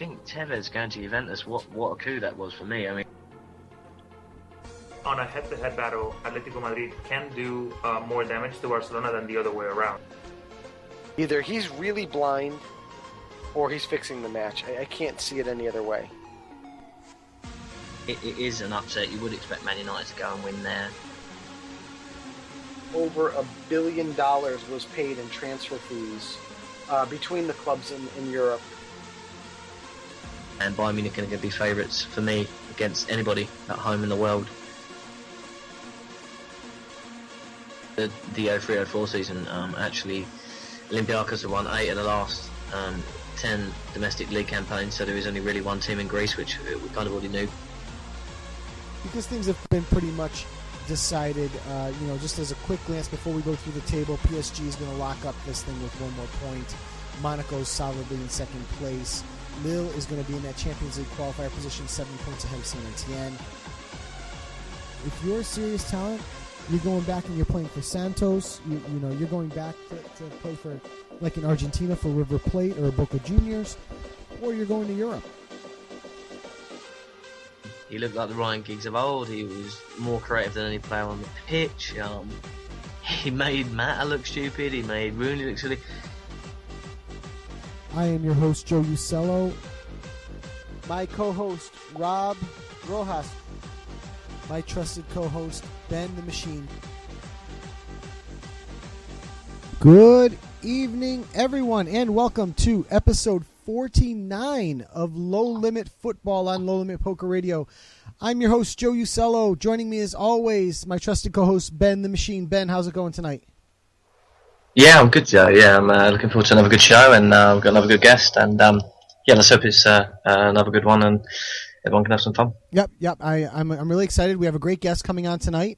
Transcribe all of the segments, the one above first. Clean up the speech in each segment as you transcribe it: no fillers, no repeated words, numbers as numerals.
think Tevez going to Juventus, what a coup that was for me. I mean, on a head-to-head battle, Atletico Madrid can do more damage to Barcelona than the other way around. Either he's really blind or he's fixing the match. I can't see it any other way. It is an upset. You would expect Man United to go and win there. Over $1 billion was paid in transfer fees between the clubs in Europe. And Bayern Munich are going to be favourites for me against anybody at home in the world. The 03-04 season, actually, Olympiacos have won 8 of the last 10 domestic league campaigns, so there is only really one team in Greece, which we kind of already knew. Because things have been pretty much decided, just as a quick glance before we go through the table, PSG is going to lock up this thing with 1 more point. Monaco's solidly in second place. Lille is going to be in that Champions League qualifier position, 7 points ahead of Saint Etienne. If you're a serious talent, you're going back and you're playing for Santos. You're going back to play for, like in Argentina, for River Plate or Boca Juniors, or you're going to Europe. He looked like the Ryan Giggs of old. He was more creative than any player on the pitch. He made Mata look stupid. He made Rooney look silly. I am your host, Joe Usello. My co-host, Rob Rojas. My trusted co-host, Ben the Machine. Good evening, everyone, and welcome to episode 49 of Low Limit Football on Low Limit Poker Radio. I'm your host, Joe Usello. Joining me as always, my trusted co-host, Ben the Machine. Ben, how's it going tonight? Yeah, I'm good, Joe. Yeah, I'm looking forward to another good show, and we've got another good guest, and let's hope it's another good one, and everyone can have some fun. Yep. I'm really excited. We have a great guest coming on tonight.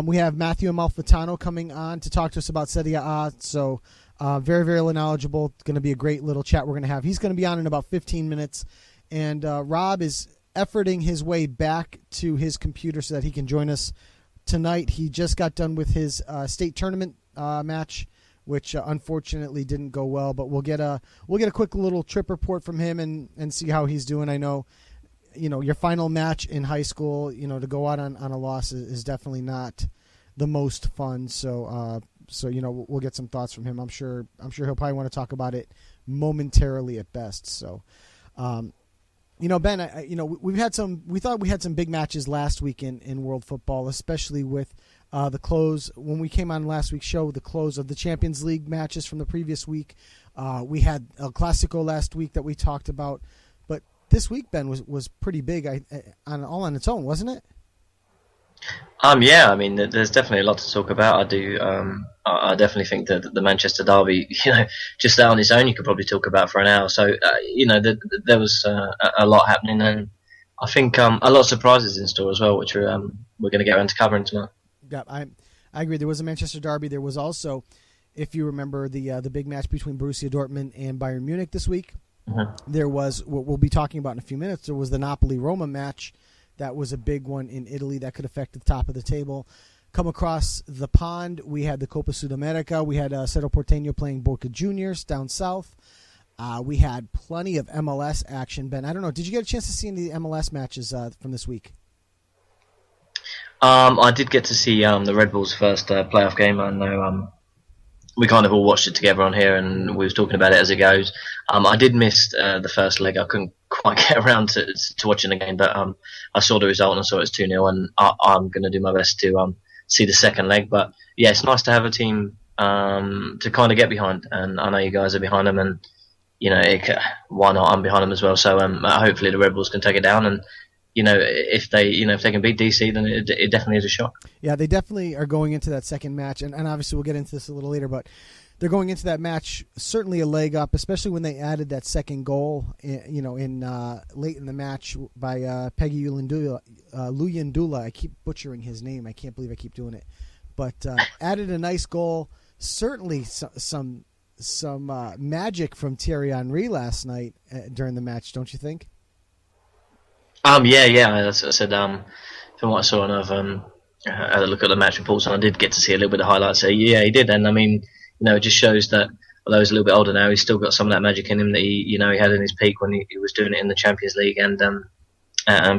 We have Matthew Amalfitano coming on to talk to us about Serie A, so very, very knowledgeable. It's going to be a great little chat we're going to have. He's going to be on in about 15 minutes, and Rob is efforting his way back to his computer so that he can join us tonight. He just got done with his state tournament match, which unfortunately didn't go well, but we'll get a quick little trip report from him and see how he's doing. I know, your final match in high school, to go out on a loss is definitely not the most fun. So we'll get some thoughts from him. I'm sure he'll probably want to talk about it momentarily at best. So, Ben, we thought we had some big matches last week in world football, especially with the close, when we came on last week's show, the close of the Champions League matches from the previous week. We had El Clasico last week that we talked about, but this week, Ben, was pretty big on its own, wasn't it? Yeah, I mean, there's definitely a lot to talk about. I do. I definitely think that the Manchester derby, just that on its own, you could probably talk about for an hour. So, there was a lot happening, and I think a lot of surprises in store as well, which we're going to get around to covering tomorrow. Yeah, I agree. There was a Manchester derby. There was also, if you remember, the big match between Borussia Dortmund and Bayern Munich this week. Mm-hmm. There was, what we'll be talking about in a few minutes, there was the Napoli-Roma match. That was a big one in Italy that could affect the top of the table. Come across the pond, we had the Copa Sudamerica. We had Cerro Porteño playing Boca Juniors down south. We had plenty of MLS action. Ben, I don't know, did you get a chance to see any MLS matches from this week? I did get to see the Red Bulls' first playoff game. I know we kind of all watched it together on here, and we was talking about it as it goes. I did miss the first leg. I couldn't quite get around to watching the game, but I saw the result and I saw it was 2-0, and I'm going to do my best to see the second leg. But yeah, it's nice to have a team to kind of get behind, and I know you guys are behind them, and why not? I'm behind them as well. So hopefully the Red Bulls can take it down, and if they can beat DC, then it definitely is a shock. Yeah, they definitely are going into that second match, and obviously we'll get into this a little later, but they're going into that match certainly a leg up, especially when they added that second goal, in late in the match by Peggy Luyendula. I keep butchering his name. I can't believe I keep doing it, but added a nice goal. Certainly some magic from Thierry Henry last night during the match, don't you think? Yeah. As I said, from what I saw, and I've had a look at the match reports, and I did get to see a little bit of highlights. So yeah, he did, and I mean, it just shows that although he's a little bit older now, he's still got some of that magic in him that he had in his peak when he was doing it in the Champions League and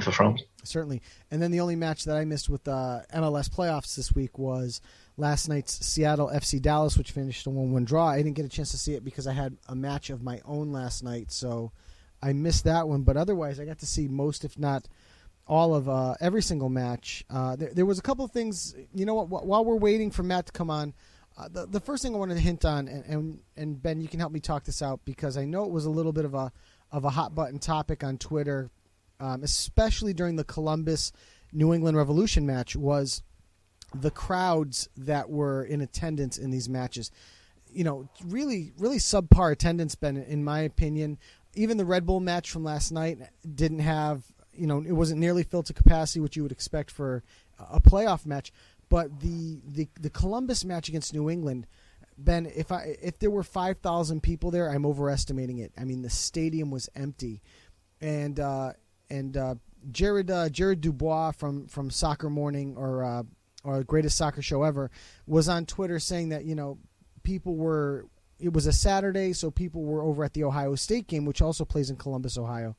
for France. Certainly. And then the only match that I missed with MLS playoffs this week was last night's Seattle FC Dallas, which finished a 1-1 draw. I didn't get a chance to see it because I had a match of my own last night, so I missed that one. But otherwise, I got to see most, if not all of every single match. There was a couple of things. You know what? While we're waiting for Matt to come on, the first thing I wanted to hint on, and Ben, you can help me talk this out because I know it was a little bit of a hot button topic on Twitter, especially during the Columbus New England Revolution match, was the crowds that were in attendance in these matches. Really, really subpar attendance, Ben, in my opinion. Even the Red Bull match from last night didn't have, it wasn't nearly filled to capacity, which you would expect for a playoff match. But the Columbus match against New England, Ben, if there were 5,000 people there, I'm overestimating it. I mean, the stadium was empty, and Jared Dubois from Soccer Morning or Greatest Soccer Show Ever was on Twitter saying that it was a Saturday, so people were over at the Ohio State game, which also plays in Columbus, Ohio.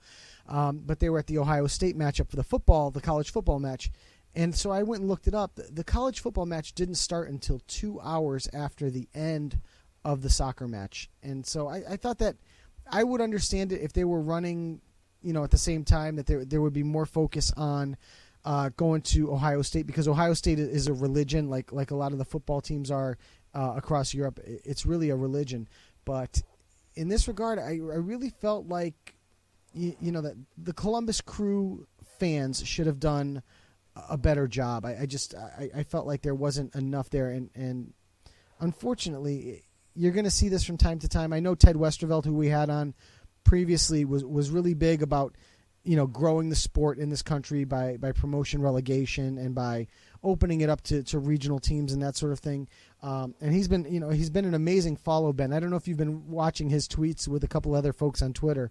But they were at the Ohio State matchup for the college football match. And so I went and looked it up. The college football match didn't start until 2 hours after the end of the soccer match. And so I thought that I would understand it if they were running, at the same time, that there would be more focus on going to Ohio State, because Ohio State is a religion, like a lot of the football teams are across Europe. It's really a religion. But in this regard, I really felt like, that the Columbus Crew fans should have done a better job. I felt like there wasn't enough there, and unfortunately, you're going to see this from time to time. I know Ted Westervelt, who we had on previously, was really big about growing the sport in this country by promotion, relegation, and by opening it up to regional teams and that sort of thing. And he's been an amazing follow, Ben. I don't know if you've been watching his tweets with a couple other folks on Twitter,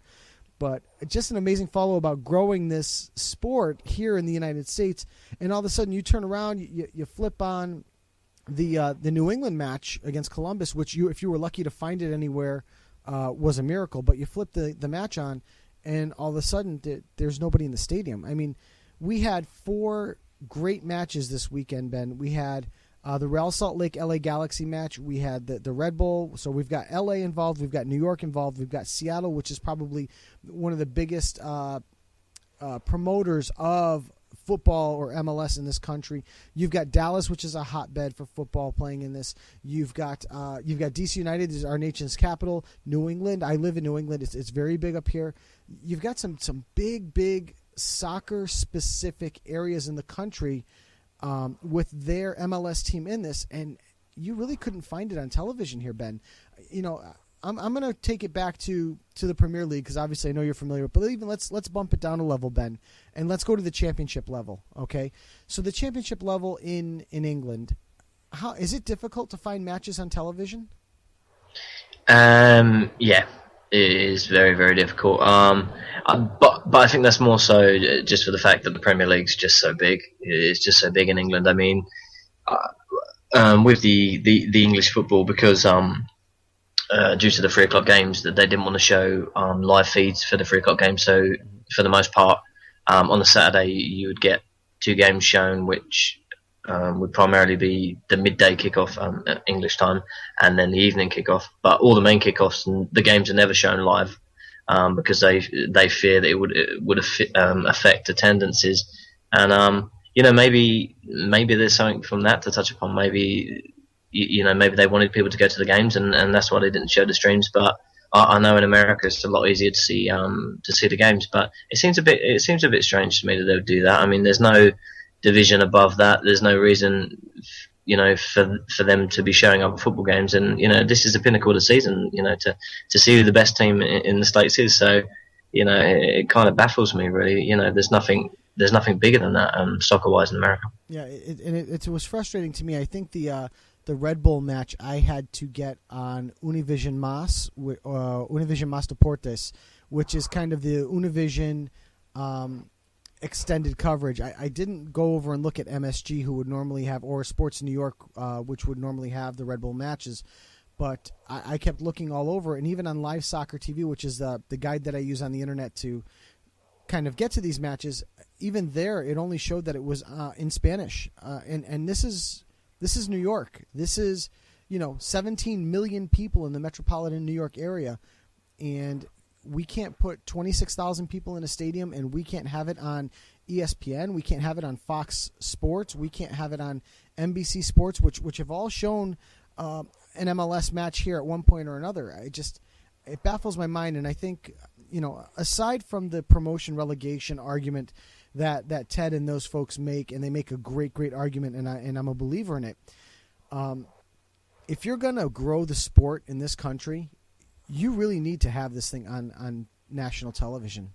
but just an amazing follow about growing this sport here in the United States. And all of a sudden you turn around, you flip on the New England match against Columbus, which if you were lucky to find it anywhere, was a miracle. But you flip the match on, and all of a sudden there's nobody in the stadium. I mean, we had 4 great matches this weekend, Ben. We had the Real Salt Lake LA Galaxy match. We had the Red Bull. So we've got LA involved. We've got New York involved. We've got Seattle, which is probably one of the biggest promoters of football or MLS in this country. You've got Dallas, which is a hotbed for football, playing in this. You've got DC United, is our nation's capital. New England. I live in New England. It's very big up here. You've got some big soccer specific areas in the country with their MLS team in this, and you really couldn't find it on television here, Ben. I'm going to take it back to the Premier League, because obviously I know you're familiar with, but even let's bump it down a level, Ben, and let's go to the championship level. Okay, so the championship level in England, how is it difficult to find matches on television? Yeah, it is very, very difficult. But I think that's more so just for the fact that the Premier League's just so big. It's just so big in England. I mean, with the English football, because due to the 3 o'clock games, that they didn't want to show live feeds for the 3 o'clock games. So for the most part, on a Saturday you would get 2 games shown, which would primarily be the midday kickoff at English time, and then the evening kickoff. But all the main kickoffs and the games are never shown live, because they fear that it would affect attendances. And maybe there's something from that to touch upon. Maybe maybe they wanted people to go to the games, and that's why they didn't show the streams. But I know in America it's a lot easier to see the games. But it seems a bit strange to me that they would do that. I mean, there's no division above that. There's no reason, for them to be showing up at football games. And this is the pinnacle of the season. To see who the best team in the States is. So it kind of baffles me, really. There's nothing bigger than that, soccer-wise, in America. Yeah, it was frustrating to me. I think the Red Bull match I had to get on Univision Mas Deportes, which is kind of the Univision extended coverage. I didn't go over and look at MSG, who would normally have, or Sports New York, which would normally have the Red Bull matches. But I kept looking all over, and even on Live Soccer TV, which is the guide that I use on the internet to kind of get to these matches, even there it only showed that it was in Spanish. And this is New York. This is 17 million people in the metropolitan New York area, and we can't put 26,000 people in a stadium, and we can't have it on ESPN. We can't have it on Fox Sports. We can't have it on NBC Sports, which have all shown an MLS match here at one point or another. It baffles my mind, and I think, aside from the promotion relegation argument that Ted and those folks make, and they make a great argument, and I'm a believer in it. If you're going to grow the sport in this country, you really need to have this thing on national television.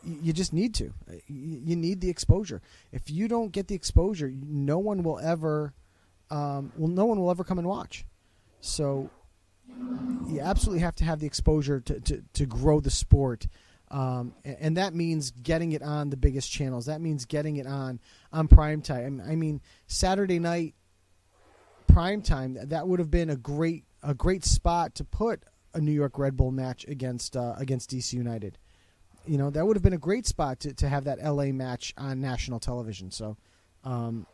You just need to. You need the exposure. If you don't get the exposure, no one will ever come and watch. So you absolutely have to have the exposure to grow the sport. And that means getting it on the biggest channels. That means getting it on prime time. I mean, Saturday night prime time, that would have been a great spot to put a New York Red Bull match against DC United. That would have been a great spot to have that LA match on national television. So, and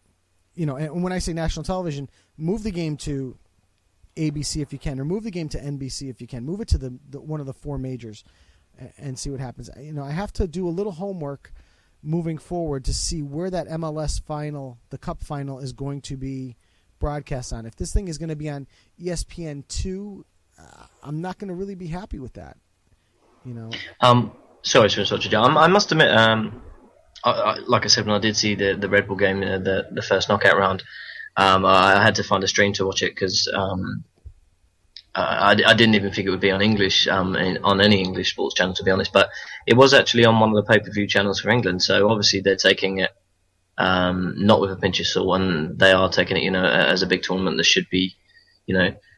when I say national television, move the game to ABC if you can, or move the game to NBC if you can. Move it to the one of the four majors and see what happens. I have to do a little homework moving forward to see where that MLS final, the Cup final, is going to be broadcast on. If this thing is going to be on ESPN2, I'm not going to really be happy with that. Sorry to interrupt you, John. I must admit, like I said, when I did see the Red Bull game, the first knockout round, I had to find a stream to watch it because I didn't even think it would be on English, on any English sports channel, to be honest. But it was actually on one of the pay-per-view channels for England. So obviously they're taking it not with a pinch of salt, and they are taking it, as a big tournament that should be,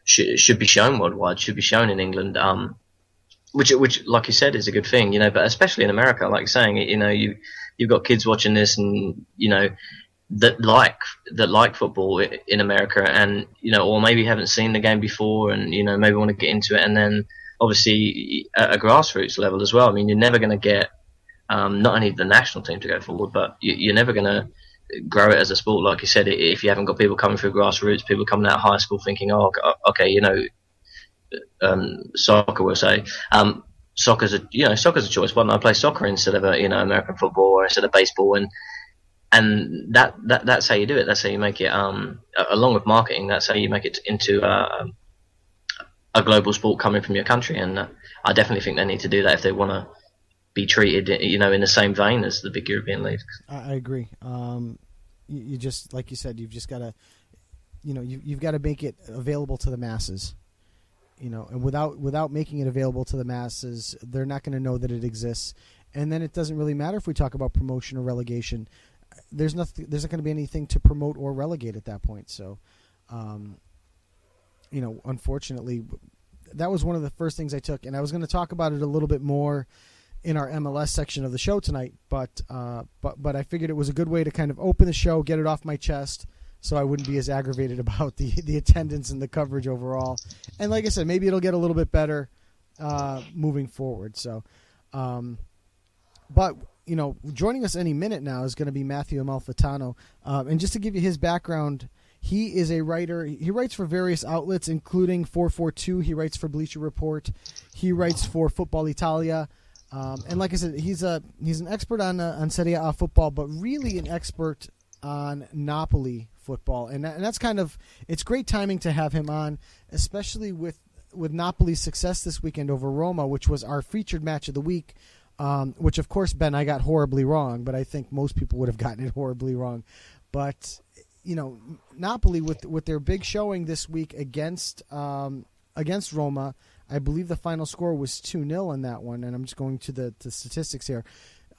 should be shown worldwide, should be shown in England. Which, like you said, is a good thing, but especially in America, like you're saying, you've got kids watching this, and that like football in America, and or maybe haven't seen the game before, and maybe want to get into it, and then obviously at a grassroots level as well. I mean, you're never going to get not only the national team to go forward, but you're never going to grow it as a sport, like you said, if you haven't got people coming through grassroots, people coming out of high school thinking, oh, okay, soccer, we'll say. Soccer's a choice. Why don't I play soccer instead of American football or instead of baseball? And that's how you do it. That's how you make it. Along with marketing, that's how you make it into a global sport coming from your country. And I definitely think they need to do that if they want to be treated, in the same vein as the big European leagues. I agree. You just, like you said, you've just got to, you've got to make it available to the masses. And without making it available to the masses, they're not going to know that it exists. And then it doesn't really matter if we talk about promotion or relegation. There's not going to be anything to promote or relegate at that point. So, unfortunately, that was one of the first things I took, and I was going to talk about it a little bit more in our MLS section of the show tonight. But I figured it was a good way to kind of open the show, get it off my chest, so I wouldn't be as aggravated about the attendance and the coverage overall. And like I said, maybe it'll get a little bit better moving forward. So, but joining us any minute now is going to be Matthew Amalfitano. And just to give you his background, he is a writer. He writes for various outlets, including 442. He writes for Bleacher Report. He writes for Futbol Italia. And like I said, he's an expert on Serie A football, but really an expert on Napoli football, and that's kind of, it's great timing to have him on, especially with Napoli's success this weekend over Roma, which was our featured match of the week, which of course, Ben, I got horribly wrong, but I think most people would have gotten it horribly wrong. But Napoli with their big showing this week against Roma, I believe the final score was 2-0 in that one, and I'm just going to the statistics here.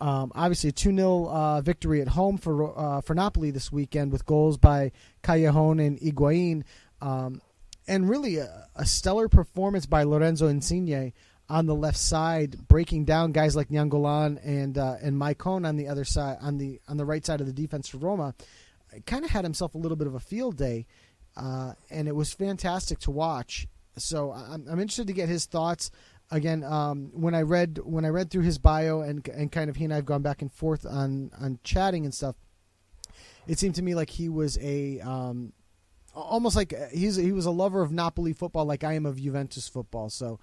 Obviously, a 2-0 victory at home for Napoli this weekend with goals by Callejon and Higuain, and really a stellar performance by Lorenzo Insigne on the left side, breaking down guys like Nainggolan and Maicon on the other side, on the right side of the defense for Roma. Kind of had himself a little bit of a field day. and it was fantastic to watch. So I'm interested to get his thoughts. Again, when I read through his bio and kind of he and I have gone back and forth on chatting and stuff, it seemed to me like he was almost like he was a lover of Napoli football, like I am of Juventus football. So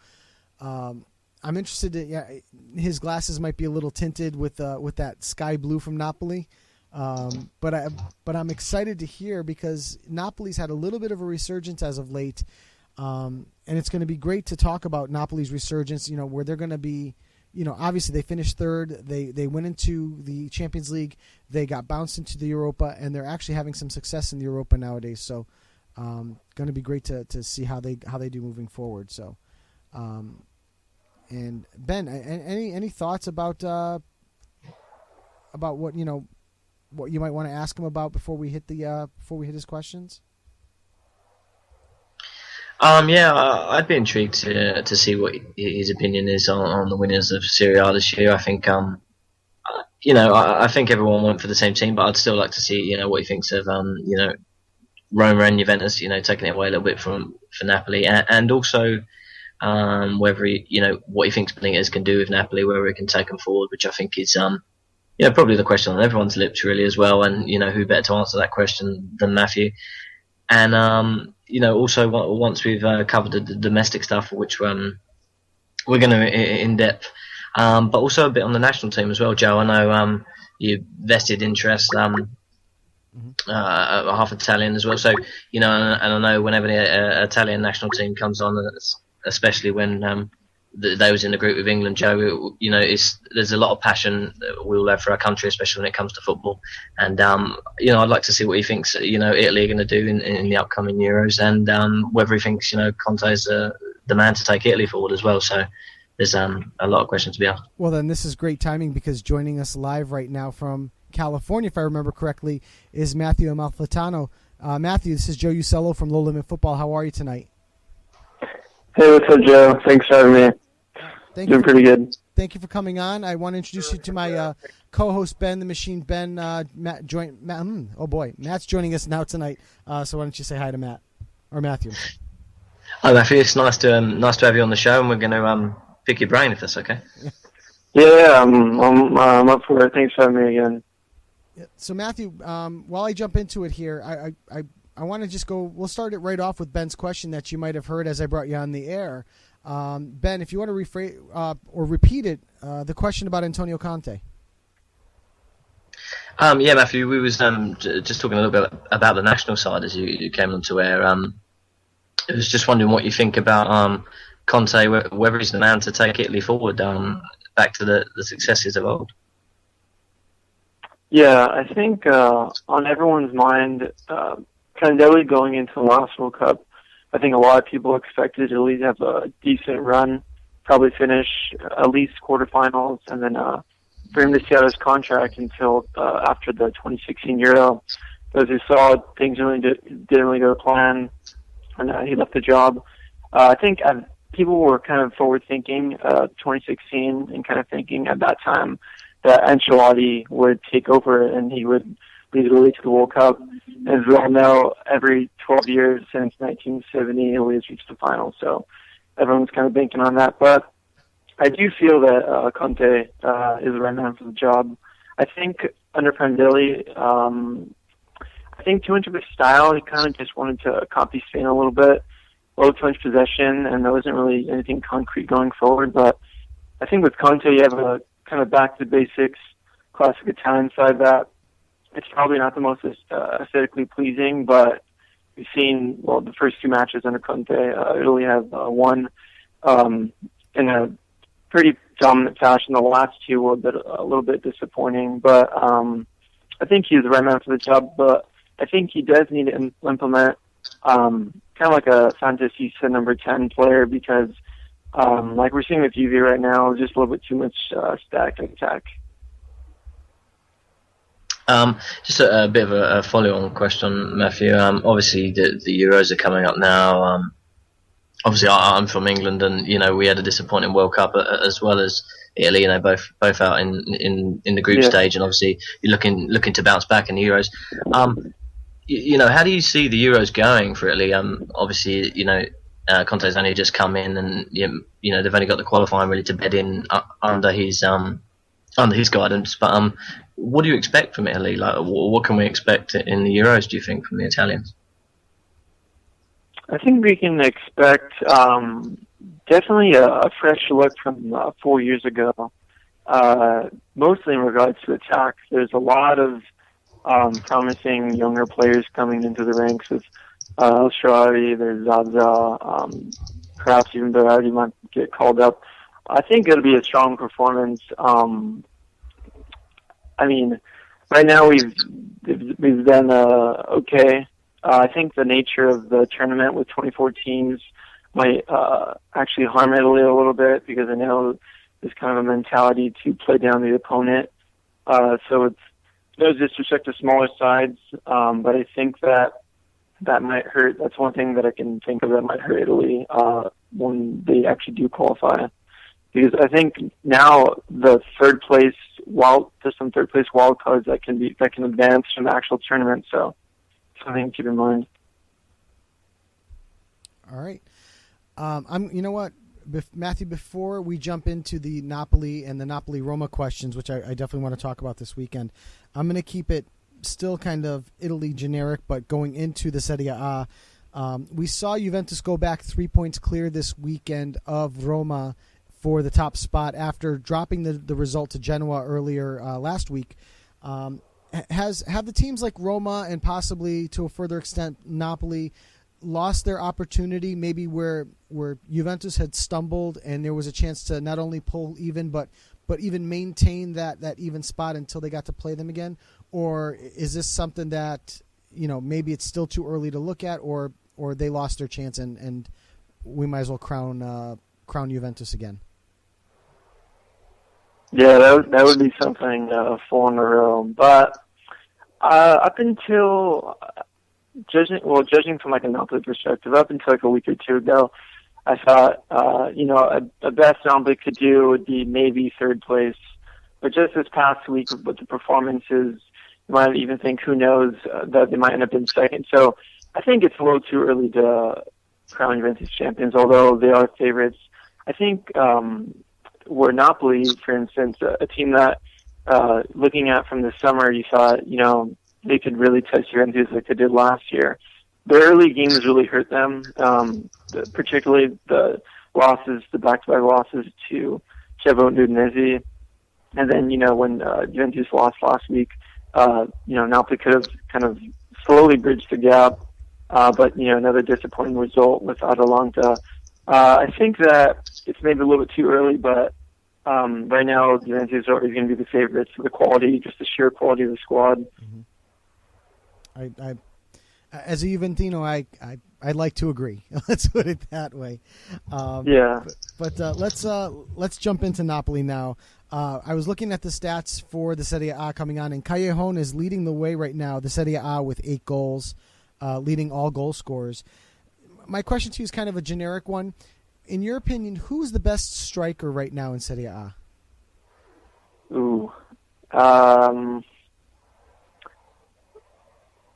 I'm interested to his glasses might be a little tinted with that sky blue from Napoli, but I'm excited to hear because Napoli's had a little bit of a resurgence as of late. And it's going to be great to talk about Napoli's resurgence, where they're going to be, obviously they finished third. They went into the Champions League. They got bounced into the Europa, and they're actually having some success in the Europa nowadays. So going to be great to see how they do moving forward. So, and Ben, any thoughts about what what you might want to ask him about before we hit his questions? I'd be intrigued to see what his opinion is on the winners of Serie A this year. I think, I think everyone went for the same team, but I'd still like to see, what he thinks of, Roma and Juventus, taking it away a little bit for Napoli, and also whether what he thinks Benitez can do with Napoli, whether he can take them forward, which I think is, probably the question on everyone's lips really as well. And who better to answer that question than Matthew? And also once we've covered the domestic stuff, which we're going to in depth, but also a bit on the national team as well, Joe. I know you vested interest, half Italian as well. So and I know whenever the Italian national team comes on, especially when they was in the group with England, Joe, there's a lot of passion that we all have for our country, especially when it comes to football. And I'd like to see what he thinks Italy are going to do in the upcoming Euros, and whether he thinks Conte is the man to take Italy forward as well. So there's a lot of questions to be asked. Well, then this is great timing because joining us live right now from California, if I remember correctly, is Matthew Amalfitano. Matthew, this is Joe Usello from Low Limit Football. How are you tonight? Hey, what's up, Joe? Thanks for having me. Doing pretty good. Thank you for coming on. I want to introduce you to my co-host, Ben the Machine. Ben, Matt's joining us now tonight. So why don't you say hi to Matt or Matthew? Hi, Matthew. It's nice to have you on the show, and we're going to pick your brain if that's okay. Yeah, I'm up for it. Thanks for having me again. Yeah, so Matthew, while I jump into it here, I want to just go. We'll start it right off with Ben's question that you might have heard as I brought you on the air. Ben, if you want to rephrase or repeat it, the question about Antonio Conte. Yeah, Matthew, we was just talking a little bit about the national side as you came onto air. I was just wondering what you think about Conte, whether he's the man to take Italy forward back to the successes of old. Yeah, I think on everyone's mind, Prandelli going into the last World Cup, I think a lot of people expected Italy to have a decent run, probably finish at least quarterfinals, and then for him to see out his contract until after the 2016 Euro. As you saw, things didn't really go to plan, and he left the job. I think people were kind of forward-thinking 2016 and kind of thinking at that time that Ancelotti would take over and he would lead Italy to the World Cup. As we all know, every 12 years since 1970, Italy has reached the final, so everyone's kind of banking on that. But I do feel that Conte is the right man for the job. I think under Prandelli, I think too much of his style, he kind of just wanted to copy Spain a little bit, a little too much possession, and there wasn't really anything concrete going forward. But I think with Conte, you have a kind of back to the basics, classic Italian side that it's probably not the most aesthetically pleasing, but we've seen, the first two matches under Conte, Italy have won in a pretty dominant fashion. The last two were a little bit disappointing, but I think he's the right man for the job. But I think he does need to implement kind of like a Sant'Issa number 10 player because, like we're seeing with Juve right now, just a little bit too much static attack. Just a bit of a follow-on question, Matthew. Obviously, the Euros are coming up now. Obviously, I'm from England, and we had a disappointing World Cup as well as Italy. Both out in the group stage, and obviously you're looking to bounce back in the Euros. how do you see the Euros going for Italy? Obviously, Conte's only just come in, and they've only got the qualifying really to bed in under his guidance. But what do you expect from Italy? Like, what can we expect in the Euros? Do you think from the Italians? I think we can expect definitely a fresh look from 4 years ago, mostly in regards to attack. There's a lot of promising younger players coming into the ranks with El Shaarawy, there's Zaza, perhaps even Berardi might get called up. I think it'll be a strong performance. Right now we've done okay. I think the nature of the tournament with 24 teams might actually harm Italy a little bit, because I know there's kind of a mentality to play down the opponent. So it's no disrespect to smaller sides, but I think that might hurt. That's one thing that I can think of that might hurt Italy when they actually do qualify. Because I think now there's some third place wild cards that can advance from the actual tournament. So something to keep in mind. All right. You know what, Matthew, before we jump into the Napoli and the Napoli-Roma questions, which I definitely want to talk about this weekend, I'm going to keep it still kind of Italy generic, but going into the Serie A. We saw Juventus go back 3 points clear this weekend of Roma for the top spot after dropping the result to Genoa earlier last week. Have the teams like Roma and possibly to a further extent Napoli lost their opportunity, maybe where Juventus had stumbled and there was a chance to not only pull even but even maintain that even spot until they got to play them again? Or is this something that maybe it's still too early to look at, or they lost their chance and we might as well crown Juventus again? Yeah, that would be something 4 in a row. But up until judging from like a Napoli perspective, up until like a week or two ago, I thought a best Napoli could do would be maybe third place. But just this past week with the performances, you might even think, who knows, that they might end up in second. So I think it's a little too early to crown Juventus champions, although they are favorites. I think where Napoli, for instance, a team that looking at from the summer, you thought, they could really test Juventus like they did last year. The early games really hurt them, particularly the back-to-back losses to Chievo and Udinese. And then, when Juventus lost last week, Napoli could have kind of slowly bridged the gap. But, another disappointing result with Atalanta. I think that it's maybe a little bit too early, but right now Juventus are always going to be the favorites for the quality, just the sheer quality of the squad. Mm-hmm. I as a Juventino, I'd like to agree. Let's put it that way. Yeah. But let's jump into Napoli now. I was looking at the stats for the Serie A coming on, and Callejon is leading the way right now, the Serie A, with 8 goals, leading all goal scorers. My question to you is kind of a generic one. In your opinion, who is the best striker right now in Serie A? Ooh.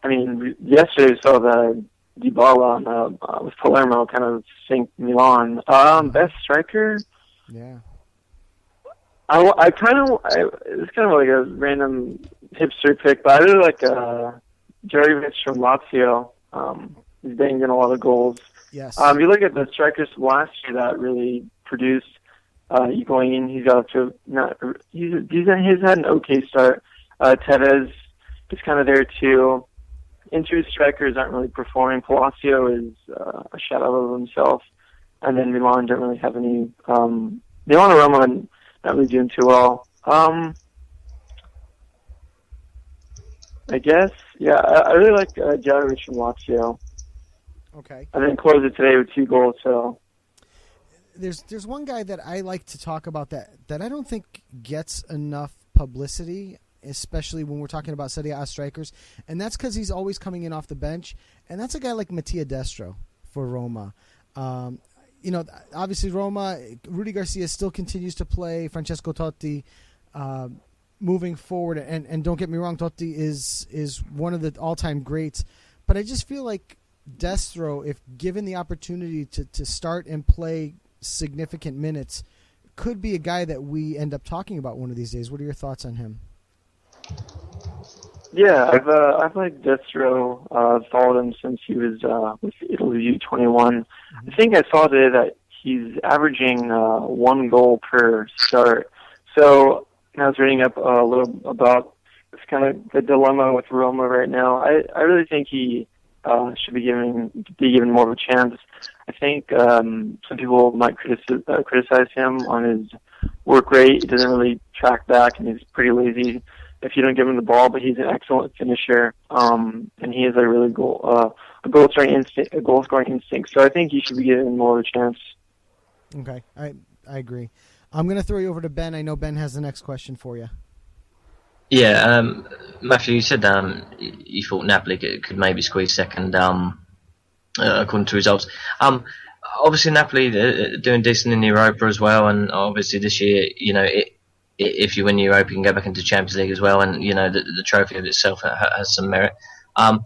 Yesterday we saw the Dybala with Palermo kind of sink Milan. Best striker? Yeah. It's kind of like a random hipster pick, but I really like Djurjevic from Lazio. He's banged in a lot of goals. Yes. You look at the strikers last year that really produced. Higuain, he's had an okay start. Tevez is kind of there too. Inter strikers aren't really performing. Palacio is a shadow of himself, and then Milan don't really have any. Milan and Roma are not really doing too well. I guess, yeah. I really like Djurjevic from Lazio. Okay. And then closed it today with 2 goals. So there's one guy that I like to talk about that I don't think gets enough publicity, especially when we're talking about Serie A strikers, and that's because he's always coming in off the bench, and that's a guy like Mattia Destro for Roma. Obviously Roma, Rudy Garcia still continues to play, Francesco Totti, moving forward, and don't get me wrong, Totti is one of the all-time greats, but I just feel like Destro, if given the opportunity to start and play significant minutes, could be a guy that we end up talking about one of these days. What are your thoughts on him? Yeah, I've liked Destro. I've followed him since he was with Italy U21. I think I saw today that he's averaging 1 goal per start. So I was reading up a little about it's kind of the dilemma with Roma right now. I really think he should be given more of a chance. I think some people might criticize him on his work rate. He doesn't really track back, and he's pretty lazy if you don't give him the ball. But he's an excellent finisher, and he has a really goal scoring instinct. So I think he should be given more of a chance. Okay, I agree. I'm going to throw you over to Ben. I know Ben has the next question for you. Yeah, Matthew, you said you thought Napoli could maybe squeeze second, according to results. Obviously, Napoli doing decent in Europa as well, and obviously this year, if you win Europa, you can go back into Champions League as well, and the trophy of itself has some merit. What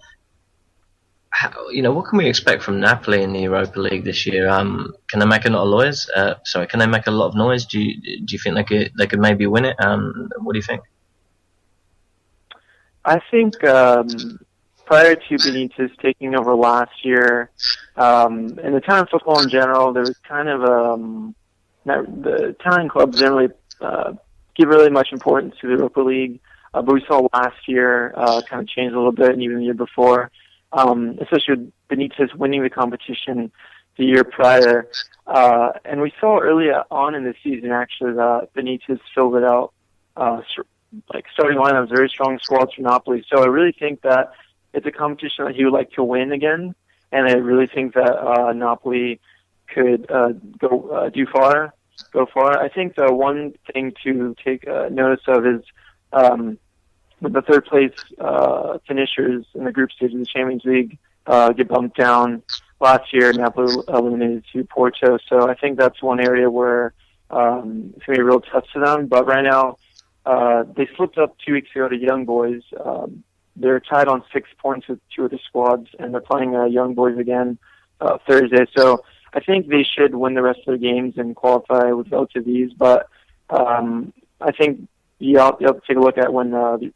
can we expect from Napoli in the Europa League this year? Can they make a lot of noise? Can they make a lot of noise? Do you think they could maybe win it? What do you think? I think prior to Benitez taking over last year, in the Italian football in general, there was kind of the Italian clubs didn't really give really much importance to the Europa League, but we saw last year kind of change a little bit, and even the year before, especially with Benitez winning the competition the year prior. And we saw early on in the season, actually, that Benitez filled it out, starting lineups, very strong squads for Napoli. So I really think that it's a competition that he would like to win again, and I really think that Napoli could go far. I think the one thing to take notice of is with the third place finishers in the group stage of the Champions League get bumped down. Last year, Napoli eliminated to Porto, so I think that's one area where it's going to be real tough for them. But right now, they slipped up 2 weeks ago to Young Boys. They're tied on 6 points with 2 other squads, and they're playing Young Boys again Thursday. So I think they should win the rest of their games and qualify with relative ease. But I think you have to take a look at when the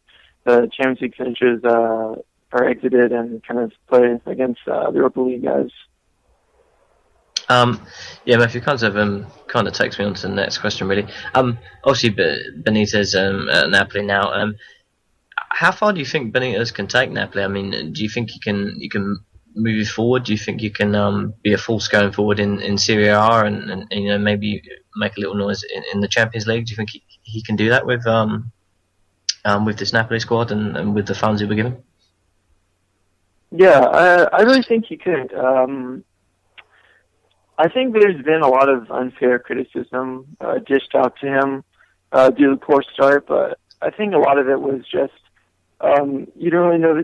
Champions League finishers are exited and kind of play against the Europa League guys. Matthew, kind of takes me on to the next question, really. Obviously, Benitez at Napoli now. How far do you think Benitez can take Napoli? I mean, do you think you can move forward? Do you think you can be a force going forward in Serie A and maybe make a little noise in the Champions League? Do you think he can do that with this Napoli squad and with the funds he was given? Yeah, I really think he could. I think there's been a lot of unfair criticism dished out to him due to the poor start, but I think a lot of it was just you don't really know,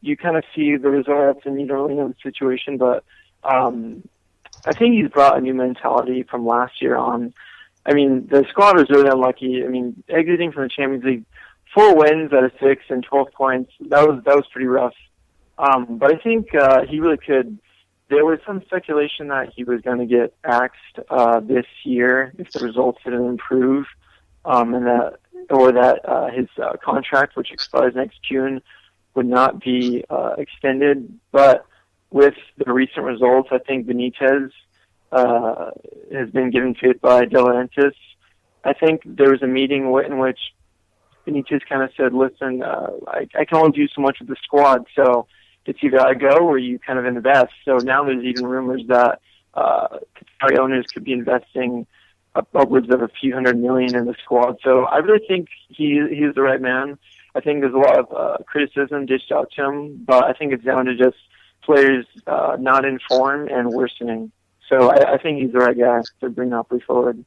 you kind of see the results and you don't really know the situation, but I think he's brought a new mentality from last year on. I mean, the squad was really unlucky. I mean, exiting from the Champions League, 4 wins out of 6 and 12 points, that was pretty rough. But I think he really could. There was some speculation that he was going to get axed this year if the results didn't improve, and that his contract, which expires next June, would not be extended. But with the recent results, I think Benitez has been given faith by De Laurentiis. I think there was a meeting in which Benitez kind of said, "Listen, I can only do so much with the squad, so it's either I go or you kind of invest." So now there's even rumors that Qatari owners could be investing upwards of a few $100 million in the squad. So I really think he's the right man. I think there's a lot of criticism dished out to him, but I think it's down to just players not in form and worsening. So I think he's the right guy to bring Napoli forward.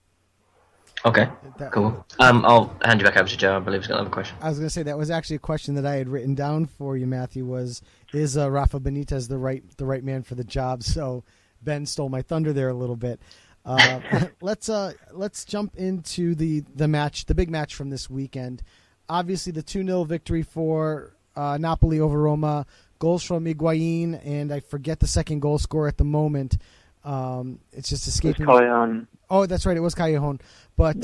Okay, cool. I'll hand you back over to Joe. I believe he's got another question. I was going to say that was actually a question that I had written down for you, Matthew. Is Rafa Benitez the right man for the job? So Ben stole my thunder there a little bit. Let's jump into the match, the big match from this weekend. Obviously, the 2-0 victory for Napoli over Roma. Goals from Higuain, and I forget the second goal scorer at the moment. It's just escaping. Oh, that's right. It was Callejon. But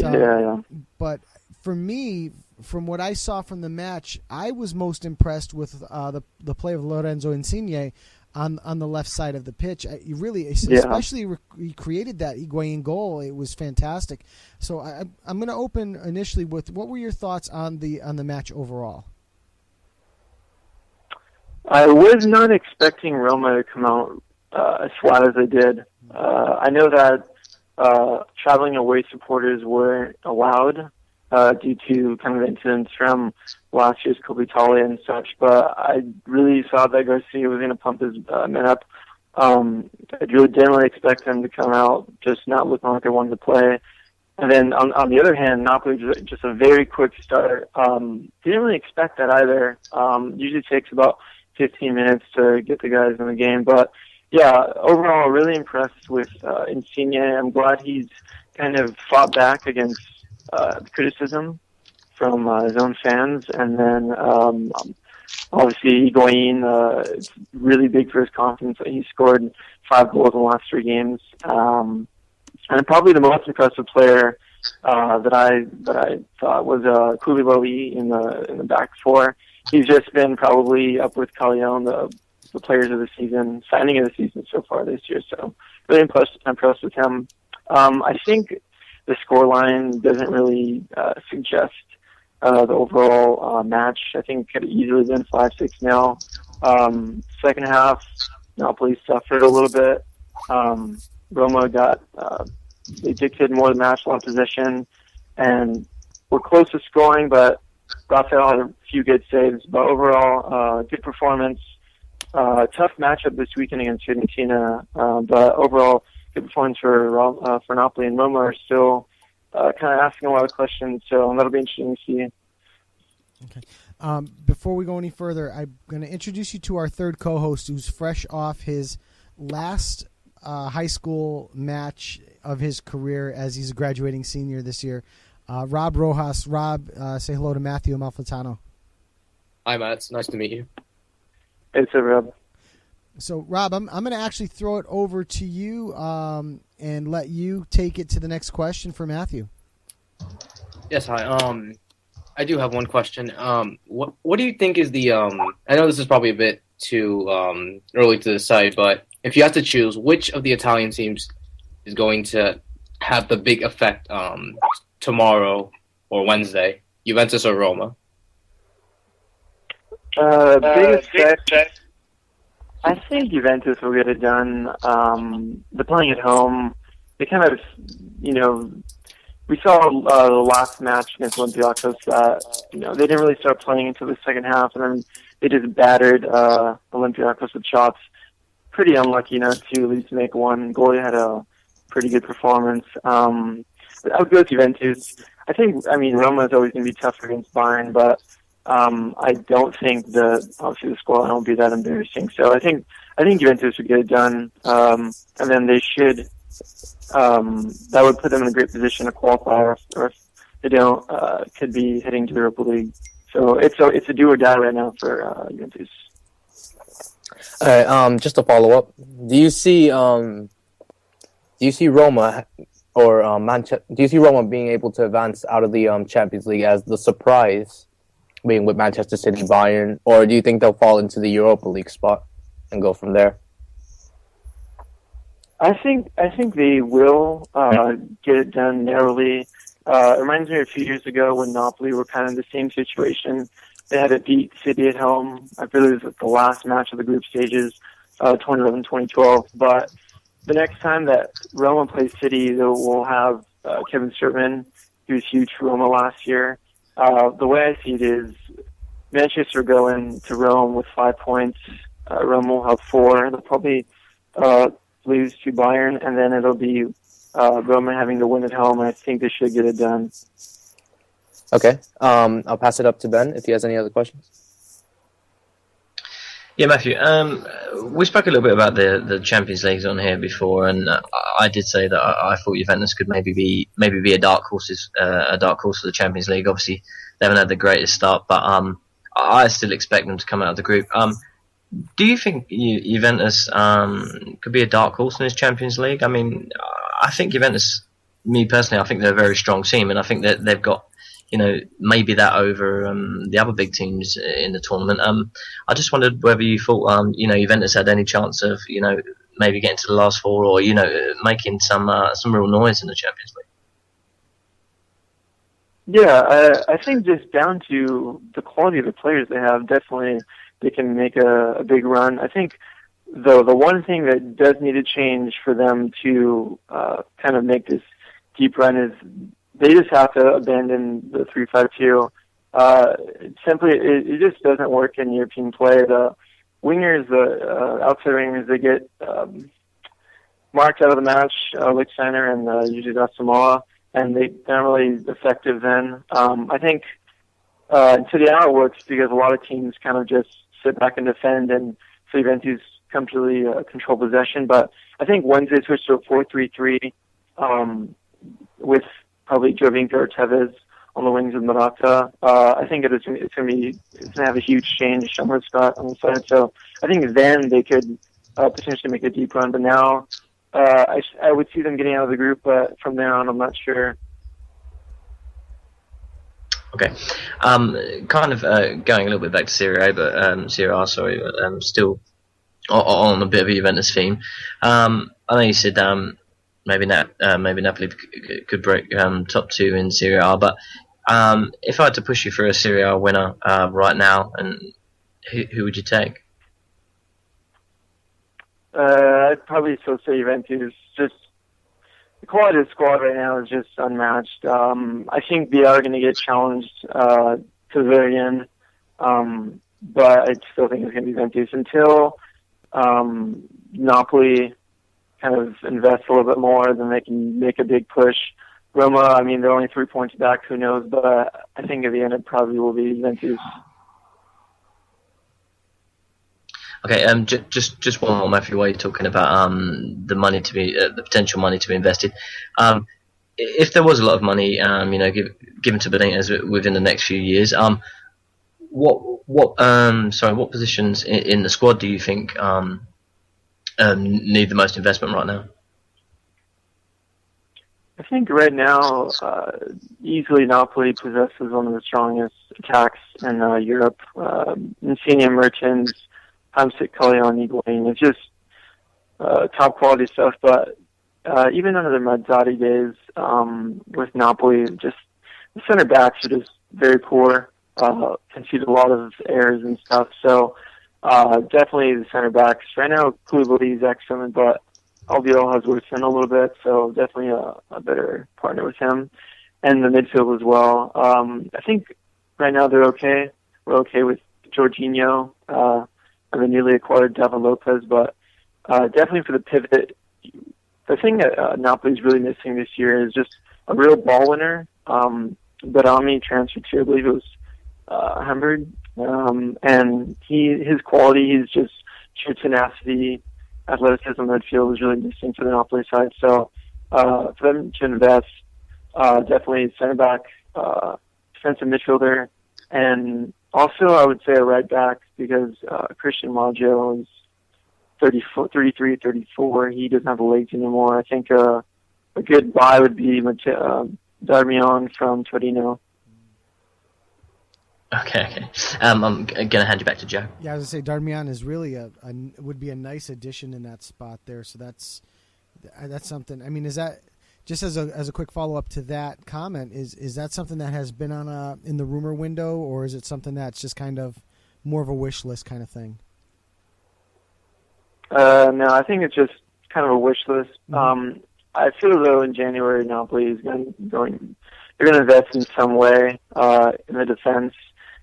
But for me, from what I saw from the match, I was most impressed with the play of Lorenzo Insigne on the left side of the pitch. Especially he created that Higuain goal. It was fantastic. So I'm going to open initially with, what were your thoughts on the match overall? I was not expecting Roma to come out as flat as they did. I know that traveling away supporters weren't allowed due to kind of incidents from last year's Coppa Italia and such, but I really thought that Garcia was going to pump his men up. I really didn't really expect them to come out just not looking like they wanted to play. And then on the other hand, Napoli just a very quick start. Didn't really expect that either. Usually takes about 15 minutes to get the guys in the game. But, yeah, overall, really impressed with Insigne. I'm glad he's kind of fought back against criticism from his own fans. And then, obviously, Higuain, it's really big for his confidence. He scored 5 goals in the last 3 games. And probably the most impressive player that I thought was Koulibaly in the back four. He's just been probably up with Callejon, the players of the season, signing of the season so far this year. So really impressed with him. I think the scoreline doesn't really suggest the overall match. I think it could have easily been 5-6-0. Second half, Napoli suffered a little bit. Roma they dictated more of the match, a lot of possession, and were close to scoring, but Rafael had a few good saves. But overall, good performance. Tough matchup this weekend against Fiorentina, but overall, good performance for Napoli, and Roma are still kind of asking a lot of questions, so that'll be interesting to see. Okay. Before we go any further, I'm going to introduce you to our third co-host, who's fresh off his last high school match of his career as he's a graduating senior this year. Rob Rojas. Rob, say hello to Matthew Amalfitano. Hi, Matt. It's nice to meet you. It's a Rob. So, Rob, I'm going to actually throw it over to you and let you take it to the next question for Matthew. Yes, hi. I do have one question. What do you think is the I know this is probably a bit too early to decide, but if you have to choose, which of the Italian teams is going to have the big effect tomorrow or Wednesday, Juventus or Roma? Big effect. I think Juventus will get it done. They're playing at home. They kind of, we saw the last match against Olympiacos that, they didn't really start playing until the second half, and then they just battered Olympiacos with shots. Pretty unlucky not to at least make one. Goalie had a pretty good performance. I would go with Juventus. Roma is always going to be tougher against Bayern, but I don't think obviously the scoreline won't be that embarrassing. So I think Juventus would get it done, and then they should. That would put them in a great position to qualify, or if they don't, could be heading to the Europa League. So it's a do or die right now for Juventus. All right. Just to follow up, do you see Roma or Manchester? Do you see Roma being able to advance out of the Champions League as the surprise, being with Manchester City, Bayern, or do you think they'll fall into the Europa League spot and go from there? I think they will get it done narrowly. It reminds me of a few years ago when Napoli were kind of in the same situation. They had to beat City at home. I believe it was the last match of the group stages, 2011, 2012. But the next time that Roma plays City, we'll have Kevin Sturtman, who was huge for Roma last year. The way I see it is Manchester going to Rome with 5 points. Roma will have 4. They'll probably lose to Bayern, and then it'll be Roma having to win at home. I think they should get it done. Okay. I'll pass it up to Ben if he has any other questions. Yeah, Matthew. We spoke a little bit about the Champions Leagues on here before, and I did say that I thought Juventus could maybe be a dark horse for the Champions League. Obviously, they haven't had the greatest start, but I still expect them to come out of the group. Do you think Juventus could be a dark horse in this Champions League? I mean, I think Juventus, me personally, I think they're a very strong team, and I think that they've got, maybe that over the other big teams in the tournament. I just wondered whether you thought, Juventus had any chance of, maybe getting to the last four, or making some real noise in the Champions League. Yeah, I think just down to the quality of the players they have, definitely they can make a big run. I think, though, the one thing that does need to change for them to kind of make this deep run is they just have to abandon the 3-5-2. Simply, it just doesn't work in European play. The wingers, the outside wingers, they get marked out of the match, like center and usually Samoa, and they're not really effective then. I think in Serie A it works because a lot of teams kind of just sit back and defend, and so Juventus comfortably control possession. But I think once they switch to a 4-3-3 with probably Jovinko or Tevez on the wings of Morata, I think it's going to have a huge change on the spot on the side. So I think then they could potentially make a deep run. But now I would see them getting out of the group, but from there on, I'm not sure. Okay, kind of going a little bit back to Serie A, but still on a bit of a Juventus theme. I know you said maybe Napoli could break top two in Serie A, but if I had to push you for a Serie A winner right now, and who would you take? I'd probably still say Juventus. Just the quality of the squad right now is just unmatched. I think they are going to get challenged to the very end, but I still think it's going to be Juventus until Napoli kind of invest a little bit more, then they can make a big push. Roma, I mean, they're only 3 points back, who knows, but I think at the end it probably will be Juventus. Okay, just one more, Matthew, while you're talking about the money to be, the potential money to be invested. If there was a lot of money, given to Benitez within the next few years, what positions in the squad do you think need the most investment right now? I think right now, easily Napoli possesses one of the strongest attacks in Europe. Insigne, Mertens, Hamsik, Kalyan, Higuain. It's just top quality stuff. But even under the Mazzari days with Napoli, just the center backs are just very poor. Concede a lot of errors and stuff. So definitely the center backs. Right now, Koulibaly is excellent, but Albiol has worsened a little bit, so definitely a better partner with him. And the midfield as well. I think right now they're okay. We're okay with Jorginho and the newly acquired David Lopez, but definitely for the pivot, the thing that Napoli's really missing this year is just a real ball winner. Berami transferred to, I believe it was Hamburg, and his quality, he's just sheer tenacity, athleticism in the midfield is really missing for the Napoli side. So for them to invest, definitely center back, defensive midfielder, and also I would say a right back because Christian Maggio is 33, 34. He doesn't have the legs anymore. I think a good buy would be Darmian from Torino. Okay. I'm going to hand you back to Joe. Yeah, I was going to say Darmian is really would be a nice addition in that spot there. So that's something. I mean, is that just as a quick follow up to that comment? Is that something that has been on in the rumor window, or is it something that's just kind of more of a wish list kind of thing? No, I think it's just kind of a wish list. I feel though in January Napoli is they're going to invest in some way in the defense.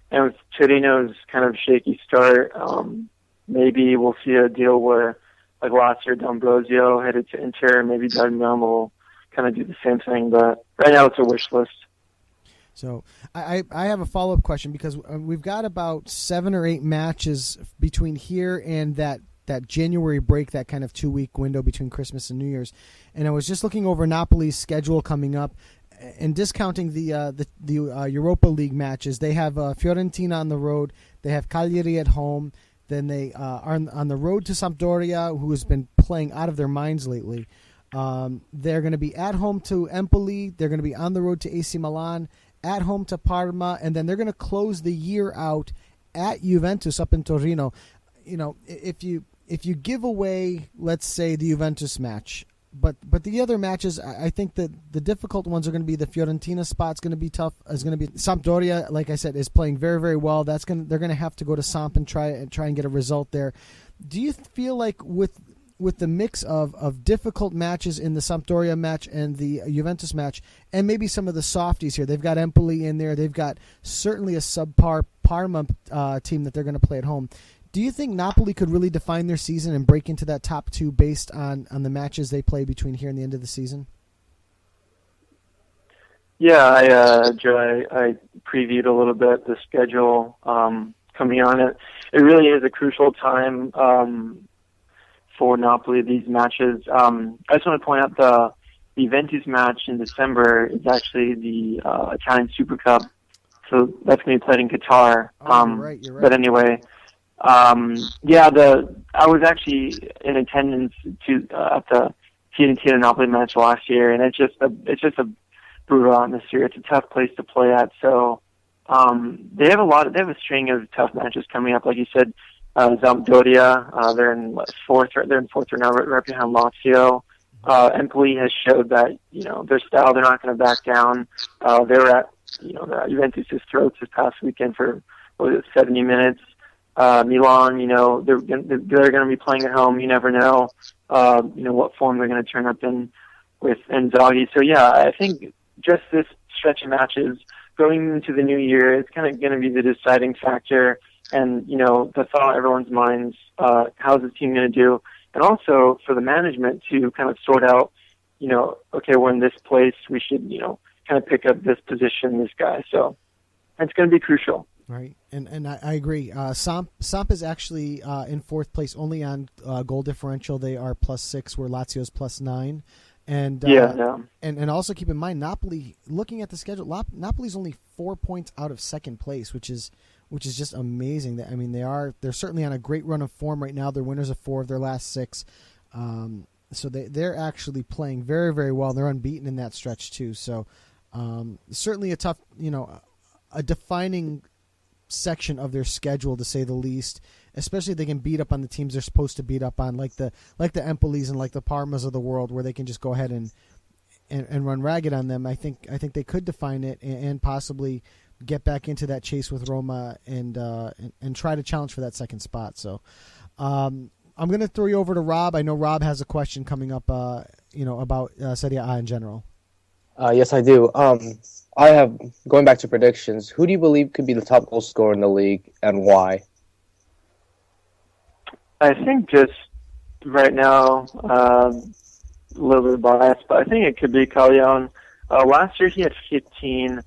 And with Torino's kind of shaky start, maybe we'll see a deal where, like last year, D'Ambrosio headed to Inter. Maybe Darmian will kind of do the same thing. But right now, it's a wish list. So I have a follow-up question because we've got about 7 or 8 matches between here and that January break, that kind of 2-week window between Christmas and New Year's. And I was just looking over Napoli's schedule coming up and discounting the Europa League matches. They have Fiorentina on the road. They have Cagliari at home. Then they are on the road to Sampdoria, who has been playing out of their minds lately. They're going to be at home to Empoli. They're going to be on the road to AC Milan, at home to Parma, and then they're going to close the year out at Juventus up in Torino. You know, if you give away, let's say, the Juventus match, but the other matches, I think that the difficult ones are going to be the Fiorentina spot's going to be tough. Is going to be Sampdoria, like I said, is playing very, very well. They're going to have to go to Samp and try and get a result there. Do you feel like with the mix of difficult matches in the Sampdoria match and the Juventus match, and maybe some of the softies here, they've got Empoli in there, they've got certainly a subpar Parma team that they're going to play at home. Do you think Napoli could really define their season and break into that top 2 based on the matches they play between here and the end of the season? Yeah, Joe, I previewed a little bit the schedule coming on. It really is a crucial time for Napoli, these matches. I just want to point out the Juventus match in December is actually the Italian Super Cup, so that's going to be played in Qatar. You're right. But anyway, I was actually in attendance at the Fiorentina Napoli match last year, and it's just a brutal atmosphere. It's a tough place to play at. So they have a string of tough matches coming up, like you said. Sampdoria, they're in fourth right now, right behind Lazio. Empoli has showed that, their style, they're not going to back down. They were at, Juventus' throats this past weekend for, 70 minutes. Milan, they're going to be playing at home. You never know, what form they're going to turn up in with Inzaghi. So yeah, I think just this stretch of matches going into the new year is kind of going to be the deciding factor. And, the thought on everyone's minds, how's the team going to do? And also for the management to kind of sort out, okay, we're in this place, we should, kind of pick up this position, this guy. So it's going to be crucial. Right, and I agree. Samp is actually in 4th place only on goal differential. They are +6, where Lazio's +9. And and also keep in mind, Napoli, looking at the schedule, Napoli's only 4 points out of 2nd place, which is just amazing. They're certainly on a great run of form right now. They're winners of 4 of their last 6. So they're actually playing very, very well. They're unbeaten in that stretch too. So certainly a tough, a defining section of their schedule, to say the least. Especially if they can beat up on the teams they're supposed to beat up on, like the Empolis and like the Parmas of the world, where they can just go ahead and run ragged on them. I think they could define it and possibly get back into that chase with Roma and try to challenge for that 2nd spot. So I'm going to throw you over to Rob. I know Rob has a question coming up, about Serie A in general. Yes, I do. I have, going back to predictions, who do you believe could be the top goal scorer in the league and why? I think just right now, a little bit biased, but I think it could be Cagliari. Last year he had 15.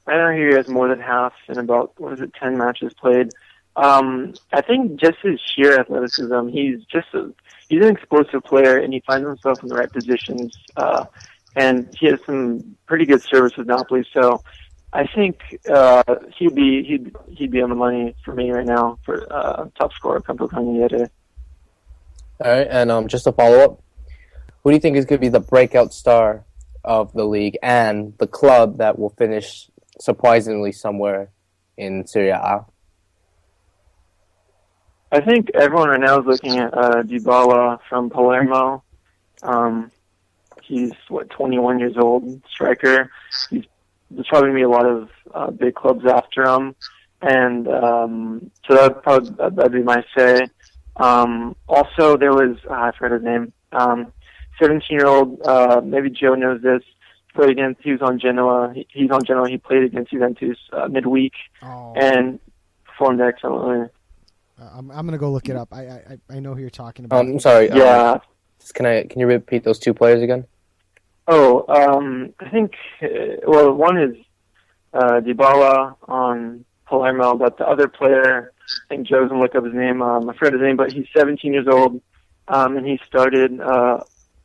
Right now he has more than half in about, 10 matches played. I think just his sheer athleticism, he's an explosive player, and he finds himself in the right positions. And he has some pretty good service with Napoli, so I think he'd be on the money for me right now for top scorer, Campocagnere. All right, and just to follow up, who do you think is going to be the breakout star of the league and the club that will finish surprisingly somewhere in Serie A? I think everyone right now is looking at Dybala from Palermo. He's 21 years old, striker. There's probably going to be a lot of big clubs after him, and so that'd be my say. Also, there was I forgot his name. 17-year-old. Maybe Joe knows this. He was on Genoa. He's on Genoa. He played against Juventus midweek and performed excellently. I'm going to go look it up. I know who you're talking about. I'm sorry. Yeah. Can you repeat those 2 players again? I think one is Dybala on Palermo, but the other player, I think Joe's going to look up his name, I forgot his name, but he's 17 years old, and he started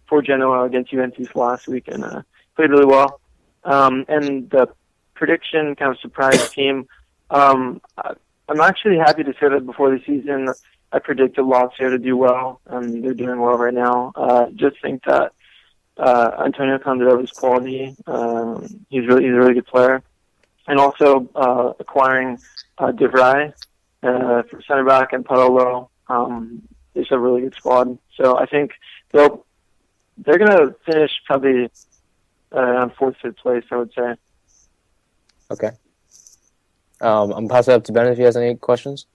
for Genoa against Juventus last week and played really well. And the prediction kind of surprise team, I'm actually happy to say that before the season, I predicted Lazio to do well, and they're doing well right now. Just think that Antonio Conderova's quality, he's a really good player. And also acquiring De Vrij for center back and Parolo, it's a really good squad. So I think they're going to finish probably on 4th, 5th place, I would say. Okay. I'm passing it up to Ben if he has any questions.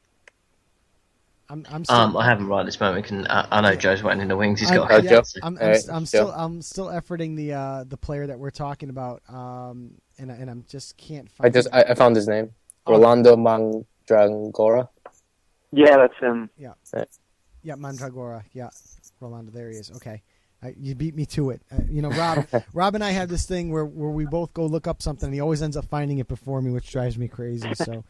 I'm still, I haven't right this moment. I know Joe's waiting in the wings. He's got. I'm still efforting the player that we're talking about, and I'm just can't find. I found his name, Rolando Mandragora. Yeah, that's him. Yeah, Mandragora. Yeah, Rolando. There he is. Okay. You beat me to it. Rob and I have this thing where we both go look up something, and he always ends up finding it before me, which drives me crazy. So,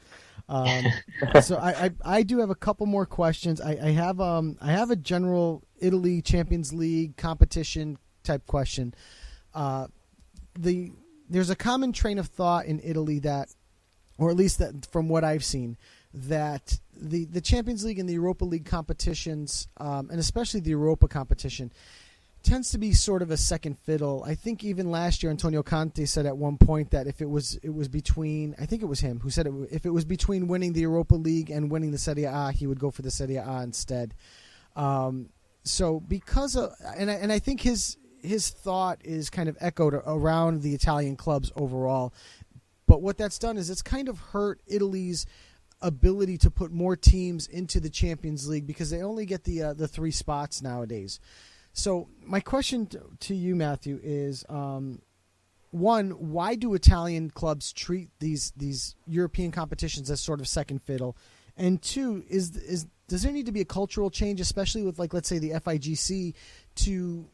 I do have a couple more questions. I have a general Italy Champions League competition type question. There's a common train of thought in Italy that, or at least that from what I've seen, that the Champions League and the Europa League competitions, and especially the Europa competition, tends to be sort of a second fiddle. I think even last year Antonio Conte said at one point that if it was between, I think it was him who said if it was between winning the Europa League and winning the Serie A, he would go for the Serie A instead. So because of, and I think his thought is kind of echoed around the Italian clubs overall. But what that's done is it's kind of hurt Italy's ability to put more teams into the Champions League because they only get the 3 spots nowadays. So my question to you, Matthew, is one, why do Italian clubs treat these European competitions as sort of second fiddle? And two, does there need to be a cultural change, especially with, like, let's say the FIGC, to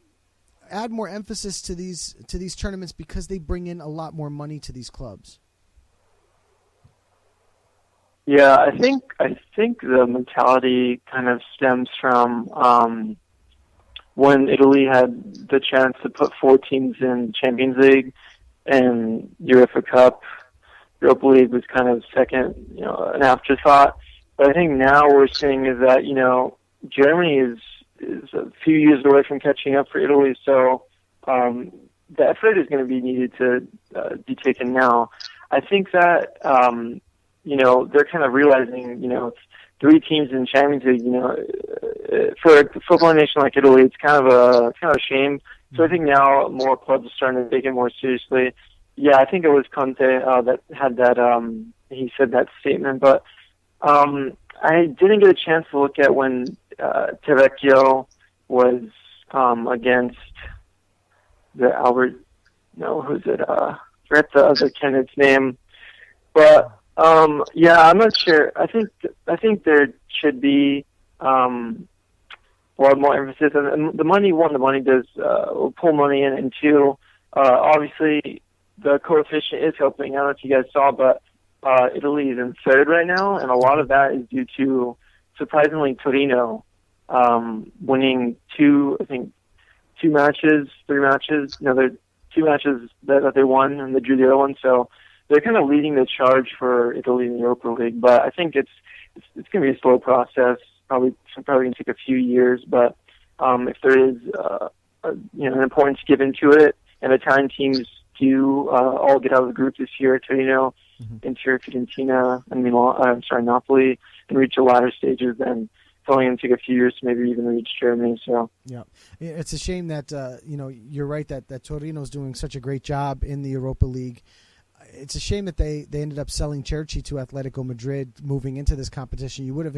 add more emphasis to these tournaments because they bring in a lot more money to these clubs? Yeah, I think the mentality kind of stems from when Italy had the chance to put 4 teams in Champions League and UEFA Cup. Europa League was kind of second, an afterthought. But I think now what we're seeing is that, Germany is a few years away from catching up for Italy, so the effort is going to be needed to be taken now. I think that, they're kind of realizing, 3 teams in Champions League, for a football nation like Italy, it's kind of a shame. So I think now more clubs are starting to take it more seriously. Yeah, I think it was Conte that had that. He said that statement, but I didn't get a chance to look at when Tevecchio was against the Albert. No, who's it? Forget the other candidate's name, but. Yeah, I'm not sure. I think there should be a lot more emphasis, and the money does will pull money in, and 2, obviously the coefficient is helping. I don't know if you guys saw, but Italy is in 3rd right now, and a lot of that is due to, surprisingly, Torino winning 3 matches. No, they're 2 matches that they won, and they drew the other one. So. They're kind of leading the charge for Italy in the Europa League, but I think it's going to be a slow process. Probably going to take a few years, but if there is an importance given to it, and Italian teams do all get out of the group this year, Torino, Inter, Fiorentina, and Napoli, and reach the latter stages, then it's only going to take a few years to maybe even reach Germany. So yeah, it's a shame that you're right that Torino's doing such a great job in the Europa League. It's a shame that they ended up selling Cherchi to Atletico Madrid moving into this competition. You would have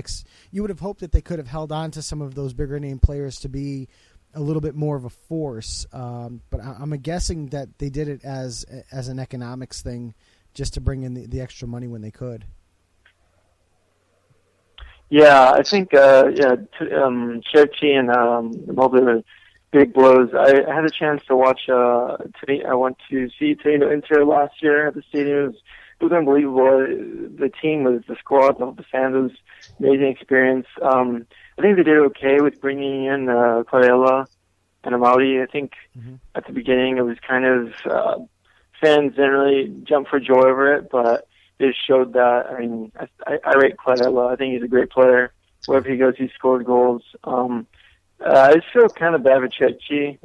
hoped that they could have held on to some of those bigger name players to be a little bit more of a force. But I'm guessing that they did it as an economics thing, just to bring in the extra money when they could. Yeah, I think Cherchi and Immobile big blows. I had a chance to watch. I went to see Torino Inter last year at the stadium. It was was unbelievable. The team was the squad, the fans, it was an amazing experience. I think they did okay with bringing in Clarella and Amali. I think at the beginning it was kind of fans didn't really jump for joy over it, but it showed that. I mean, I rate Clarella. I think he's a great player. Wherever he goes, he scored goals. I just feel kind of bad with Cecchi.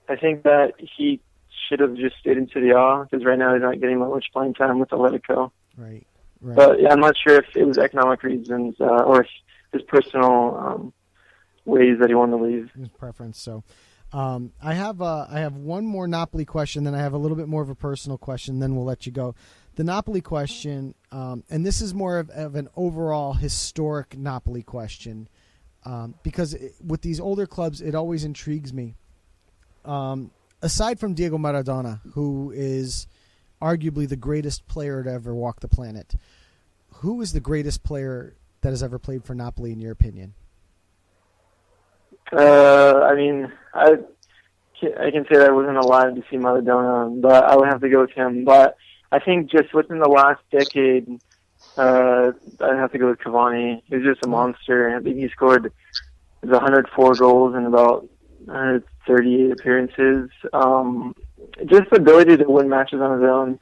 I think that he should have just stayed in Serie A because right now he's not getting much playing time with Atletico. Right. But yeah, I'm not sure if it was economic reasons or if his personal ways that he wanted to leave. His preference. So, I have one more Napoli question, then I have a little bit more of a personal question, then we'll let you go. The Napoli question, and this is more of an overall historic Napoli question, because with these older clubs, it always intrigues me. Aside from Diego Maradona, who is arguably the greatest player to ever walk the planet, who is the greatest player that has ever played for Napoli, in your opinion? I mean, I can say that I wasn't alive to see Maradona, but I would have to go with him. But I think just within the last decade, I'd have to go with Cavani. He was just a monster. I think he scored 104 goals in about 138 appearances. Just the ability to win matches on his own.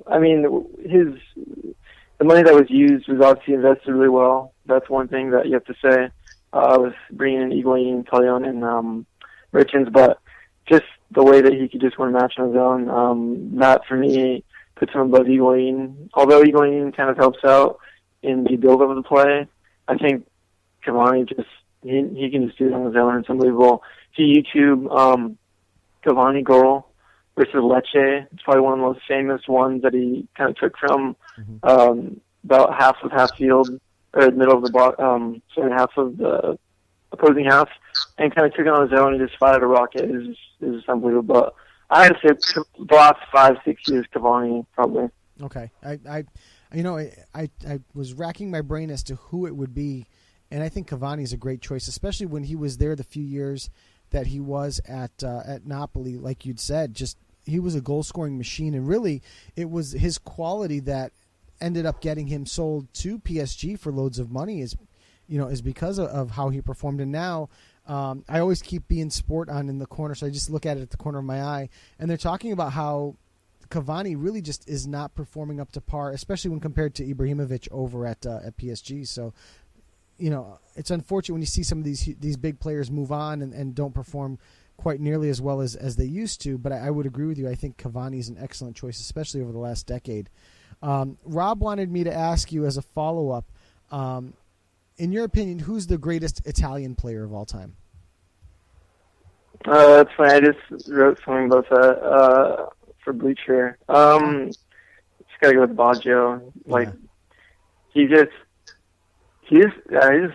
I mean, the money that was used was obviously invested really well. That's one thing that you have to say. With bringing in Higuain, Callejon, and Richards, but just the way that he could just win a match on his own, that for me puts him above Higuain. Although Higuain kind of helps out in the build-up of the play, I think Cavani just he can just do it on his own. It's unbelievable. If you YouTube Cavani goal versus Lecce, it's probably one of the most famous ones that he kind of took from about half field, or the middle of the half of the opposing half, and kind of took it on his own and just fired a rocket. It was just unbelievable. But I had to say the last 5-6 years, Cavani probably. Okay, I was racking my brain as to who it would be, and I think Cavani is a great choice, especially when he was there the few years that he was at Napoli. Like you'd said, just he was a goal scoring machine, and really it was his quality that ended up getting him sold to PSG for loads of money is because of how he performed. And now I always keep being sport on in the corner, so I just look at it at the corner of my eye, and they're talking about how Cavani really just is not performing up to par, especially when compared to Ibrahimovic over at PSG. So, it's unfortunate when you see some of these big players move on and don't perform quite nearly as well as they used to. But I would agree with you. I think Cavani is an excellent choice, especially over the last decade. Rob wanted me to ask you as a follow-up, in your opinion, who's the greatest Italian player of all time? That's funny. I just wrote something about that for Bleacher. Just gotta go with Baggio. He's just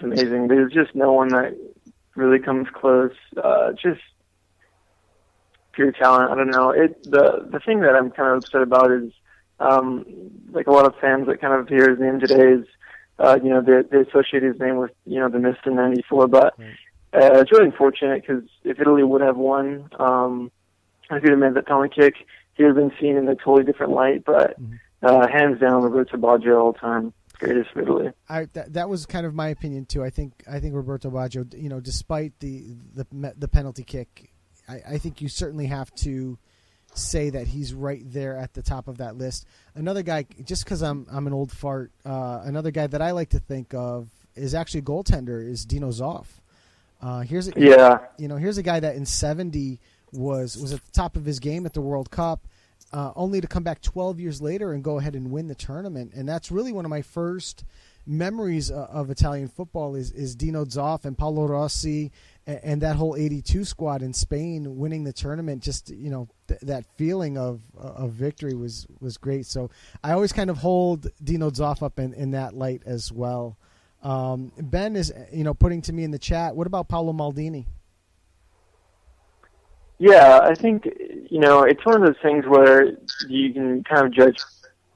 amazing. There's just no one that really comes close. Just pure talent. I don't know. The thing that I'm kind of upset about is, like a lot of fans that kind of hear his name today is, they associate his name with, the Mr. 94, but it's really unfortunate because if Italy would have won, if he'd have made that penalty kick, he would have been seen in a totally different light, but hands down, Roberto Baggio all time, greatest of Italy. That was kind of my opinion too. I think Roberto Baggio, despite the penalty kick, I think you certainly have to say that he's right there at the top of that list. Another guy, just because I'm an old fart, another guy that I like to think of is actually a goaltender is Dino Zoff. Here's a guy that in '70 was at the top of his game at the World Cup, only to come back 12 years later and go ahead and win the tournament. And that's really one of my first memories of Italian football is Dino Zoff and Paolo Rossi and that whole '82 squad in Spain winning the tournament. Just that feeling of victory was great. So I always kind of hold Dino Zoff up in that light as well. Ben is putting to me in the chat, what about Paolo Maldini? Yeah, I think it's one of those things where you can kind of judge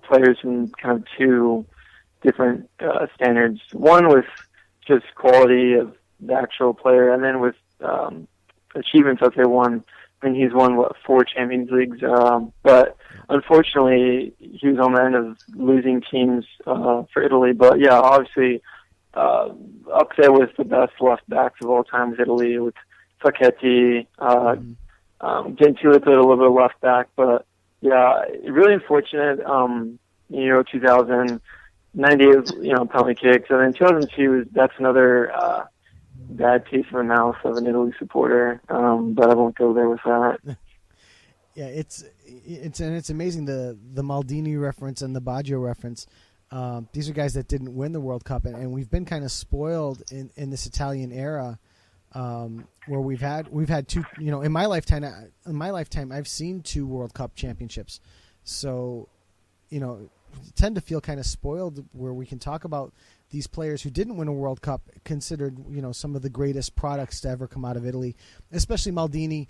players from kind of two different standards. One with just quality of the actual player, and then with achievements. I'd say one mean, he's won, 4 Champions Leagues, but unfortunately, he was on the end of losing teams for Italy. But yeah, obviously, up there with the best left backs of all time with Italy, with Facchetti, Gentile played a little bit of left back, but yeah, really unfortunate. 2000, 98, penalty kicks, and then 2002, that's another bad taste in the mouth of an Italy supporter, but I won't go there with that. Yeah, it's amazing the Maldini reference and the Baggio reference. These are guys that didn't win the World Cup, and we've been kind of spoiled in this Italian era, where we've had 2. In my lifetime, I've seen 2 World Cup championships, so tend to feel kind of spoiled where we can talk about these players who didn't win a World Cup, considered some of the greatest products to ever come out of Italy, especially Maldini.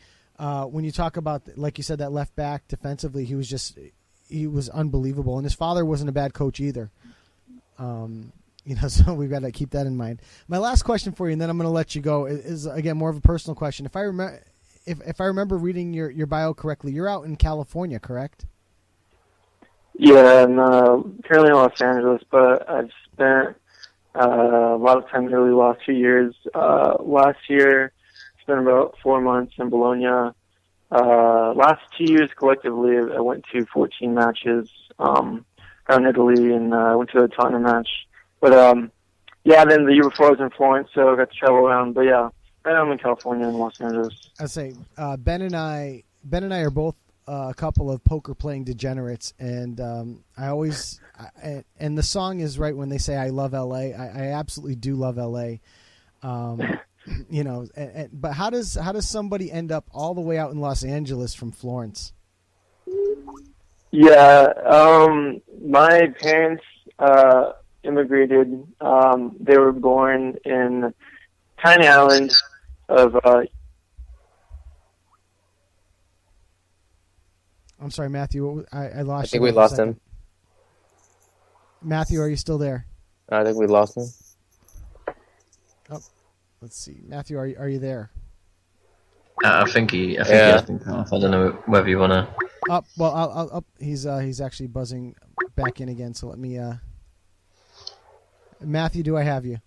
When you talk about, like you said, that left back defensively, he was unbelievable, and his father wasn't a bad coach either. So we've got to keep that in mind. My last question for you, and then I'm going to let you go, is again more of a personal question. If I remember reading your bio correctly, you're out in California, correct? Yeah, I'm currently in Los Angeles, but I've spent a lot of time in Italy the last few years. Last year, spent about 4 months in Bologna. Last 2 years collectively, I went to 14 matches around Italy, and I went to a Tottenham match. But yeah, then the year before I was in Florence, so I got to travel around. But yeah, right now I'm in California and Los Angeles. I say Ben and I are both a couple of poker playing degenerates, and I always and the song is right when they say I love LA. I absolutely do love LA. But how does somebody end up all the way out in Los Angeles from Florence? Yeah, my parents immigrated. They were born in tiny island of. I'm sorry, Matthew. I lost. I think we lost him. Matthew, are you still there? I think we lost him. Oh, let's see. Matthew, are you there? I think he has been cut off. I don't know whether you want to. Well, he's actually buzzing back in again. So let me. Matthew, do I have you?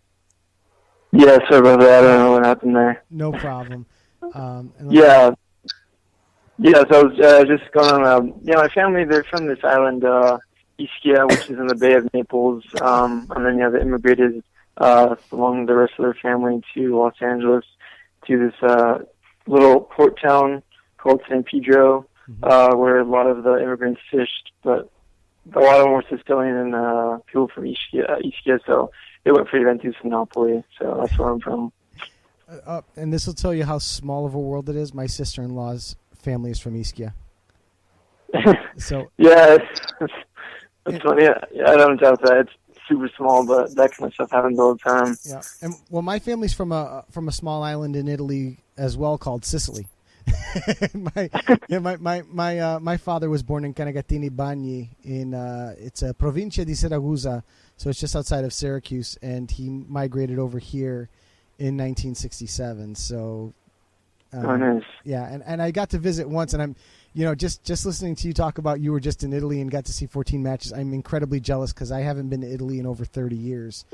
Yeah, sorry about that. I don't know what happened there. No problem. Yeah. Yeah, so I was just going on. My family, they're from this island, Ischia, which is in the Bay of Naples. And then, they immigrated along the rest of their family to Los Angeles, to this little port town called San Pedro, where a lot of the immigrants fished, but a lot of them were Sicilian and people from Ischia, so they went for Juventus and Napoli, so that's where I'm from. And this will tell you how small of a world it is. My sister-in-law's family is from Ischia. So yeah, it's funny. I don't doubt that. It's super small, but that kind of stuff happens all the time. Yeah, and my family's from a small island in Italy as well called Sicily. My father was born in Canagatini Bagni in it's a provincia di Siracusa, so it's just outside of Syracuse, and he migrated over here in 1967. So. Nice. Yeah, and I got to visit once, and I'm, just listening to you talk about you were just in Italy and got to see 14 matches. I'm incredibly jealous because I haven't been to Italy in over 30 years.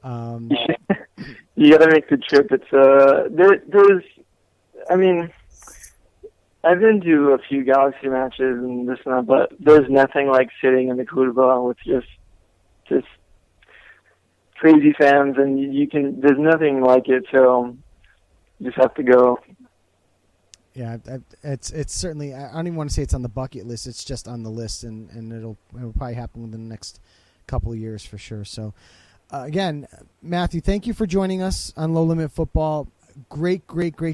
You got to make the trip. It's I've been to a few Galaxy matches and this and that, but there's nothing like sitting in the curva with just crazy fans, and there's nothing like it. So you just have to go. Yeah, it's certainly. I don't even want to say it's on the bucket list. It's just on the list, and it'll probably happen within the next couple of years for sure. So, again, Matthew, thank you for joining us on Low Limit Football. Great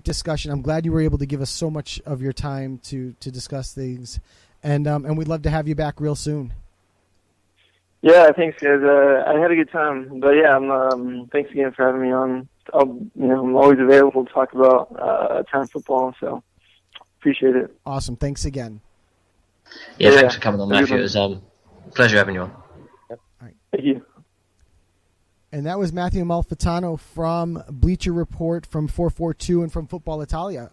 discussion. I'm glad you were able to give us so much of your time to discuss things, and we'd love to have you back real soon. Yeah, thanks, guys. I had a good time, but yeah, thanks again for having me on. I'm always available to talk about town football, so appreciate it. Awesome. Thanks again. Yeah, thanks for coming on, Matthew. It was a pleasure having you on. Yep. All right. Thank you. And that was Matthew Amalfitano from Bleacher Report, from 442, and from Football Italia.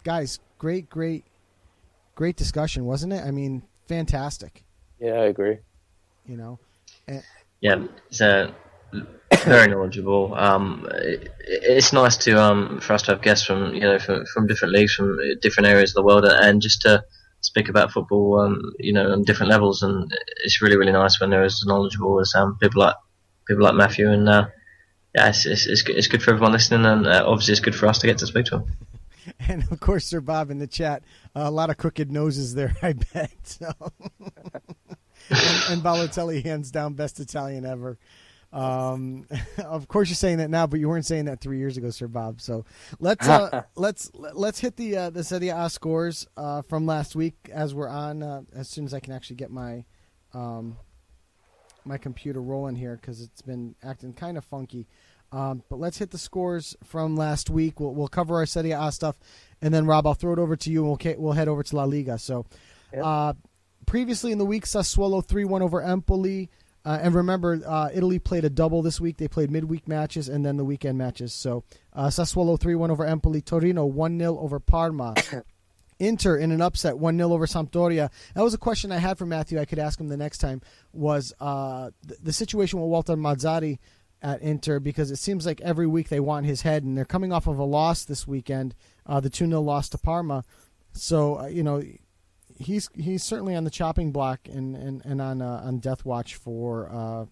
Guys, great discussion, wasn't it? I mean, fantastic. Yeah, I agree. You know, Yeah, it's very knowledgeable. It's nice to for us to have guests from from different leagues, from different areas of the world, and just to speak about football, on different levels. And it's really, really nice when they're as knowledgeable as people like Matthew. And yeah, it's good for everyone listening, and obviously it's good for us to get to speak to him. And of course, Sir Bob in the chat, a lot of crooked noses there, I bet. So. and Balotelli, hands down, best Italian ever. Of course, you're saying that now, but you weren't saying that 3 years ago, Sir Bob. So let's hit the Serie A scores from last week as we're on. As soon as I can actually get my my computer rolling here, because it's been acting kind of funky. But let's hit the scores from last week. We'll cover our Serie A stuff, and then Rob, I'll throw it over to you, and we'll head over to La Liga. So, previously in the week, Sassuolo 3-1 over Empoli. And remember, Italy played a double this week. They played midweek matches and then the weekend matches. So Sassuolo 3-1 over Empoli. Torino 1-0 over Parma. Inter in an upset 1-0 over Sampdoria. That was a question I had for Matthew. I could ask him the next time. Was the situation with Walter Mazzarri at Inter, because it seems like every week they want his head, and they're coming off of a loss this weekend, the 2-0 loss to Parma. So he's certainly on the chopping block and on death watch for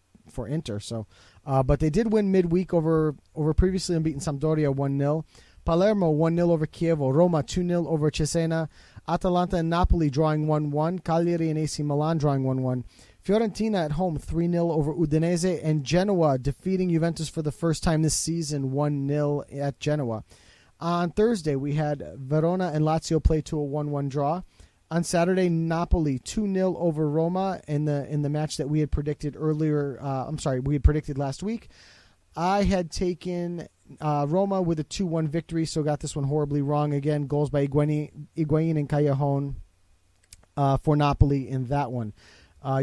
Inter. So, but they did win midweek over previously unbeaten Sampdoria 1-0. Palermo 1-0 over Chievo. Roma 2-0 over Cesena. Atalanta and Napoli drawing 1-1. Cagliari and AC Milan drawing 1-1. Fiorentina at home 3-0 over Udinese, and Genoa defeating Juventus for the first time this season 1-0 at Genoa. On Thursday we had Verona and Lazio play to a 1-1 draw. On Saturday, Napoli 2-0 over Roma in the match that we had predicted earlier. We had predicted last week. I had taken Roma with a 2-1 victory, so got this one horribly wrong again. Goals by Higuain and Callejon for Napoli in that one.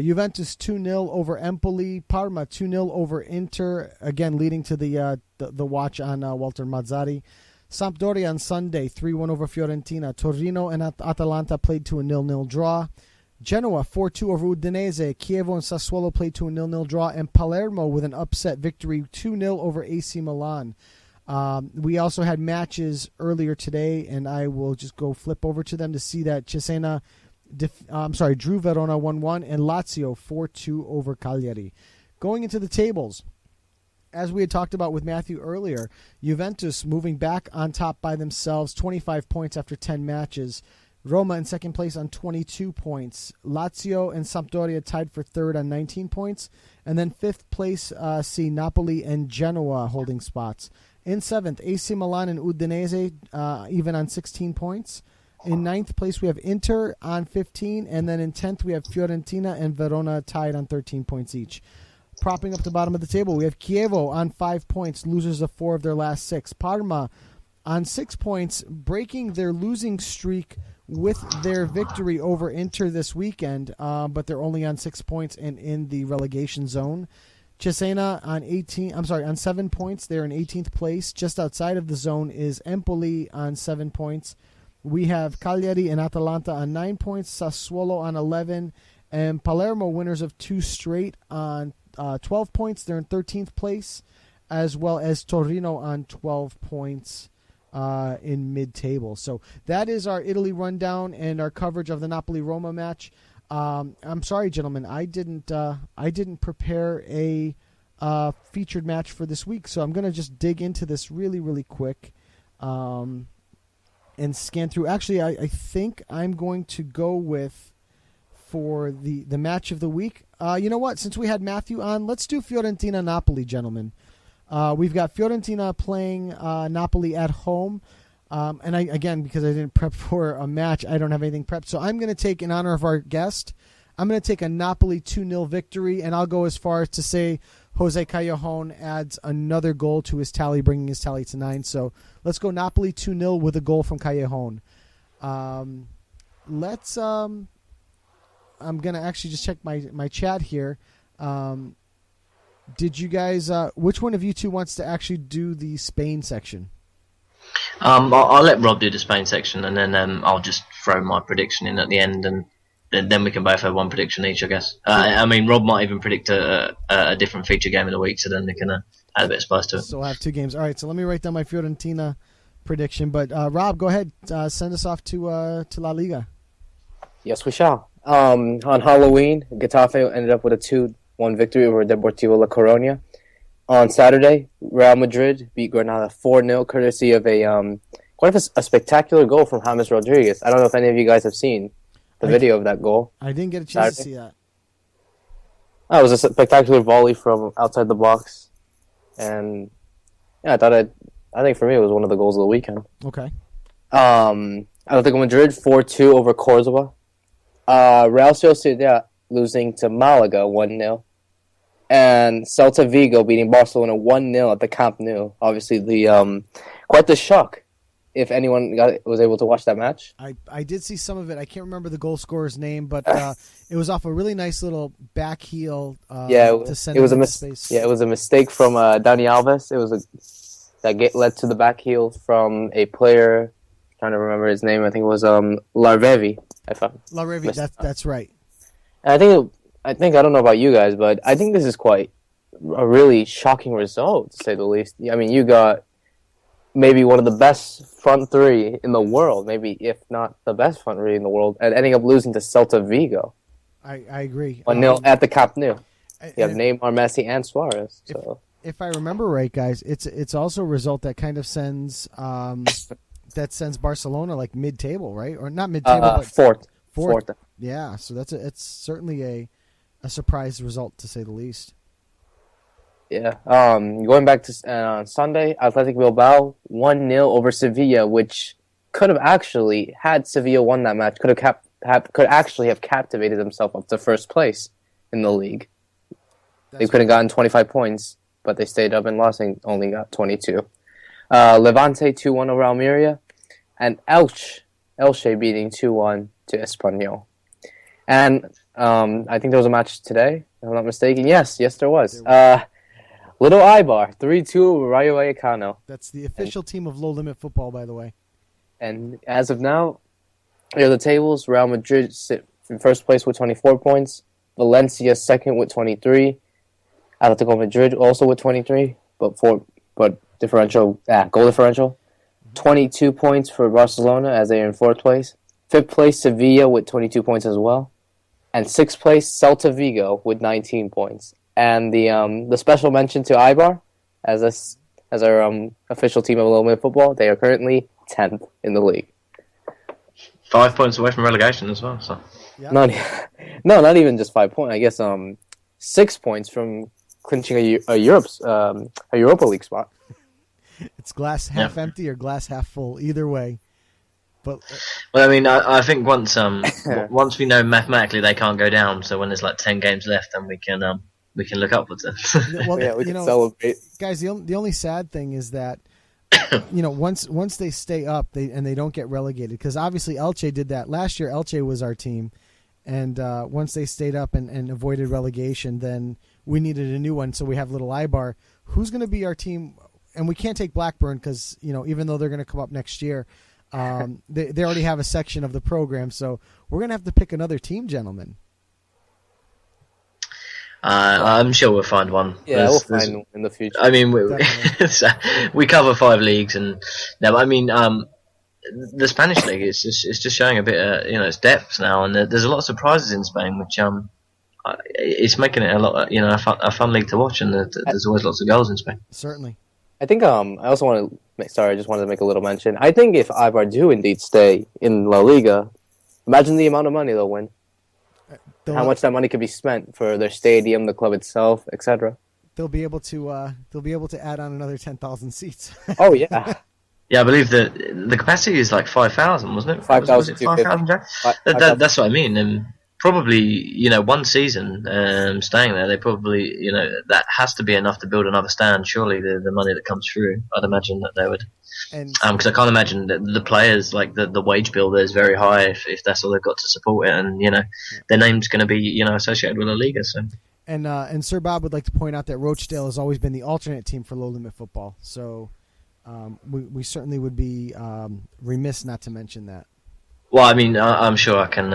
Juventus 2-0 over Empoli. Parma 2-0 over Inter, again leading to the watch on Walter Mazzarri. Sampdoria on Sunday, 3-1 over Fiorentina. Torino and Atalanta played to a 0-0 draw. Genoa, 4-2 over Udinese. Chievo and Sassuolo played to a 0-0 draw. And Palermo with an upset victory, 2-0 over AC Milan. We also had matches earlier today, and I will just go flip over to them to see that Cesena drew Verona 1-1, and Lazio 4-2 over Cagliari. Going into the tables, as we had talked about with Matthew earlier, Juventus moving back on top by themselves, 25 points after 10 matches. Roma in second place on 22 points. Lazio and Sampdoria tied for third on 19 points. And then fifth place, see Napoli and Genoa holding spots. In seventh, AC Milan and Udinese even on 16 points. In ninth place, we have Inter on 15. And then in 10th, we have Fiorentina and Verona tied on 13 points each. Propping up the bottom of the table, we have Chievo on 5 points, losers of 4 of their last 6. Parma on 6 points, breaking their losing streak with their victory over Inter this weekend, but they're only on 6 points and in the relegation zone. Cesena on 7 points. They're in 18th place. Just outside of the zone is Empoli on 7 points. We have Cagliari and Atalanta on 9 points, Sassuolo on 11, and Palermo, winners of 2 straight, on 12 points. They're in 13th place, as well as Torino on 12 points in mid-table. So that is our Italy rundown and our coverage of the Napoli-Roma match. I'm sorry, gentlemen, I didn't prepare a featured match for this week, so I'm going to just dig into this really, really quick and scan through. Actually, I think I'm going to go with, for the match of the week, you know what? Since we had Matthew on, let's do Fiorentina-Napoli, gentlemen. We've got Fiorentina playing Napoli at home. And because I didn't prep for a match, I don't have anything prepped. So I'm going to take, in honor of our guest, I'm going to take a Napoli 2-0 victory, and I'll go as far as to say Jose Callejon adds another goal to his tally, bringing his tally to 9. So let's go Napoli 2-0 with a goal from Callejon. I'm going to actually just check my chat here. Did you guys, which one of you two wants to actually do the Spain section? I'll let Rob do the Spain section, and then I'll just throw my prediction in at the end, and then we can both have one prediction each, I guess. I mean, Rob might even predict a different feature game of the week, so then they can add a bit of spice to it. So we'll have 2 games. All right, so let me write down my Fiorentina prediction. But Rob, go ahead, send us off to La Liga. Yes, we shall. On Halloween, Getafe ended up with a 2-1 victory over Deportivo La Coruña. On Saturday, Real Madrid beat Granada 4-0, courtesy of quite a spectacular goal from James Rodriguez. I don't know if any of you guys have seen the video of that goal. I didn't get a chance to see that. Oh, it was a spectacular volley from outside the box, and yeah, I think for me it was one of the goals of the weekend. Okay. Atletico Madrid 4-2 over Cordoba. Real Sociedad losing to Malaga 1-0. And Celta Vigo beating Barcelona 1-0 at the Camp Nou. Obviously, quite the shock if anyone was able to watch that match. I did see some of it. I can't remember the goal scorer's name, but it was off a really nice little back heel. To send it was a space. Yeah, it was a mistake from Dani Alves. It was that led to the back heel from a player. I'm trying to remember his name. I think it was Larvevi. Larvevi. That's right. And I don't know about you guys, but I think this is quite a really shocking result, to say the least. I mean, you got maybe one of the best front three in the world, maybe if not the best front three in the world, and ending up losing to Celta Vigo. I agree. 1-0 at the Camp Nou. You have Neymar, Messi, and Suarez. So. If I remember right, guys, it's also a result that kind of sends Barcelona like mid-table, right? Or not mid-table, but fourth. Yeah, so it's certainly a surprise result, to say the least. Yeah. Going back to on Sunday, Athletic Bilbao 1-0 over Sevilla, which could have actually, had Sevilla won that match, could actually have captivated themselves up to first place in the league. They could have gotten 25 points, but they stayed up and lost and only got 22. Levante 2-1 over Almeria, and Elche beating 2-1 to Espanyol. And I think there was a match today, if I'm not mistaken. Yes, there was. Little Eibar, 3-2 over Rayo Vallecano. That's the official team of Low Limit Football, by the way. And as of now, here are the tables. Real Madrid sit in first place with 24 points. Valencia second with 23. Atletico Madrid also with 23, but goal differential. 22 points for Barcelona as they are in fourth place. Fifth place, Sevilla with 22 points as well. And sixth place, Celta Vigo with 19 points. And the special mention to Eibar as our official team of Low Limit Football, they are currently 10th in the league. 5 points away from relegation as well. So. Yeah. Not even just 5 points. I guess 6 points from clinching a Europa League spot. It's glass half empty or glass half full. Either way. But well, I mean, I think once we know mathematically they can't go down, so when there's like 10 games left, then we can look upwards. Well, yeah, we can celebrate. Guys, the only sad thing is that once they stay up, they don't get relegated, because obviously Elche did that last year. Elche was our team, and once they stayed up and avoided relegation, then we needed a new one. So we have Little Eibar. Who's going to be our team? And we can't take Blackburn because even though they're going to come up next year, they already have a section of the program. So we're going to have to pick another team, gentlemen. I'm sure we'll find one. Yeah, we'll find one in the future. I mean, we cover 5 leagues, and no, I mean, the Spanish league is just showing a bit, its depth now, and there's a lot of surprises in Spain, which it's making it a lot, a fun league to watch, and there's always lots of goals in Spain. Certainly. I think I also want to. I just wanted to make a little mention. I think if Eibar do indeed stay in La Liga, imagine the amount of money they'll win. How much that money could be spent for their stadium, the club itself, etc. They'll be able to add on another 10,000 seats. Oh yeah. Yeah, I believe that the capacity is like 5,000, wasn't it? 5,000. That's what I mean. And probably, one season staying there, they probably, that has to be enough to build another stand. Surely the money that comes through, I'd imagine that they would. Because I can't imagine that the players, like the wage bill there is very high if that's all they've got to support it, and their name's going to be associated with La Liga. So. And Sir Bob would like to point out that Rochdale has always been the alternate team for Low Limit Football. So we certainly would be remiss not to mention that. Well, I mean, I'm sure I can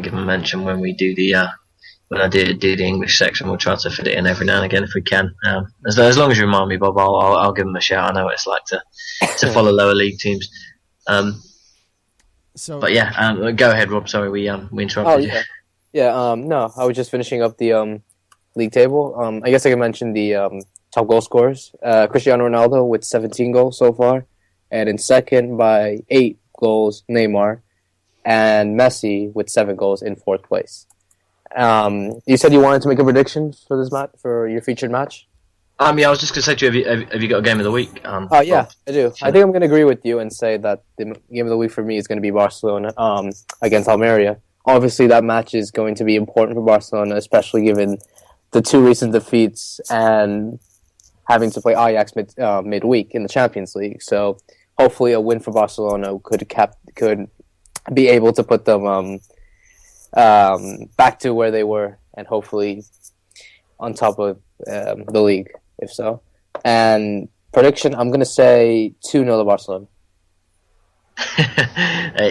give him a mention when we do the when I do the English section. We'll try to fit it in every now and again if we can. As long as you remind me, Bob, I'll give him a shout. I know what it's like to follow lower league teams. But yeah, go ahead, Rob. Sorry, we interrupted you. Yeah. No, I was just finishing up the league table. I guess I can mention the top goal scorers. Cristiano Ronaldo with 17 goals so far, and in second by 8 goals, Neymar, and Messi with 7 goals in 4th place. You said you wanted to make a prediction for this match, for your featured match? Yeah, I was just going to say to you, have you got a game of the week? Yeah, I do. I think I'm going to agree with you and say that the game of the week for me is going to be Barcelona against Almeria. Obviously, that match is going to be important for Barcelona, especially given the 2 recent defeats and having to play Ajax midweek in the Champions League. So hopefully a win for Barcelona could be able to put them back to where they were and hopefully on top of the league, if so. And prediction, I'm going to say 2-0 to Barcelona.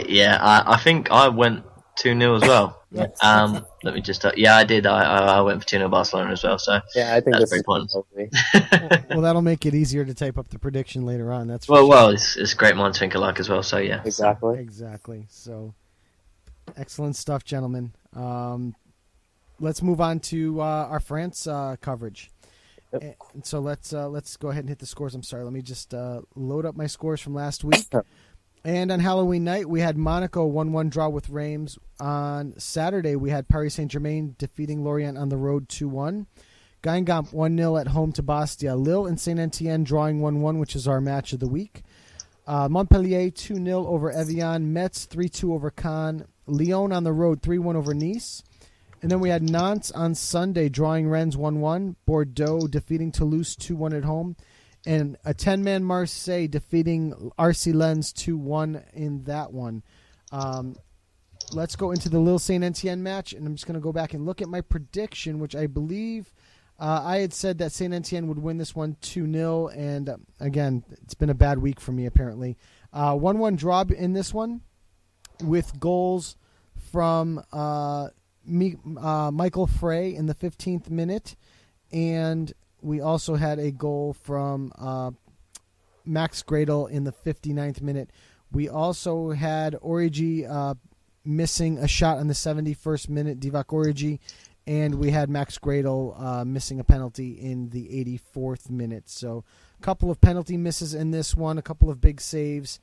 Yeah, I think I went 2-0 as well. Let me just... I did. I went for 2-0 Barcelona as well. So yeah, I think that's very points. Well, that'll make it easier to type up the prediction later on. That's well, it's great minds think alike as well. So yeah, exactly. So excellent stuff, gentlemen. Let's move on to our France coverage. Yep. And so let's go ahead and hit the scores. I'm sorry. Let me just load up my scores from last week. And on Halloween night, we had Monaco 1-1 draw with Reims. On Saturday, we had Paris Saint-Germain defeating Lorient on the road 2-1. Guingamp 1-0 at home to Bastia. Lille and Saint-Etienne drawing 1-1, which is our match of the week. Montpellier 2-0 over Evian. Metz 3-2 over Caen. Lyon on the road 3-1 over Nice. And then we had Nantes on Sunday drawing Rennes 1-1. Bordeaux defeating Toulouse 2-1 at home. And a 10-man Marseille defeating RC Lens 2-1 in that one. Let's go into the Lille Saint-Etienne match, and I'm just going to go back and look at my prediction, which I believe I had said that Saint-Etienne would win this one 2-0, and again, it's been a bad week for me apparently. 1-1 draw in this one with goals from Michael Frey in the 15th minute, and we also had a goal from Max Gradel in the 59th minute. We also had Origi missing a shot on the 71st minute, Divock Origi, and we had Max Gradel missing a penalty in the 84th minute. So a couple of penalty misses in this one, a couple of big saves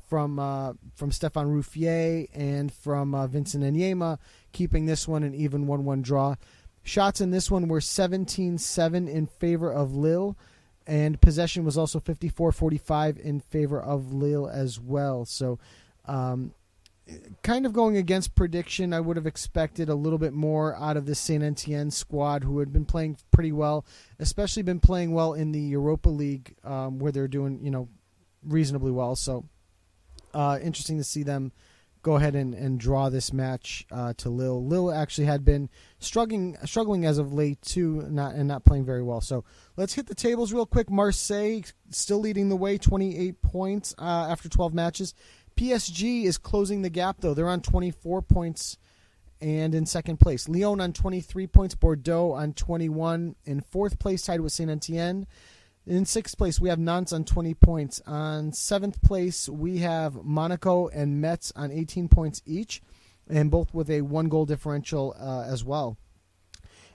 from Stéphane Ruffier and from Vincent Enyema, keeping this one an even 1-1 draw. Shots in this one were 17-7 in favor of Lille, and possession was also 54-45 in favor of Lille as well. So kind of going against prediction, I would have expected a little bit more out of this Saint-Etienne squad, who had been playing pretty well, especially been playing well in the Europa League, where they're doing reasonably well. So interesting to see them go ahead and draw this match to Lille. Lille actually had been struggling as of late too, not playing very well. So let's hit the tables real quick. Marseille still leading the way, 28 points after 12 matches. PSG is closing the gap though. They're on 24 points and in second place. Lyon on 23 points. Bordeaux on 21 in fourth place, tied with Saint-Etienne. In sixth place, we have Nantes on 20 points. On seventh place, we have Monaco and Metz on 18 points each, and both with a 1-goal differential as well.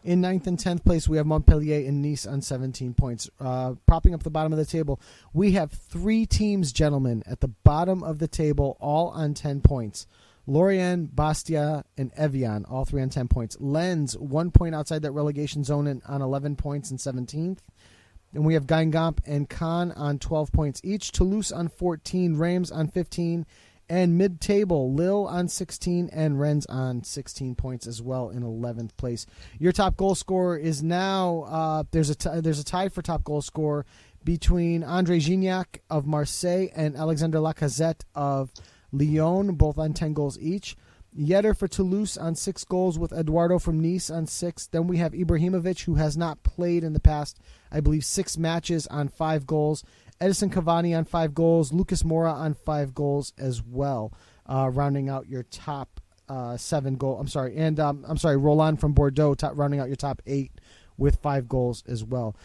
In ninth and 10th place, we have Montpellier and Nice on 17 points. Propping up the bottom of the table, we have 3 teams, gentlemen, at the bottom of the table, all on 10 points. Lorient, Bastia, and Evian, all 3 on 10 points. Lens, 1 point outside that relegation zone on 11 points in 17th. And we have Guingamp and Caen on 12 points each. Toulouse on 14, Reims on 15, and mid-table, Lille on 16 and Rennes on 16 points as well in 11th place. Your top goal scorer is now there's a tie for top goal scorer between André Gignac of Marseille and Alexander Lacazette of Lyon, both on 10 goals each. Yetter for Toulouse on 6 goals with Eduardo from Nice on 6. Then we have Ibrahimovic, who has not played in the past, I believe, 6 matches on 5 goals. Edison Cavani on 5 goals, Lucas Moura on 5 goals as well, rounding out your top 7 goal. Roland from Bordeaux rounding out your top 8 with 5 goals as well.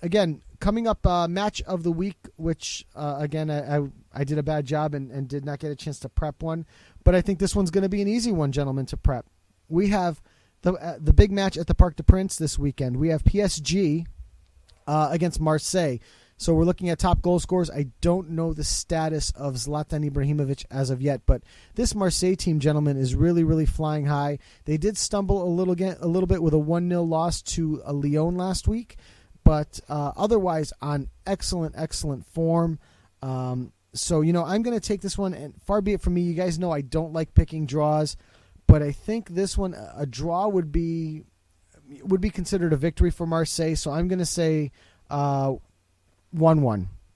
Again, coming up, match of the week, which again I did a bad job and did not get a chance to prep one, but I think this one's going to be an easy one, gentlemen, to prep. We have the big match at the Parc des Princes this weekend. We have PSG against Marseille. So we're looking at top goal scorers. I don't know the status of Zlatan Ibrahimovic as of yet, but this Marseille team, gentlemen, is really, really flying high. They did stumble a little bit with a 1-0 loss to Lyon last week, but otherwise on excellent form. So, I'm going to take this one, and far be it from me. You guys know I don't like picking draws, but I think this one, a draw would be considered a victory for Marseille. So I'm going to say 1-1.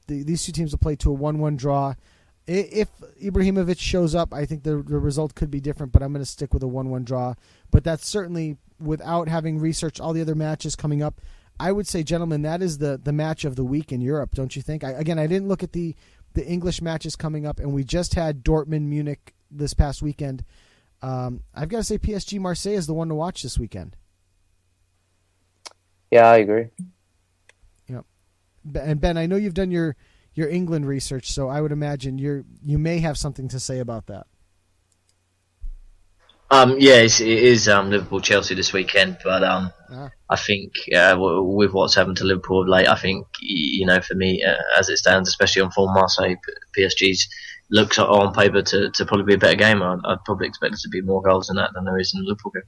These two teams will play to a 1-1 draw. If Ibrahimovic shows up, I think the result could be different, but I'm going to stick with a 1-1 draw. But that's certainly, without having researched all the other matches coming up, I would say, gentlemen, that is the match of the week in Europe, don't you think? I didn't look at the English matches coming up, and we just had Dortmund-Munich this past weekend. I've got to say PSG-Marseille is the one to watch this weekend. Yeah, I agree. And Ben, I know you've done your England research, so I would imagine you may have something to say about that. It is Liverpool-Chelsea this weekend, but I think with what's happened to Liverpool of late, I think, for me, as it stands, especially on form, Marseille, PSG's looks on paper to probably be a better game. I'd probably expect there to be more goals in that than there is in the Liverpool game.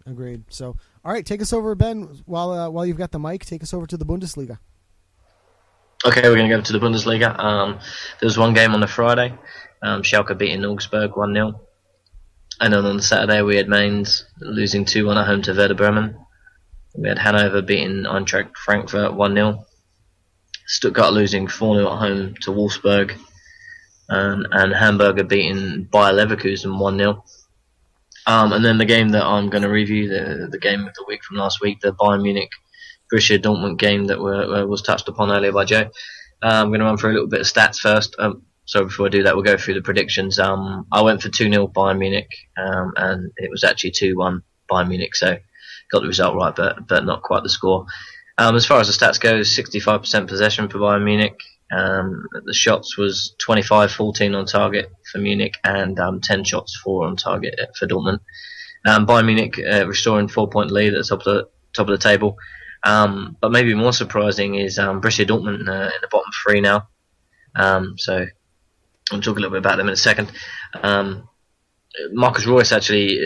Agreed. So, all right, take us over, Ben, while you've got the mic, take us over to the Bundesliga. Okay, we're going to go to the Bundesliga. There was one game on the Friday. Schalke beating Augsburg 1-0. And then on the Saturday we had Mainz losing 2-1 at home to Werder Bremen. We had Hanover beating Eintracht Frankfurt 1-0. Stuttgart losing 4-0 at home to Wolfsburg. And Hamburger beating Bayer Leverkusen 1-0. And then the game that I'm going to review, the game of the week from last week, the Bayern Munich Borussia Dortmund game that was touched upon earlier by Joe. I'm going to run through a little bit of stats first. So before I do that, we'll go through the predictions. I went for 2-0 Bayern Munich, and it was actually 2-1 Bayern Munich, so got the result right, but not quite the score. As far as the stats go, 65% possession for Bayern Munich. The shots was 25-14 on target for Munich, and 10 shots 4 on target for Dortmund. Bayern Munich restoring 4-point lead at the top of the table. But maybe more surprising is Borussia Dortmund in the bottom 3 now. So I'll talk a little bit about them in a second. Marcus Royce actually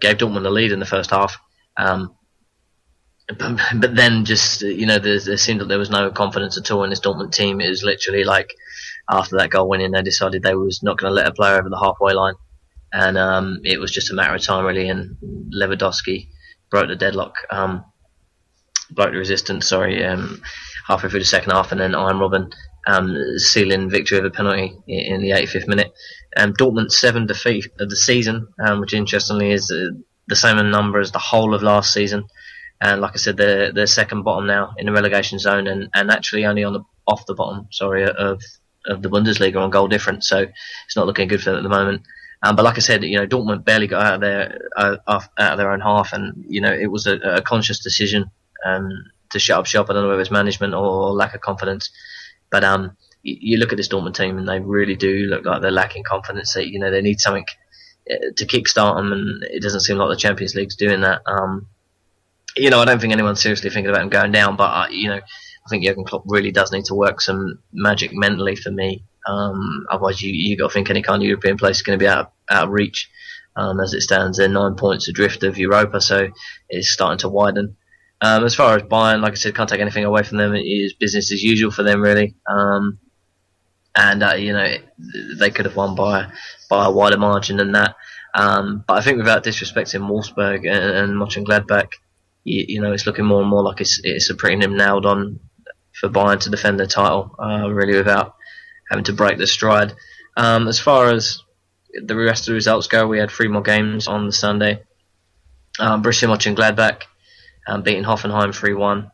gave Dortmund the lead in the first half. But then just, there seemed that there was no confidence at all in this Dortmund team. It was literally like after that goal winning, they decided they was not going to let a player over the halfway line. And it was just a matter of time, really. And Lewandowski broke the deadlock. Broke the resistance, halfway through the second half, and then Iron Robin sealing victory of a penalty in the 85th minute. Dortmund's 7th defeat of the season, which interestingly is the same number as the whole of last season. And like I said, they're second bottom now in the relegation zone, and actually only off the bottom, of the Bundesliga on goal difference. So it's not looking good for them at the moment. But like I said, Dortmund barely got out of their own half, and it was a conscious decision to shut up shop. I don't know whether it's management or lack of confidence, but you look at this Dortmund team and they really do look like they're lacking confidence. They need something to kickstart them, and it doesn't seem like the Champions League's doing that. I don't think anyone's seriously thinking about them going down, but I think Jurgen Klopp really does need to work some magic mentally for me. Otherwise, you got to think any kind of European place is going to be out of reach. As it stands, they're 9 points adrift of Europa, so it's starting to widen. As far as Bayern, like I said, can't take anything away from them. It is business as usual for them, really. They could have won by a wider margin than that. But I think without disrespecting Wolfsburg and Mönchengladbach, it's looking more and more like it's a prelim nailed on for Bayern to defend their title, really, without having to break the stride. As far as the rest of the results go, we had 3 more games on the Sunday. Borussia Mönchengladbach beating Hoffenheim 3-1.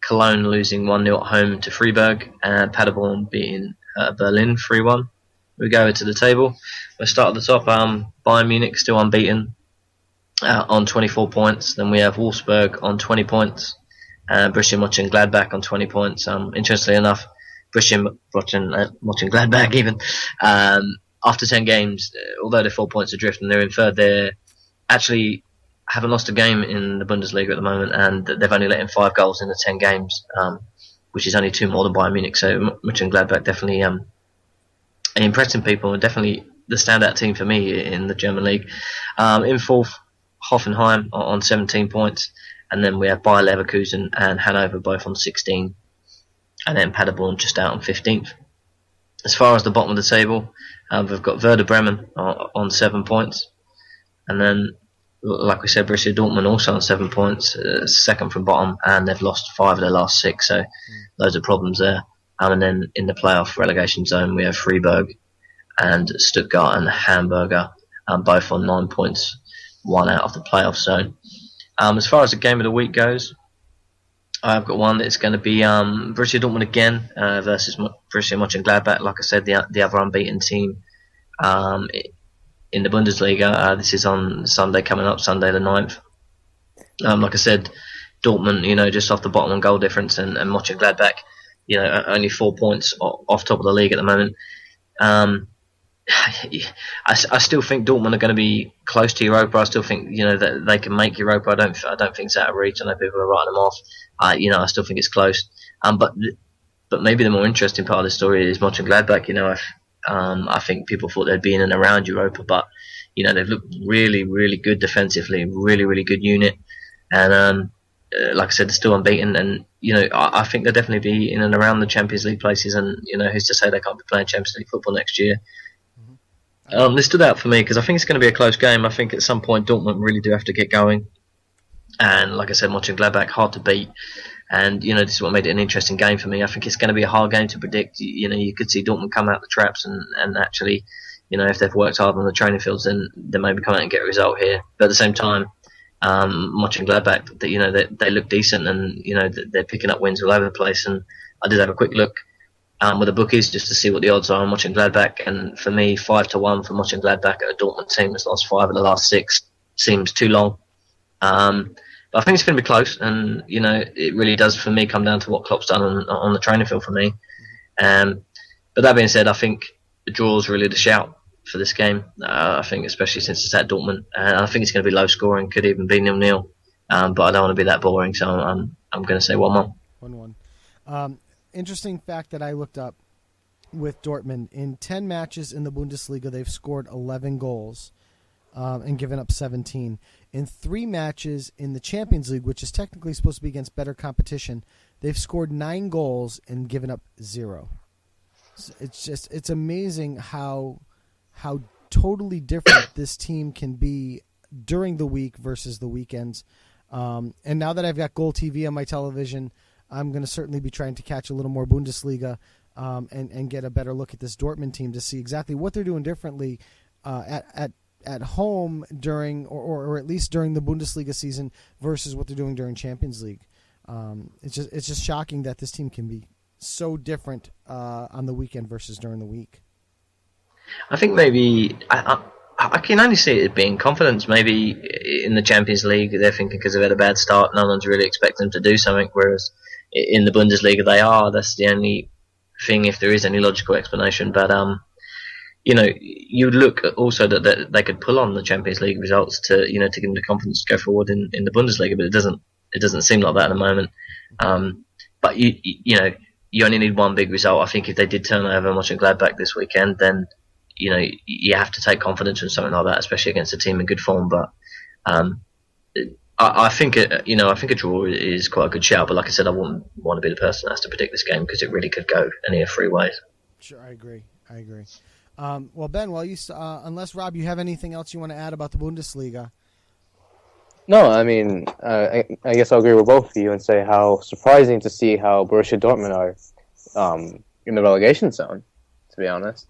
Cologne losing 1-0 at home to Freiburg, and Paderborn beating Berlin 3-1. We go to the table. We'll start at the top. Bayern Munich still unbeaten on 24 points. Then we have Wolfsburg on 20 points. Borussia Mönchengladbach on 20 points. Interestingly enough, Borussia Mönchengladbach even after 10 games, although they're 4 points adrift and they're in third, they actually haven't lost a game in the Bundesliga at the moment, and they've only let in 5 goals in the 10 games, which is only 2 more than Bayern Munich. So Mönchengladbach definitely impressing people, and definitely the standout team for me in the German league. In fourth, Hoffenheim on 17 points, and then we have Bayer Leverkusen and Hanover both on 16, and then Paderborn just out on 15th. As far as the bottom of the table, we've got Werder Bremen on 7 points, and then, like we said, Borussia Dortmund also on 7 points, second from bottom, and they've lost 5 of their last 6, so loads of problems there. And then in the playoff relegation zone, we have Freiburg and Stuttgart and Hamburger, both on 9 points, 1 out of the playoff zone. As far as the game of the week goes, I've got one that's going to be Borussia Dortmund again versus Borussia Mönchengladbach. Like I said, the other unbeaten team in the Bundesliga. This is on Sunday coming up, Sunday the 9th. Like I said, Dortmund, just off the bottom on goal difference, and Mönchengladbach, only 4 points off top of the league at the moment. I still think Dortmund are going to be close to Europa. I still think that they can make Europa. I don't think it's out of reach. I know people are writing them off. I still think it's close. But maybe the more interesting part of the story is Mönchengladbach. I think people thought they'd be in and around Europa, but they've looked really, really good defensively. Really, really good unit, and like I said, they're still unbeaten. And I think they'll definitely be in and around the Champions League places. And who's to say they can't be playing Champions League football next year? This stood out for me because I think it's going to be a close game. I think at some point Dortmund really do have to get going, and like I said, Mönchengladbach hard to beat. And this is what made it an interesting game for me. I think it's going to be a hard game to predict. You could see Dortmund come out the traps and actually, if they've worked hard on the training fields, then they maybe come out and get a result here. But at the same time, Mönchengladbach, they look decent, and they're picking up wins all over the place. And I did have a quick look with the bookies just to see what the odds are on Mönchengladbach, and for me, 5-1 for Mönchengladbach at a Dortmund team that's lost 5 of the last 6 seems too long. But I think it's going to be close, and it really does for me come down to what Klopp's done on the training field for me. But that being said, I think the draw is really the shout for this game. I think especially since it's at Dortmund, and I think it's going to be low scoring, could even be 0-0. But I don't want to be that boring, so I'm going to say 1-1. 1-1. Interesting fact that I looked up with Dortmund: in 10 matches in the Bundesliga, they've scored 11 goals and given up 17. In 3 matches in the Champions League, which is technically supposed to be against better competition, they've scored 9 goals and given up 0. So it's amazing how totally different this team can be during the week versus the weekends. And now that I've got Goal TV on my television, I'm going to certainly be trying to catch a little more Bundesliga and get a better look at this Dortmund team to see exactly what they're doing differently at home during or at least during the Bundesliga season versus what they're doing during Champions League. It's just shocking that this team can be so different on the weekend versus during the week. I think maybe I can only see it being confidence. Maybe in the Champions League they're thinking because they've had a bad start, no one's really expecting them to do something, whereas in the Bundesliga they are. That's the only thing, if there is any logical explanation. But you look also that they could pull on the Champions League results to give them the confidence to go forward in the Bundesliga, but it doesn't seem like that at the moment. But you only need one big result. I think if they did turn over Mönchengladbach this weekend, then you have to take confidence in something like that, especially against a team in good form. But I think a draw is quite a good shout. But like I said, I wouldn't want to be the person that has to predict this game because it really could go any of 3 ways. Sure, I agree. Well, Ben, unless Rob, you have anything else you want to add about the Bundesliga? No, I mean, I guess I'll agree with both of you and say how surprising to see how Borussia Dortmund are in the relegation zone, to be honest.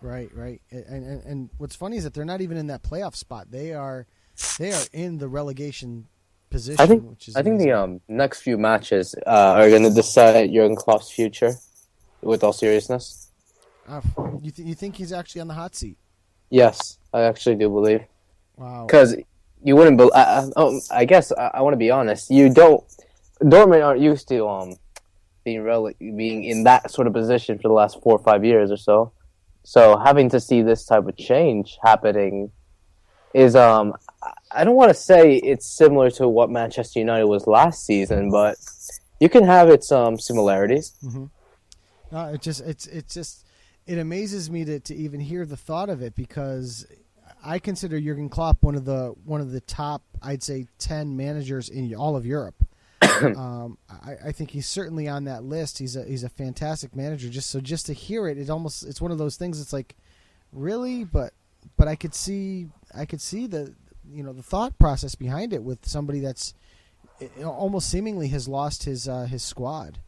Right. And what's funny is that they're not even in that playoff spot. They are in the relegation position. I think which is I think amazing. the next few matches are going to decide Jurgen Klopp's future. With all seriousness, You think he's actually on the hot seat? yes, I actually do believe. Wow. Because you wouldn't. I guess I want to be honest. You don't. Dortmund aren't used to being in that sort of position for the last 4 or 5 years or so. So having to see this type of change happening is I don't want to say it's similar to what Manchester United was last season, but you can have its similarities. Mm-hmm. No, it amazes me to even hear the thought of it, because I consider Jurgen Klopp one of the top, I'd say, 10 managers in all of Europe. I think he's certainly on that list. He's a fantastic manager. Just to hear it, it's one of those things. It's like, really, but I could see the the thought process behind it with somebody that's almost seemingly has lost his squad.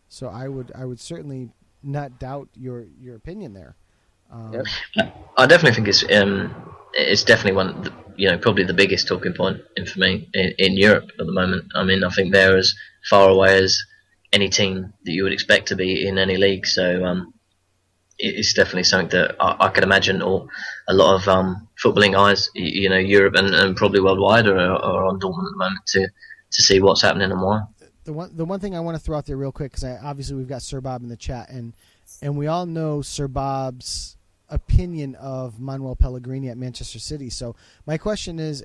So I would certainly not doubt your opinion there. Yep. I definitely think it's definitely one, probably the biggest talking point for me in Europe at the moment. I mean, I think they're as far away as any team that you would expect to be in any league. So it's definitely something that I could imagine, or a lot of footballing eyes, Europe and probably worldwide are on Dortmund at the moment to see what's happening and why. The one thing I want to throw out there real quick, because obviously we've got SirBob in the chat, and we all know SirBob's opinion of Manuel Pellegrini at Manchester City. So my question is,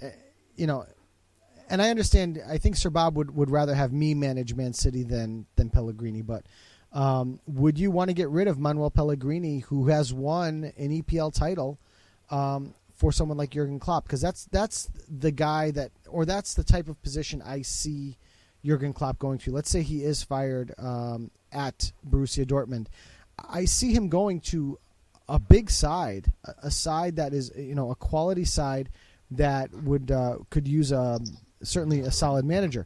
and I understand, I think SirBob would rather have me manage Man City than Pellegrini, but would you want to get rid of Manuel Pellegrini, who has won an EPL title, for someone like Jurgen Klopp? Because that's the guy that's the type of position I see Jurgen Klopp going to. Let's say he is fired at Borussia Dortmund. I see him going to a big side, a side that is a quality side that could use certainly a solid manager,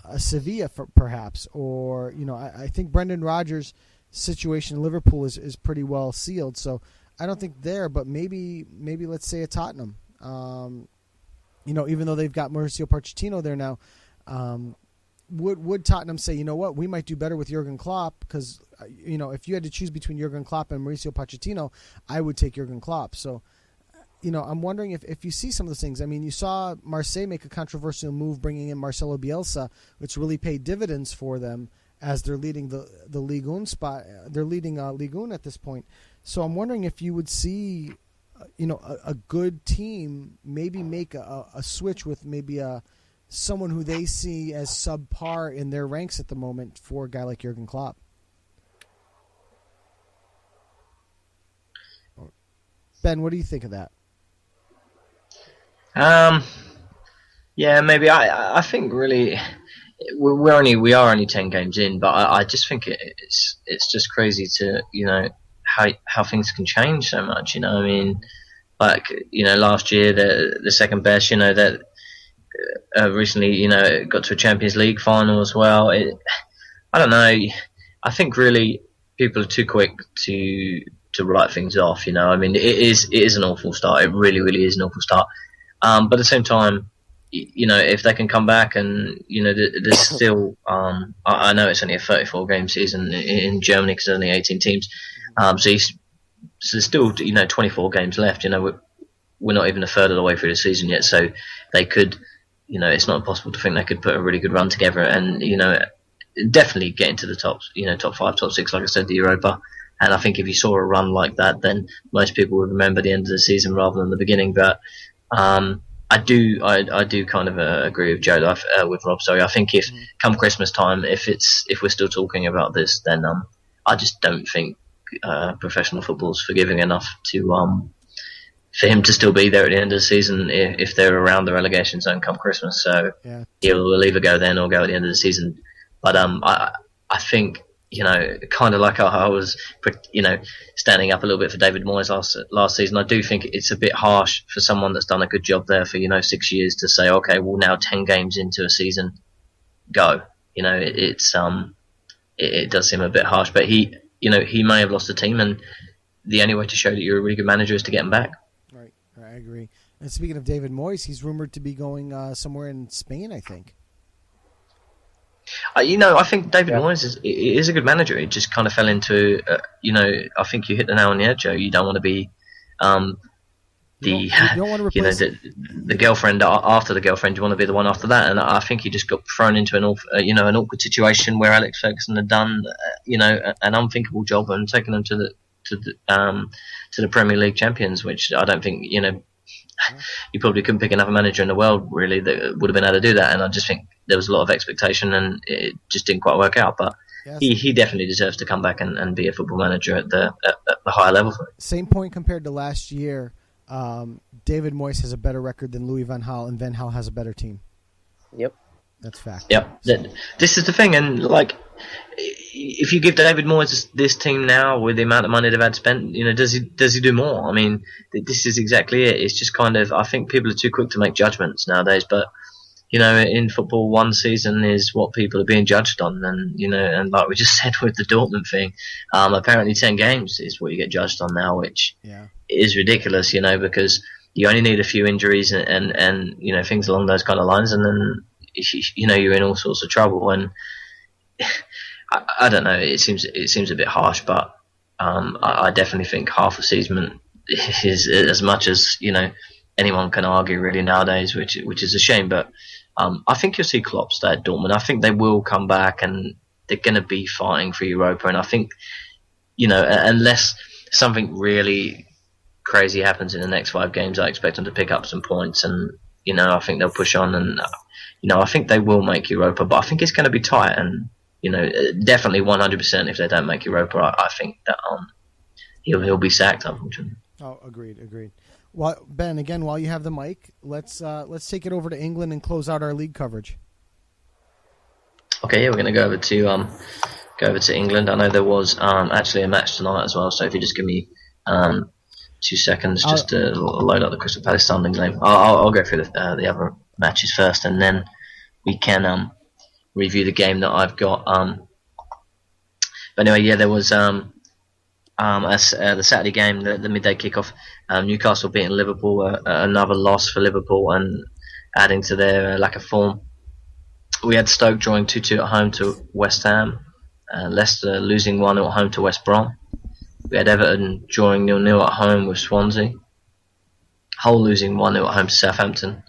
a Sevilla perhaps, or I think Brendan Rodgers' situation in Liverpool is pretty well sealed. So I don't think there, but maybe let's say a Tottenham. Even though they've got Mauricio Pochettino there now, would Tottenham say, what, we might do better with Jurgen Klopp? Because if you had to choose between Jurgen Klopp and Mauricio Pochettino, I would take Jurgen Klopp. So I'm wondering if you see some of those things. I mean, you saw Marseille make a controversial move, bringing in Marcelo Bielsa, which really paid dividends for them as they're leading the Ligue 1 spot. They're leading Ligue 1 at this point. So I'm wondering if you would see, a good team maybe make a switch with maybe someone who they see as subpar in their ranks at the moment for a guy like Jurgen Klopp. Ben, what do you think of that? Yeah, maybe. I think really we are only 10 games in, but I just think it's just crazy to how things can change so much. I mean, like last year the second best. That recently got to a Champions League final as well. I don't know. I think really people are too quick to write things off. I mean, it is an awful start. It really is an awful start. But at the same time, if they can come back and there's still I know it's only a 34 game season in Germany because there's only 18 teams. So there's still 24 games left. We're not even a third of the way through the season yet, so they could. It's not impossible to think they could put a really good run together and definitely get into the top 5, top 6, like I said, the Europa. And I think if you saw a run like that, then most people would remember the end of the season rather than the beginning. But I do kind of agree with Joe, with Rob. Sorry, I think if come Christmas time, if we're still talking about this, then I just don't think professional football's forgiving enough to for him to still be there at the end of the season if they're around the relegation zone come Christmas. So yeah, he'll either go then or go at the end of the season. But I think. Kind of like I was, standing up a little bit for David Moyes last season. I do think it's a bit harsh for someone that's done a good job there for 6 years to say, okay, well now 10 games into a season, go. It does seem a bit harsh, but he may have lost the team, and the only way to show that you're a really good manager is to get him back. Right, I agree. And speaking of David Moyes, he's rumored to be going somewhere in Spain, I think. I think David Moyes is a good manager. He just kind of fell into, I think you hit the nail on the head, Joe. You don't want to be you don't want to replace the girlfriend after the girlfriend. You want to be the one after that. And I think he just got thrown into an awkward situation where Alex Ferguson had done an unthinkable job and taken them to the Premier League champions, which I don't think you probably couldn't pick another manager in the world really that would have been able to do that. And I just think there was a lot of expectation and it just didn't quite work out. But he definitely deserves to come back and be a football manager at the higher level. Same point compared to last year. David Moyes has a better record than Louis van Gaal, and Van Gaal has a better team. Yep, that's fact. Yep, this is the thing, and if you give David Moyes this team now with the amount of money they've had spent, does he do more? I mean, this is exactly it. It's just kind of, I think people are too quick to make judgments nowadays, but in football, one season is what people are being judged on, and like we just said with the Dortmund thing, apparently 10 games is what you get judged on now, which is ridiculous, because you only need a few injuries and things along those kind of lines, and then you're in all sorts of trouble. And I don't know, it seems a bit harsh, but I definitely think half a season is as much as anyone can argue really nowadays, which is a shame. But I think you'll see Klopp stay at Dortmund. I think they will come back and they're going to be fighting for Europa. And I think, unless something really crazy happens in the next 5 games, I expect them to pick up some points. And, I think they'll push on. And, I think they will make Europa. But I think it's going to be tight. And, definitely 100% if they don't make Europa, I think that he'll be sacked, unfortunately. Oh, agreed. Well, Ben, again, while you have the mic, let's take it over to England and close out our league coverage. Okay, we're going to go over to England. I know there was actually a match tonight as well. So if you just give me 2 seconds, just to load up the Crystal Palace Sunderland game. I'll go through the other matches first, and then we can review the game that I've got. But anyway, there was the Saturday game, the midday kickoff. Newcastle beating Liverpool, another loss for Liverpool, and adding to their lack of form. We had Stoke drawing 2-2 at home to West Ham, Leicester losing 1-0 at home to West Brom. We had Everton drawing 0-0 at home with Swansea, Hull losing 1-0 at home to Southampton.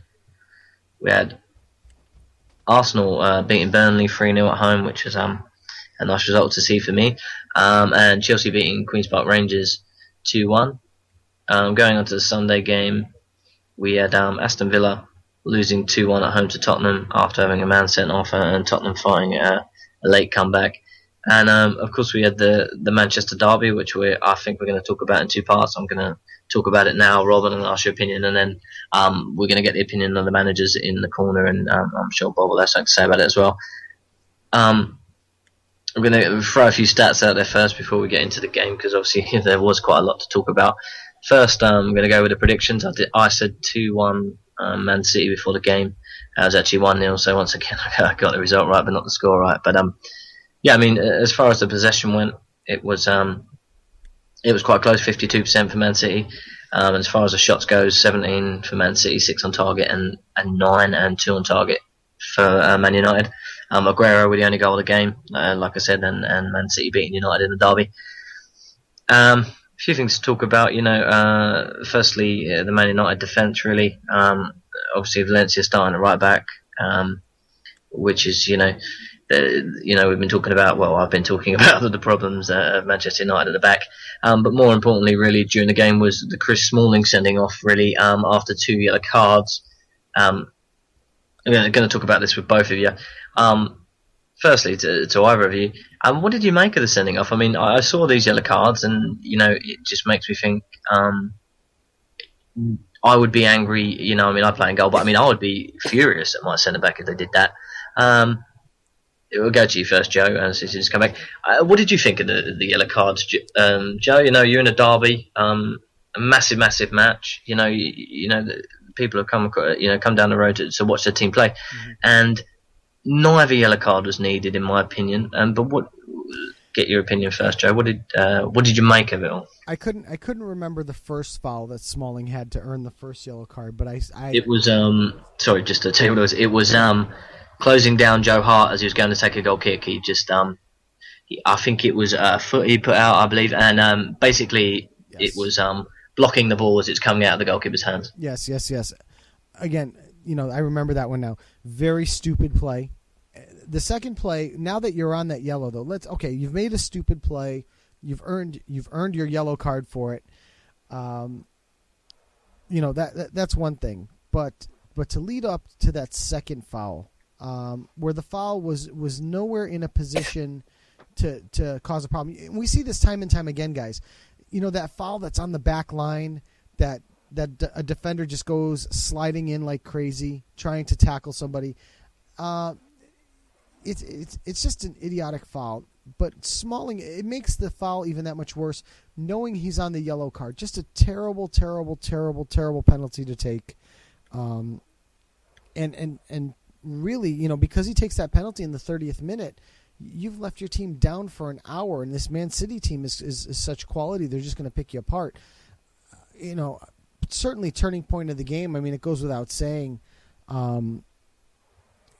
We had Arsenal beating Burnley 3-0 at home, which was a nice result to see for me, and Chelsea beating Queen's Park Rangers 2-1. Going on to the Sunday game, we had Aston Villa losing 2-1 at home to Tottenham after having a man sent off, and Tottenham fighting a late comeback. And of course we had the Manchester derby, which I think we're going to talk about in 2 parts. I'm going to talk about it now, Rob, and ask your opinion, and then we're going to get the opinion of the managers in the corner, and I'm sure Bob will have something to say about it as well. I'm going to throw a few stats out there first before we get into the game, because obviously there was quite a lot to talk about. First, I'm going to go with the predictions. I said 2-1 Man City before the game. It was actually 1-0, so once again I got the result right, but not the score right. But as far as the possession went, it was quite close, 52% for Man City. As far as the shots goes, 17 for Man City, 6 on target, and 9 and 2 on target for Man United. Aguero with the only goal of the game, like I said, and Man City beating United in the derby. A few things to talk about, firstly, the Man United defence, really. Obviously, Valencia starting at right back, which is, we've been talking about, I've been talking about the problems of Manchester United at the back. But more importantly, really, during the game was the Chris Smalling sending off, really, after 2 yellow cards. I'm going to talk about this with both of you. Firstly, to either of you, what did you make of the sending off? I mean, I saw these yellow cards, and it just makes me think. I would be angry. I play in goal, but I would be furious at my centre back if they did that. We'll go to you first, Joe, and since you just come back. What did you think of the yellow cards, Joe? You're in a derby, a massive match. People have come down the road to watch their team play, and neither yellow card was needed, in my opinion. But get your opinion first, Joe. What did you make of it all? I couldn't remember the first foul that Smalling had to earn the first yellow card, but it was sorry, just to tell you what it was. It was closing down Joe Hart as he was going to take a goal kick. He just I think it was a foot he put out, I believe, and basically it was blocking the ball as it's coming out of the goalkeeper's hands. Yes. Again, I remember that one now. Very stupid play. The second play, now that you're on that yellow though, you've made a stupid play. You've earned your yellow card for it. That's one thing. But to lead up to that second foul, where the foul was nowhere in a position to cause a problem. And we see this time and time again, guys. That foul that's on the back line that a defender just goes sliding in like crazy, trying to tackle somebody. It's just an idiotic foul. But Smalling, it makes the foul even that much worse, knowing he's on the yellow card. Just a terrible, terrible, terrible, terrible penalty to take. And really, because he takes that penalty in the 30th minute, you've left your team down for an hour, and this Man City team is such quality, they're just going to pick you apart. Certainly turning point of the game. I mean, it goes without saying.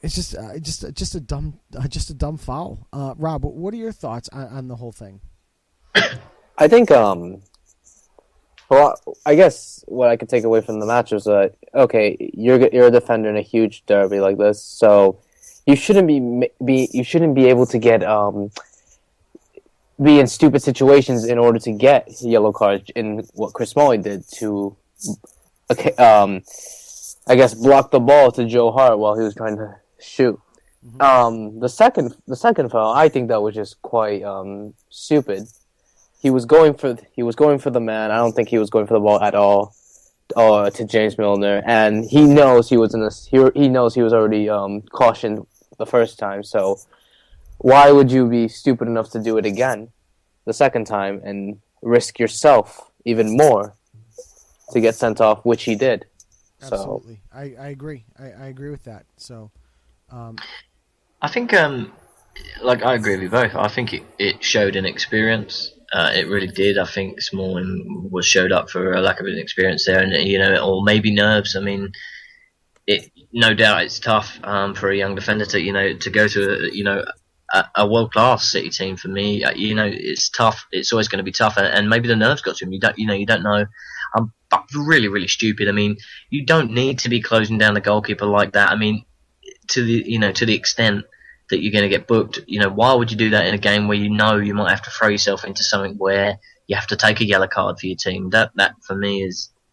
It's just a dumb foul. Rob, what are your thoughts on the whole thing? I think, well, I guess what I could take away from the match was that, okay, you're a defender in a huge derby like this, so you shouldn't be able to get be in stupid situations in order to get yellow cards in what Chris Smalling did to, I guess, block the ball to Joe Hart while he was trying to shoot. Mm-hmm. The second foul, I think that was just quite stupid. He was going for the man. I don't think he was going for the ball at all. To James Milner, and he knows he was already cautioned the first time. So why would you be stupid enough to do it again the second time and risk yourself even more to get sent off, which he did? Absolutely, so. I agree. I agree with that. So, I think I agree with you both. I think it showed an experience. It really did. I think Smalling was showed up for a lack of an experience there, and or maybe nerves. I mean, no doubt it's tough for a young defender to go to a world class City team. For me, it's tough. It's always going to be tough, and maybe the nerves got to him. You don't know. But really, really stupid. I mean, you don't need to be closing down the goalkeeper like that. I mean, to the extent that you're going to get booked, why would you do that in a game where you might have to throw yourself into something where you have to take a yellow card for your team? That for me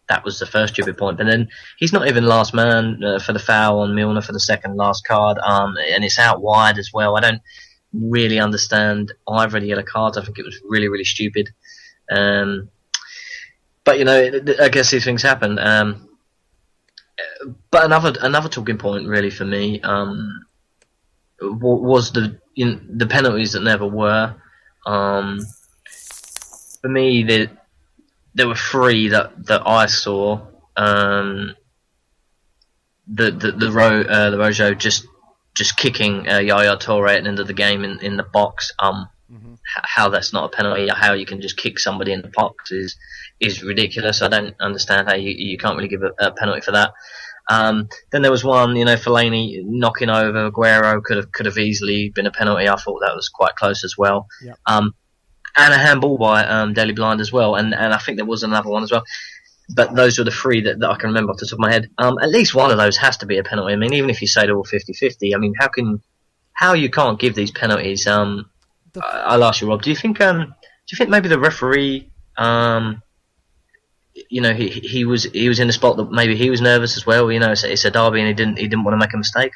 that was the first stupid point. But then he's not even last man for the foul on Milner for the second last card, and it's out wide as well. I don't really understand either of the yellow cards. I think it was really, really stupid. But I guess these things happen. But another talking point really for me was the penalties that never were. For me, there were three that I saw. The Rojo just kicking Yaya Toure at the end of the game in the box. How that's not a penalty, how you can just kick somebody in the box is ridiculous. I don't understand how you can't really give a penalty for that. Then there was one, Fellaini knocking over Aguero could have easily been a penalty. I thought that was quite close as well. Yep. And a handball by Daley Blind as well, and I think there was another one as well. But those were the three that I can remember off the top of my head. At least one of those has to be a penalty. I mean, even if you say they're all 50-50, I mean, how you can't give these penalties? I'll ask you, Rob. Do you think maybe the referee? He was in a spot that maybe he was nervous as well. It's a derby and he didn't want to make a mistake.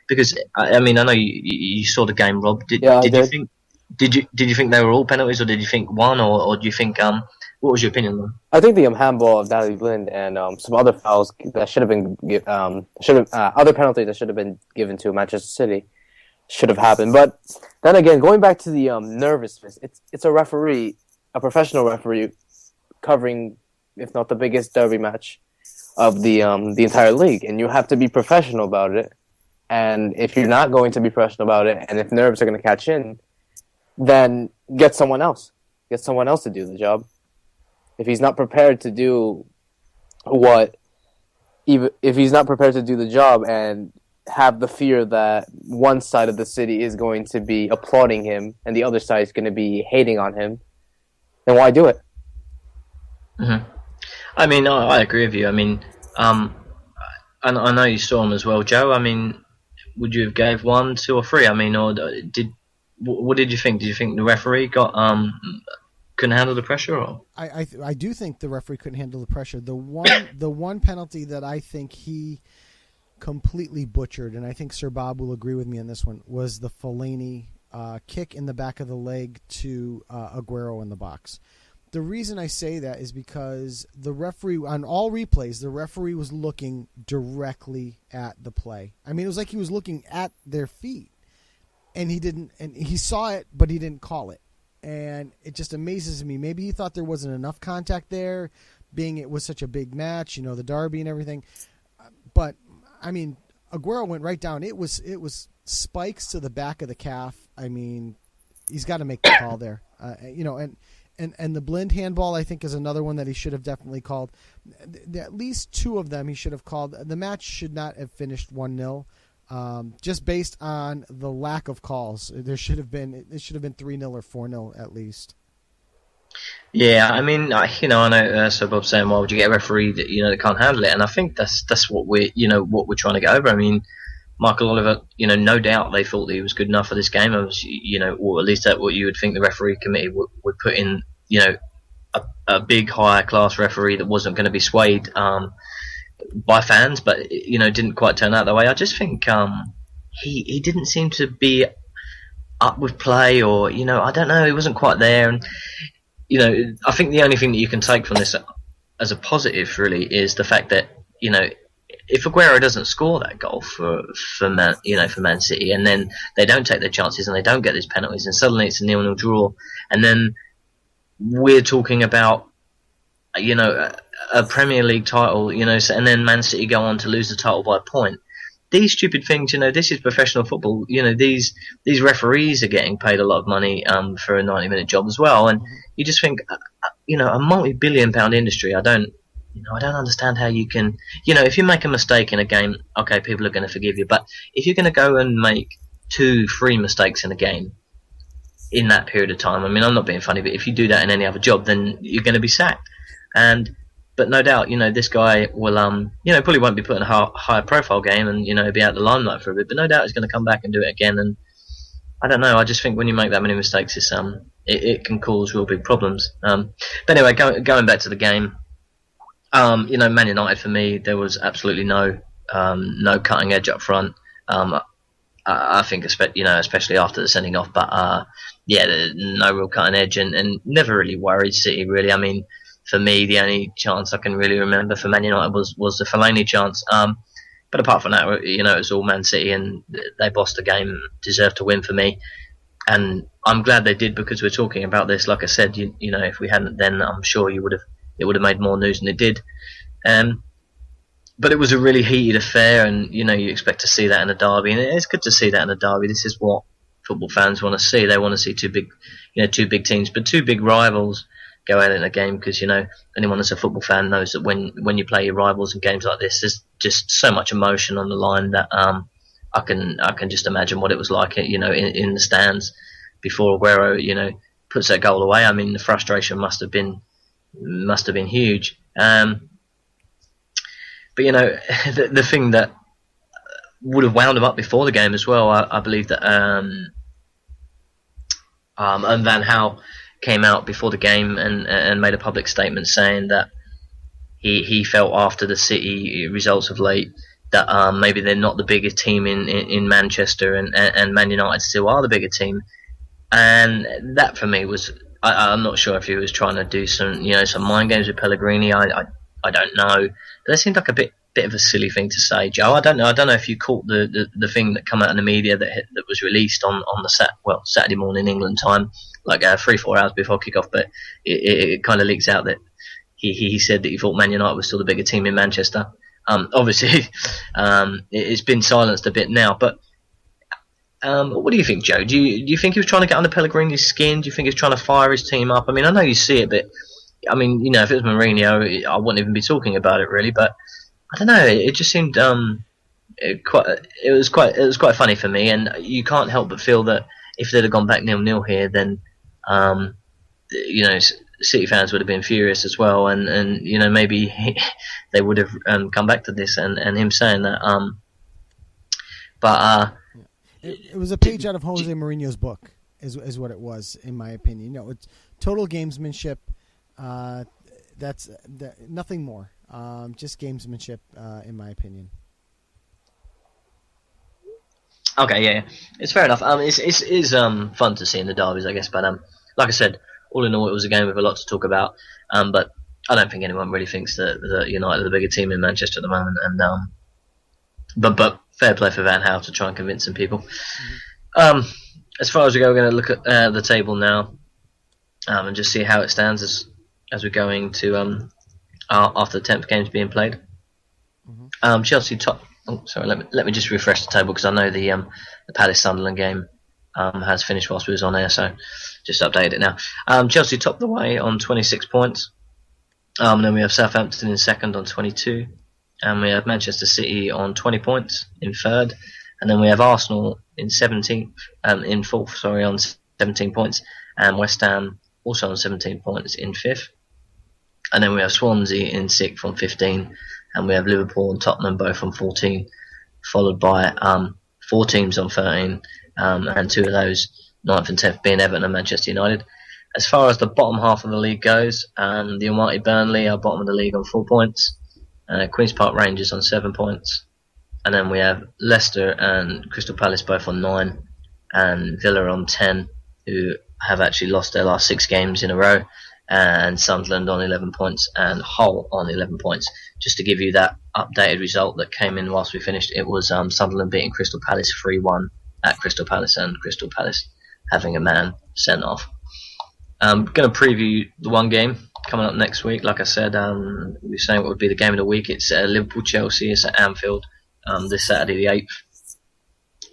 Because I mean, I know you saw the game, Rob. Did you think they were all penalties, or did you think one, or do you think what was your opinion on them? I think the handball of Daley Blind and some other fouls that should have been other penalties that should have been given to Manchester City should have happened. But then again, going back to the nervousness, it's a referee, a professional referee, covering, if not the biggest derby match of the entire league, and you have to be professional about it. And if you're not going to be professional about it, and if nerves are going to catch in, then get someone else. Get someone else to do the job. If he's not prepared to do the job, and have the fear that one side of the city is going to be applauding him and the other side is going to be hating on him, then why do it? Mm-hmm. I mean, I agree with you. I mean, and I know you saw him as well, Joe. I mean, would you have gave 1, 2, or 3? I mean, or what did you think? Did you think the referee couldn't handle the pressure? Or I do think the referee couldn't handle the pressure. The one penalty that I think he completely butchered, and I think SirBob will agree with me on this one, was the Fellaini kick in the back of the leg to Aguero in the box. The reason I say that is because the referee, on all replays, the referee was looking directly at the play. I mean, it was like he was looking at their feet, and he saw it, but he didn't call it. And it just amazes me. Maybe he thought there wasn't enough contact there, being it was such a big match, the derby and everything. But I mean, Aguero went right down. It was spikes to the back of the calf. I mean, he's got to make the call there. And the blind handball, I think, is another one that he should have definitely called. At least 2 of them he should have called. The match should not have finished 1-0, just based on the lack of calls. It should have been 3-0 or 4-0 at least. Yeah, I mean, I know. So Bob's saying, "Why would you get a referee that can't handle it?" And I think that's what we're trying to get over. I mean, Michael Oliver, no doubt they thought that he was good enough for this game. Or at least that's what you would think the referee committee would put in, a big higher class referee that wasn't going to be swayed by fans, but didn't quite turn out that way. I just think he didn't seem to be up with play, or I don't know, he wasn't quite there. And I think the only thing that you can take from this as a positive really is the fact that if Aguero doesn't score that goal for Man City, and then they don't take their chances and they don't get these penalties, and suddenly it's a 0-0 draw, and then we're talking about a Premier League title, and then Man City go on to lose the title by a point. These stupid things, this is professional football. These referees are getting paid a lot of money for a 90-minute job as well, and you just think, a multi-billion-pound industry. I don't understand how you can, if you make a mistake in a game, okay, people are going to forgive you. But if you're going to go and make 2-3 mistakes in a game in that period of time, I mean, I'm not being funny, but if you do that in any other job, then you're going to be sacked. But no doubt, this guy will, probably won't be put in a higher profile game and, be out of the limelight for a bit. But no doubt he's going to come back and do it again. And I don't know. I just think when you make that many mistakes, it's it can cause real big problems. But anyway, going back to the game. Man United, for me, there was absolutely no cutting edge up front. I think, especially after the sending off, but no real cutting edge, and never really worried City. Really, I mean, for me, the only chance I can really remember for Man United was the Fellaini chance. But apart from that, it was all Man City, and they bossed the game, deserved to win for me. And I'm glad they did, because we're talking about this. Like I said, if we hadn't, then I'm sure it would have made more news than it did. But it was a really heated affair, and you expect to see that in a derby, and it's good to see that in a derby. This is what football fans want to see. They want to see two big teams, but two big rivals go out in a game, because anyone that's a football fan knows that when you play your rivals in games like this, there's just so much emotion on the line that I can just imagine what it was like in the stands before Aguero puts that goal away. I mean, the frustration must have been huge. But the thing that would have wound him up before the game as well, I believe that and Van Gaal came out before the game and made a public statement saying that he felt after the City results of late that maybe they're not the biggest team in Manchester, and Man United still are the bigger team. And that for me was, I'm not sure if he was trying to do some mind games with Pellegrini. I don't know. But that seemed like a bit of a silly thing to say, Joe. I don't know if you caught the thing that came out in the media that was released on the Saturday morning England time, like 3-4 hours before kickoff. But it kind of leaks out that he said that he thought Man United was still the bigger team in Manchester. Obviously, it's been silenced a bit now. But what do you think, Joe? Do you think he was trying to get under Pellegrini's skin? Do you think he was trying to fire his team up? I mean, I know you see it, but I mean, if it was Mourinho, I wouldn't even be talking about it really. But I don't know. It just seemed it was quite funny for me, and you can't help but feel that if they'd have gone back 0-0 here, then City fans would have been furious as well, and maybe they would have come back to this, and him saying that. It was a page out of Jose Mourinho's book, is what it was, in my opinion. It's total gamesmanship. That's nothing more. Just gamesmanship, in my opinion. Okay, yeah, it's fair enough. It's fun to see in the derbies, I guess. But like I said, all in all, it was a game with a lot to talk about. But I don't think anyone really thinks that United are the bigger team in Manchester at the moment. And but fair play for Van Gaal to try and convince some people. Mm-hmm. As far as we go, we're going to look at the table now, and just see how it stands as we're going to after the 10th game's being played. Mm-hmm. Chelsea top. Oh, sorry. Let me just refresh the table, because I know the Palace Sunderland game has finished whilst we was on air, so just update it now. Chelsea top the way on 26 points. Then we have Southampton in second on 22, and we have Manchester City on 20 points in third, and then we have Arsenal in 17th, in fourth, sorry, on 17 points, and West Ham also on 17 points in fifth, and then we have Swansea in sixth on 15. And we have Liverpool and Tottenham both on 14, followed by 4 teams on 13, and 2 of those, 9th and 10th, being Everton and Manchester United. As far as the bottom half of the league goes, the almighty Burnley are bottom of the league on 4 points, Queen's Park Rangers on 7 points, and then we have Leicester and Crystal Palace both on 9, and Villa on 10, who have actually lost their last 6 games in a row, and Sunderland on 11 points, and Hull on 11 points. Just to give you that updated result that came in whilst we finished, it was Sunderland beating Crystal Palace 3-1 at Crystal Palace, and Crystal Palace having a man sent off. I'm going to preview the one game coming up next week. Like I said, we were saying what would be the game of the week. It's Liverpool-Chelsea. It's at Anfield this Saturday the 8th.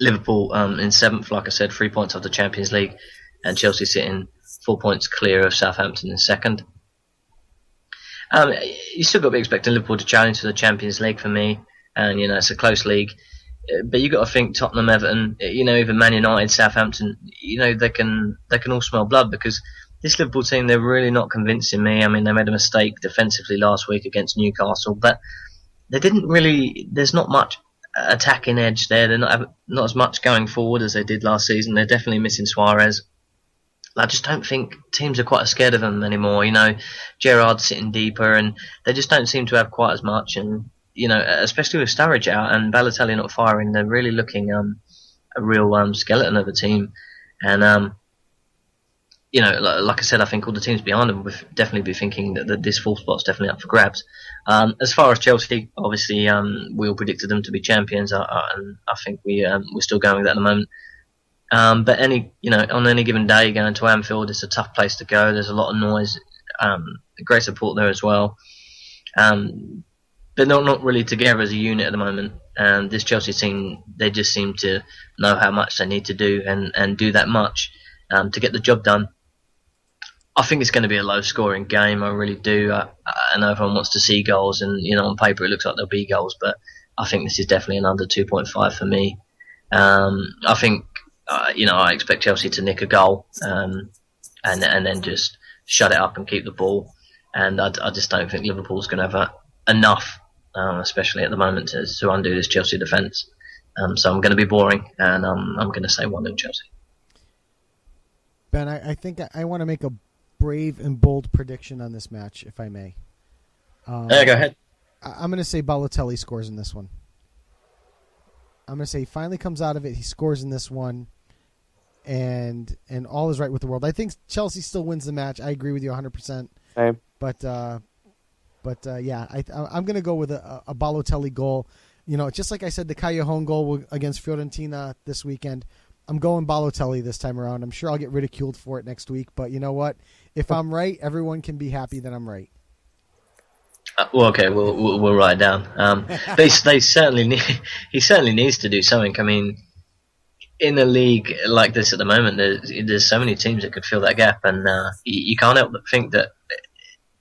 Liverpool in 7th, like I said, 3 points off the Champions League, and Chelsea sitting 4 points clear of Southampton in second. You still got to be expecting Liverpool to challenge for the Champions League for me, and it's a close league. But you got to think Tottenham, Everton, even Man United, Southampton, they can all smell blood, because this Liverpool team, they're really not convincing me. I mean, they made a mistake defensively last week against Newcastle, but they didn't really. There's not much attacking edge there. They're not as much going forward as they did last season. They're definitely missing Suarez. I just don't think teams are quite scared of them anymore. Gerrard's sitting deeper, and they just don't seem to have quite as much. And especially with Sturridge out and Balotelli not firing, they're really looking a real skeleton of a team. And like I said, I think all the teams behind them would definitely be thinking that this fourth spot's definitely up for grabs. As far as Chelsea, obviously, we all predicted them to be champions, and I think we're still going with that at the moment. But on any given day going to Anfield, it's a tough place to go. There's a lot of noise, great support there as well. But not really together as a unit at the moment. This Chelsea team, they just seem to know how much they need to do and do that much to get the job done. I think it's going to be a low-scoring game. I really do. I know everyone wants to see goals, and on paper it looks like there'll be goals, but I think this is definitely an under 2.5 for me. I think. I expect Chelsea to nick a goal and then just shut it up and keep the ball. And I just don't think Liverpool's going to have enough, especially at the moment, to undo this Chelsea defence. So I'm going to be boring, and I'm going to say 1-0 Chelsea. Ben, I think I want to make a brave and bold prediction on this match, if I may. Go ahead. I'm going to say Balotelli scores in this one. I'm going to say he finally comes out of it. He scores in this one, and all is right with the world. I think Chelsea still wins the match. I agree with you 100%. Same. But yeah, I'm going to go with a Balotelli goal. Just like I said, the Callejon goal against Fiorentina this weekend. I'm going Balotelli this time around. I'm sure I'll get ridiculed for it next week, but you know what? If I'm right, everyone can be happy that I'm right. Okay, we'll write it down. They certainly need. He certainly needs to do something. I mean, in a league like this at the moment, there's so many teams that could fill that gap, and you can't help but think that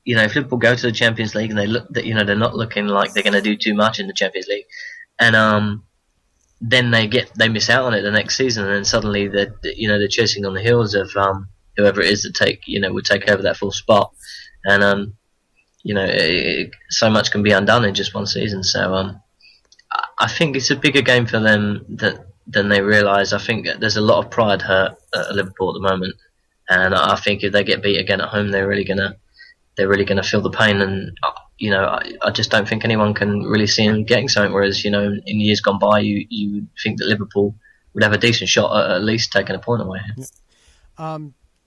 if Liverpool go to the Champions League and they look that they're not looking like they're going to do too much in the Champions League, and then they miss out on it the next season, and then suddenly they're chasing on the heels of whoever it is that would take over that full spot, and so much can be undone in just one season. So I think it's a bigger game for them than they realise. I think there's a lot of pride hurt at Liverpool at the moment, and I think if they get beat again at home, they're really gonna feel the pain. And I just don't think anyone can really see them getting something. Whereas in years gone by, you think that Liverpool would have a decent shot at least taking a point away.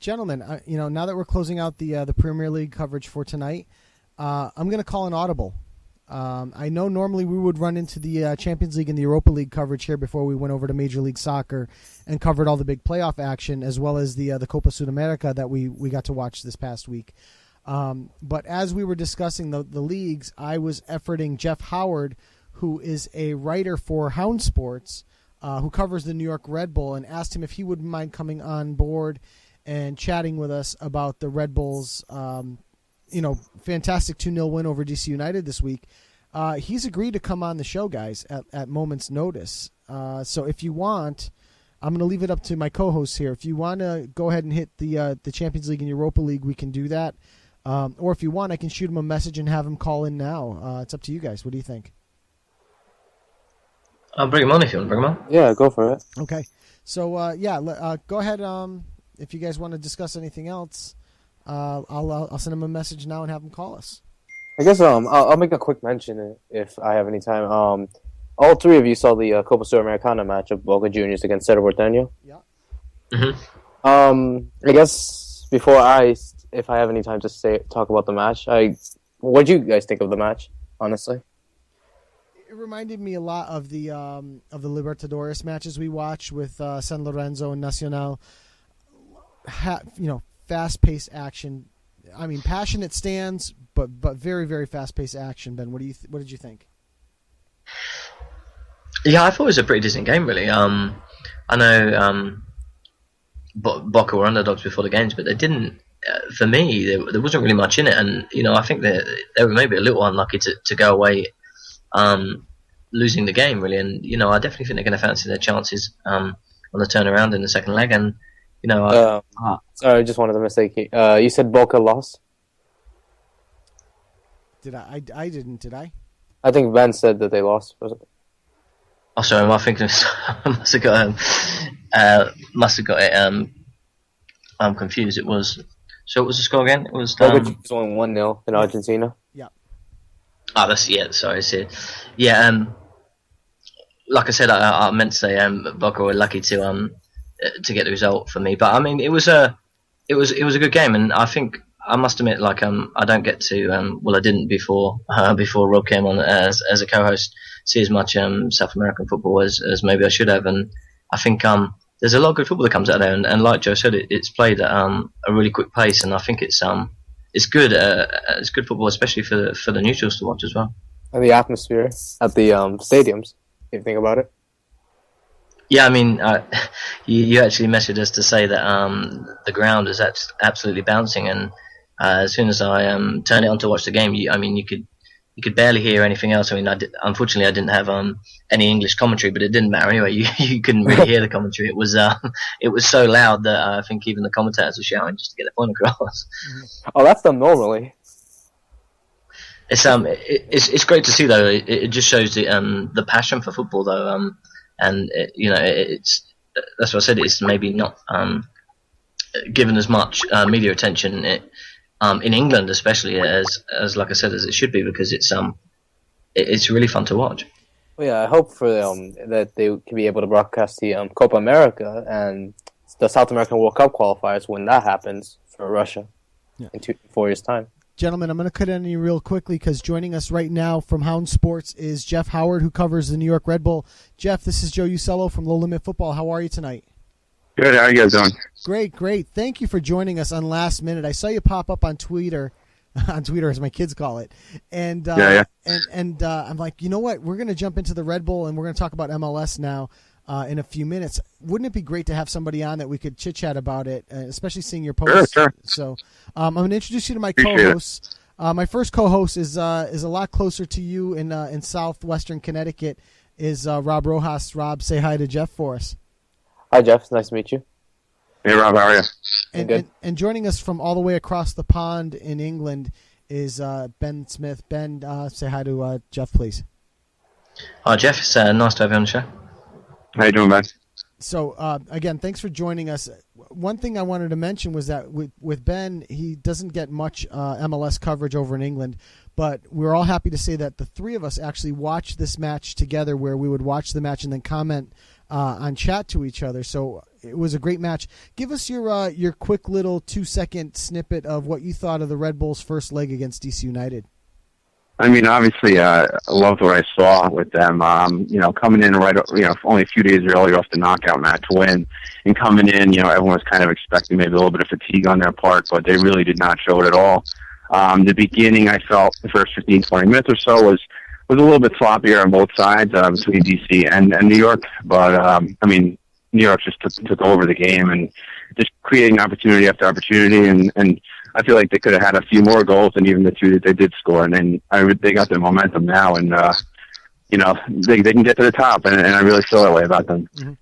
Gentlemen, now that we're closing out the Premier League coverage for tonight, I'm going to call an audible. I know normally we would run into the Champions League and the Europa League coverage here before we went over to Major League Soccer and covered all the big playoff action, as well as the Copa Sudamerica that we got to watch this past week. But as we were discussing the leagues, I was efforting Jeff Howard, who is a writer for Hound Sports, who covers the New York Red Bull, and asked him if he wouldn't mind coming on board and chatting with us about the Red Bulls' fantastic 2-0 win over DC United this week. He's agreed to come on the show, guys, at moment's notice. So if you want, I'm going to leave it up to my co-hosts here. If you want to go ahead and hit the Champions League and Europa League, we can do that. Or if you want, I can shoot him a message and have him call in now. It's up to you guys. What do you think? I'll bring him on if you want to bring him on. Yeah, go for it. Okay. So, go ahead. If you guys want to discuss anything else, I'll send him a message now and have him call us. I guess I'll make a quick mention if I have any time. All three of you saw the Copa Sudamerica match of Boca Juniors against Cerro Porteño. Yeah. Mm-hmm. I guess if I have any time to talk about the match, what do you guys think of the match? Honestly, it reminded me a lot of the Libertadores matches we watched with San Lorenzo and Nacional. Fast-paced action. I mean, passionate stands, but very, very fast-paced action. Ben, what did you think? Yeah, I thought it was a pretty decent game, really. I know Boca were underdogs before the games, but they didn't. For me, there wasn't really much in it, and I think that they were maybe a little unlucky to go away losing the game, really. And I definitely think they're going to fancy their chances on the turnaround in the second leg. And sorry, I just wanted to mistake you. You said Boca lost? Did I? I didn't, did I? I think Ben said that they lost. Was it? Oh, sorry, I must have got it confused. It was the score again? It was Boca just won 1-0 in Argentina. Yeah. Oh, sorry, it's it. Yeah, like I said, I meant to say Boca were lucky to get the result for me, but I mean it was a good game, and I think I must admit, I don't get to I didn't before Rob came on as a co-host see as much South American football as maybe I should have, and I think there's a lot of good football that comes out there, and like Joe said, it's played at a really quick pace, and I think it's good football, especially for the neutrals to watch as well. And the atmosphere at the stadiums, if you think about it. Yeah, I mean, you actually messaged us to say that the ground is absolutely bouncing, and as soon as I turned it on to watch the game, you could barely hear anything else. I mean, unfortunately I didn't have any English commentary, but it didn't matter anyway. You couldn't really hear the commentary. It was so loud that I think even the commentators were shouting just to get their point across. Oh, that's done normally. It's great to see though. It just shows the passion for football though. And it's that's what I said. It's maybe not given as much media attention in England, especially as like I said, as it should be, because it's really fun to watch. Well, yeah, I hope for that they can be able to broadcast the Copa America and the South American World Cup qualifiers when that happens for Russia in 4 years' time. Gentlemen, I'm going to cut in you real quickly because joining us right now from Hound Sports is Jeff Howard, who covers the New York Red Bull. Jeff, this is Joe Usello from Low Limit Football. How are you tonight? Good. How are you guys doing? Great. Thank you for joining us on Last Minute. I saw you pop up on Twitter, as my kids call it, and I'm like, you know what? We're going to jump into the Red Bull and we're going to talk about MLS now in a few minutes. Wouldn't it be great to have somebody on that we could chit chat about it, especially seeing your posts? Sure. So I'm going to introduce you to my co-hosts. My first co-host is a lot closer to you in southwestern Connecticut, is Rob Rojas. Rob, say hi to Jeff for us. Hi, Jeff. It's nice to meet you. Hey, Rob, how are you? And joining us from all the way across the pond in England is Ben Smith. Ben, say hi to Jeff, please. Hi, Jeff. It's nice to have you on the show. How you doing, Ben? So, again, thanks for joining us. One thing I wanted to mention was that with Ben, he doesn't get much MLS coverage over in England, but we're all happy to say that the three of us actually watched this match together, where we would watch the match and then comment on chat to each other. So it was a great match. Give us your quick little 2-second snippet of what you thought of the Red Bulls' first leg against DC United. I mean, obviously, I loved what I saw with them. Coming in only a few days earlier off the knockout match win, and coming in, everyone was kind of expecting maybe a little bit of fatigue on their part, but they really did not show it at all. The beginning, I felt the first 15, 20 minutes or so was a little bit sloppier on both sides between DC and New York, but New York just took over the game and just creating opportunity after opportunity, and I feel like they could have had a few more goals than even the two that they did score, and then they got their momentum now, and they can get to the top, and I really feel that way about them. Mm-hmm.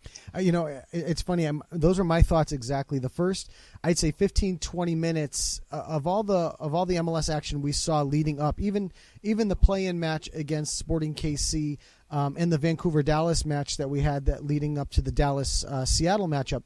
It's funny. Those are my thoughts exactly. The first, I'd say, 15, 20 minutes of all the MLS action we saw leading up, even the play-in match against Sporting KC and the Vancouver-Dallas match that we had that leading up to the Dallas-Seattle matchup.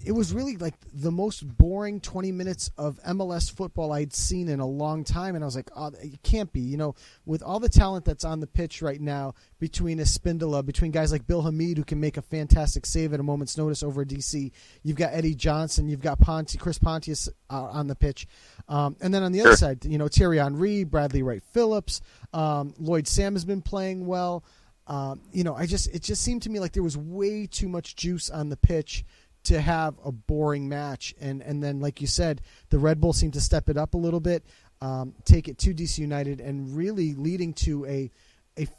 It was really like the most boring 20 minutes of MLS football I'd seen in a long time, and I was like, oh, it can't be. With all the talent that's on the pitch right now, between Espindola, between guys like Bill Hamid, who can make a fantastic save at a moment's notice over DC, you've got Eddie Johnson, you've got Chris Pontius on the pitch, and then on the other side, Thierry Henry, Bradley Wright Phillips, Lloyd Sam has been playing well. It just seemed to me like there was way too much juice on the pitch to have a boring match, and then, like you said, the Red Bull seemed to step it up a little bit, take it to DC United, and really leading to a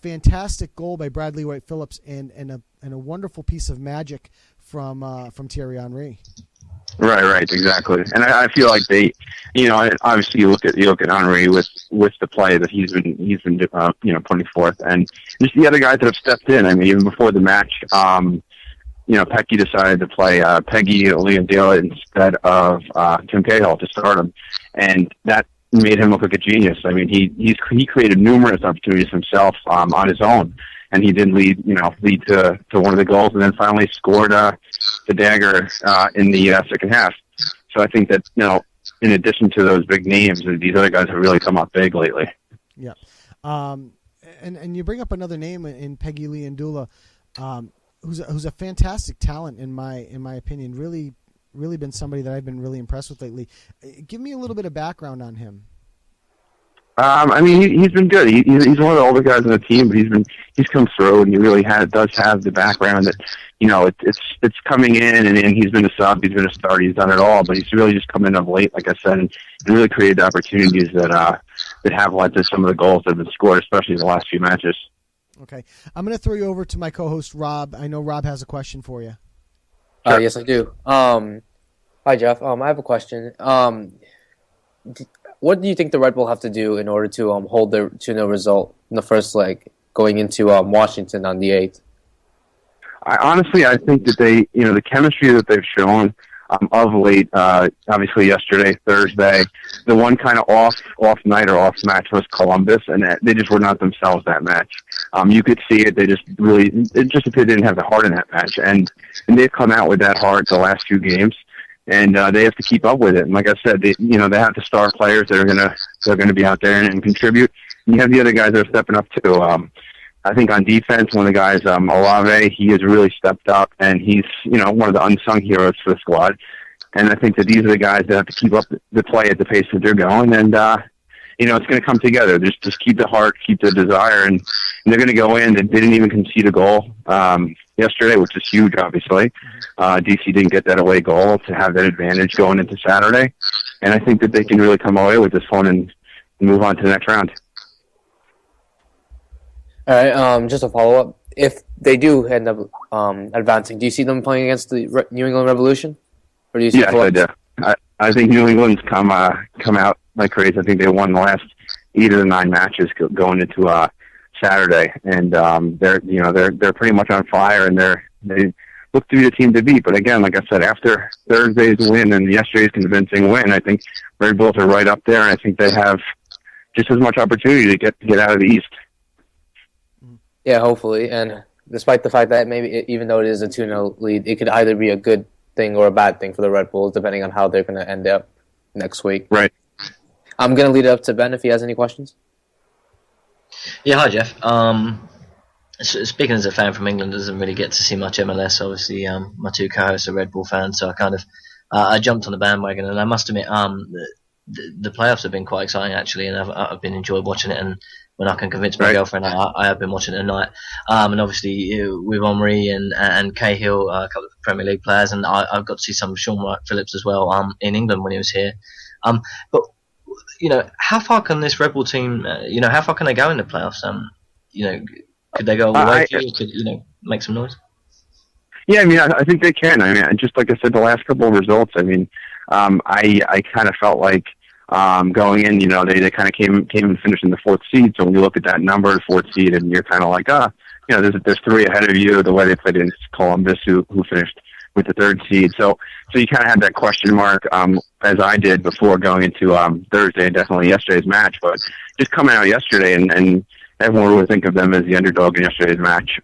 fantastic goal by Bradley Wright Phillips and a wonderful piece of magic from Thierry Henry. Right, exactly. And I feel like they, obviously you look at Henry with the play that he's been putting forth, and just the other guys that have stepped in. I mean, even before the match. Pecky decided to play Peggy Leondela instead of Tim Cahill to start him, and that made him look like a genius. I mean, he created numerous opportunities himself on his own, and he did lead to one of the goals, and then finally scored the dagger in the second half. So I think that in addition to those big names, these other guys have really come up big lately. Yeah, and you bring up another name in Peggy Leondela. Who's a fantastic talent in my opinion. Really been somebody that I've been really impressed with lately. Give me a little bit of background on him. He's been good. He's one of the older guys on the team, but he's come through, and he really does have the background that it's coming in, and he's been a sub, he's been a starter, he's done it all, but he's really just come in of late, like I said, and really created the opportunities that have led to some of the goals that have been scored, especially in the last few matches. Okay. I'm going to throw you over to my co-host, Rob. I know Rob has a question for you. Yes, I do. Hi, Jeff. I have a question. What do you think the Red Bull have to do in order to hold their 2-0 result in the first leg going into Washington on the 8th? I think that they, the chemistry that they've shown of late, obviously yesterday, Thursday, the one kind of off night or off match was Columbus, and they just were not themselves that match. You could see it. It just appeared they didn't have the heart in that match, and they've come out with that heart the last few games, and they have to keep up with it. And like I said, they have the star players that are gonna be out there and contribute. And you have the other guys that are stepping up too. I think on defense, one of the guys, Olave, he has really stepped up, and he's, one of the unsung heroes for the squad. And I think that these are the guys that have to keep up the play at the pace that they're going, and, it's going to come together. Just keep the heart, keep the desire, and they're going to go in. They didn't even concede a goal yesterday, which is huge, obviously. DC didn't get that away goal to have that advantage going into Saturday. And I think that they can really come away with this one and move on to the next round. All right, just a follow-up. If they do end up advancing, do you see them playing against the New England Revolution? Or do you see yes, I do. I think New England's come out like crazy. I think they won the last 8 of the 9 matches going into Saturday, and they're pretty much on fire, and they look to be the team to beat. But again, like I said, after Thursday's win and yesterday's convincing win, I think Red Bulls are right up there, and I think they have just as much opportunity to get out of the East. Yeah, hopefully. And despite the fact that maybe even though it is a 2-0 lead, it could either be a good thing or a bad thing for the Red Bulls, depending on how they're going to end up next week. Right. I'm going to lead it up to Ben if he has any questions. Yeah, hi Jeff. Speaking as a fan from England, doesn't really get to see much MLS. Obviously, my two co-hosts are Red Bull fans, so I jumped on the bandwagon, and I must admit, the playoffs have been quite exciting actually, and I've been enjoyed watching it. And when I can convince my girlfriend, I have been watching it tonight. And obviously with Omri and Cahill, a couple of Premier League players, and I've got to see some of Sean Wright Phillips as well in England when he was here. But how far can this Red Bull team? How far can they go in the playoffs? Could they go all the way through? Could make some noise? Yeah, I mean, I think they can. I mean, just like I said, the last couple of results. I mean, I kind of felt like going in, they kind of came and finished in the fourth seed. So when you look at that number, the fourth seed, and you're kind of like, there's three ahead of you. The way they played against Columbus, who finished with the third seed. So you kind of had that question mark, as I did before going into Thursday and definitely yesterday's match. But just coming out yesterday and everyone would think of them as the underdog in yesterday's match.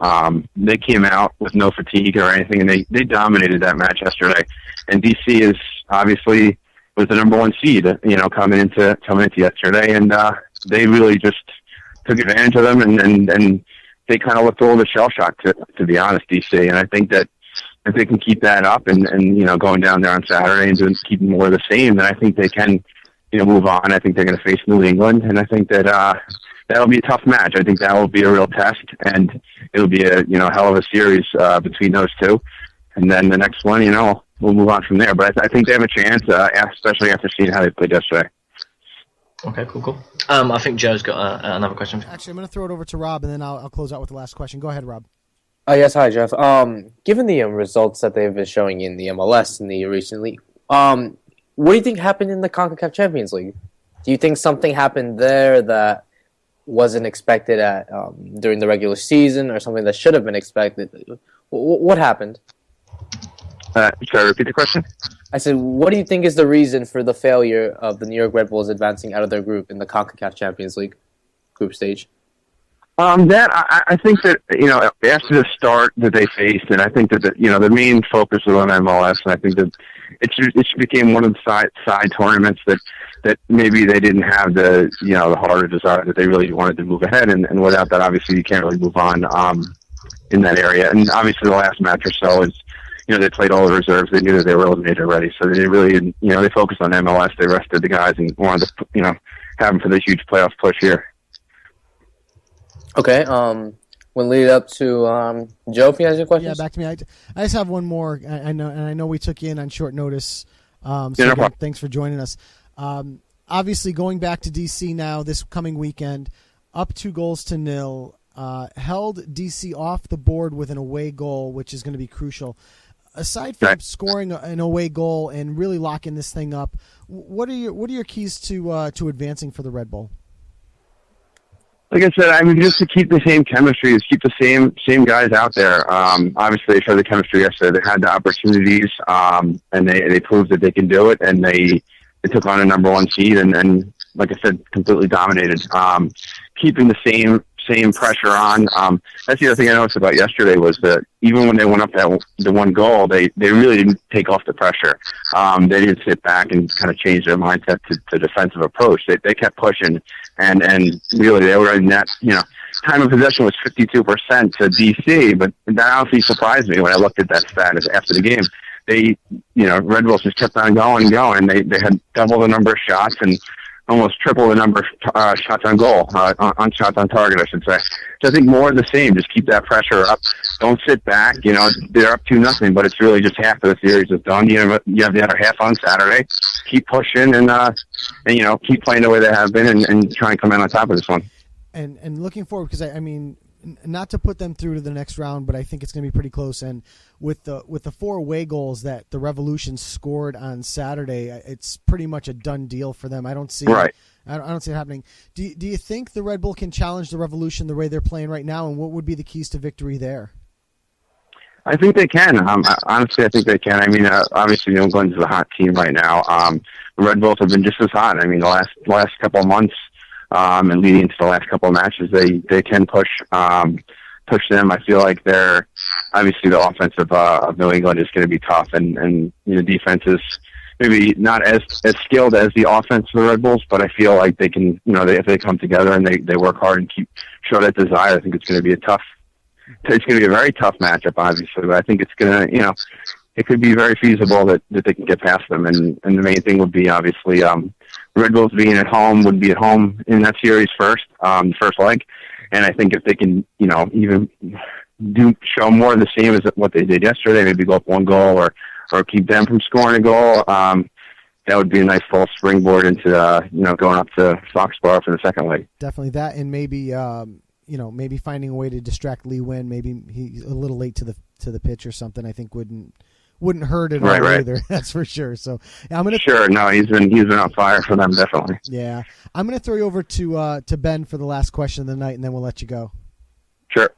They came out with no fatigue or anything, and they dominated that match yesterday. And DC is obviously was the number one seed, coming into yesterday, and they really just took advantage of them, and they kind of looked a little bit shell shocked to be honest, DC. And I think that if they can keep that up and going down there on Saturday and keeping more of the same, then I think they can move on. I think they're going to face New England, and I think that that'll be a tough match. I think that will be a real test, and it'll be a hell of a series between those two. And then the next one, we'll move on from there. But I think they have a chance, especially after seeing how they played yesterday. Okay, cool. I think Joe's got another question. Actually, I'm going to throw it over to Rob, and then I'll close out with the last question. Go ahead, Rob. Yes, hi, Jeff. Given the results that they've been showing in the MLS in the recently, what do you think happened in the CONCACAF Champions League? Do you think something happened there that wasn't expected during the regular season, or something that should have been expected? What happened? Sorry, repeat the question? I said, what do you think is the reason for the failure of the New York Red Bulls advancing out of their group in the CONCACAF Champions League group stage? I think that, after the start that they faced, and I think that, the main focus was on MLS, and I think that it became one of the side tournaments that maybe they didn't have the heart or desire that they really wanted to move ahead, and without that, obviously, you can't really move on in that area. And obviously, the last match or so is, they played all the reserves. They knew that they were eliminated already, so they really, they focused on MLS. They rested the guys and wanted to, have them for the huge playoff push here. Okay, we'll lead it up to Joe, if you have any questions. Yeah, back to me. I just have one more. I know we took you in on short notice, thanks for joining us. Obviously, going back to DC now this coming weekend, up 2-0, held DC off the board with an away goal, which is going to be crucial. Aside from scoring an away goal and really locking this thing up, what are your keys to advancing for the Red Bull? Like I said, just to keep the same chemistry, to keep the same guys out there. Obviously, they showed the chemistry yesterday. They had the opportunities, and they proved that they can do it. And they took on a number one seed, and like I said, completely dominated. Keeping the same pressure on. That's the other thing I noticed about yesterday was that even when they went up the one goal, they really didn't take off the pressure. They didn't sit back and kind of change their mindset to defensive approach. They kept pushing, and really they were in that, time of possession was 52% to DC, but that honestly surprised me when I looked at that stat after the game. They, Red Bulls just kept on going. They had double the number of shots and almost triple the number of shots on goal, on shots on target, I should say. So I think more of the same. Just keep that pressure up. Don't sit back. They're up 2-0, but it's really just half of the series is done. You have the other half on Saturday. Keep pushing and keep playing the way they have been and try and come in on top of this one. And looking forward, because I mean, not to put them through to the next round, but I think it's going to be pretty close. And with the 4 away goals that the Revolution scored on Saturday, it's pretty much a done deal for them. I don't see I don't see it happening. Do you think the Red Bull can challenge the Revolution the way they're playing right now, and what would be the keys to victory there? I think they can. Honestly, I think they can. I mean, obviously, New England's a hot team right now. The Red Bulls have been just as hot. I mean, the last couple of months and leading into the last couple of matches, they can push them. I feel like they're obviously the offense of New England is going to be tough, and defense is maybe not as skilled as the offense of the Red Bulls, but I feel like they can. If they come together and they work hard and show that desire, I think it's going to be It's going to be a very tough matchup, obviously, but I think it's going to, it could be very feasible that they can get past them. And the main thing would be, obviously, Red Bulls being at home would be at home in that series first leg. And I think if they can, even show more of the same as what they did yesterday, maybe go up 1 goal or keep them from scoring a goal, that would be a nice full springboard into, going up to Foxborough for the second leg. Definitely that, and maybe, maybe finding a way to distract Lee Win. Maybe he's a little late to the pitch or something. I think wouldn't hurt at all either. That's for sure. So I'm gonna No, he's been on fire for them, definitely. Yeah, I'm gonna throw you over to Ben for the last question of the night, and then we'll let you go. Sure.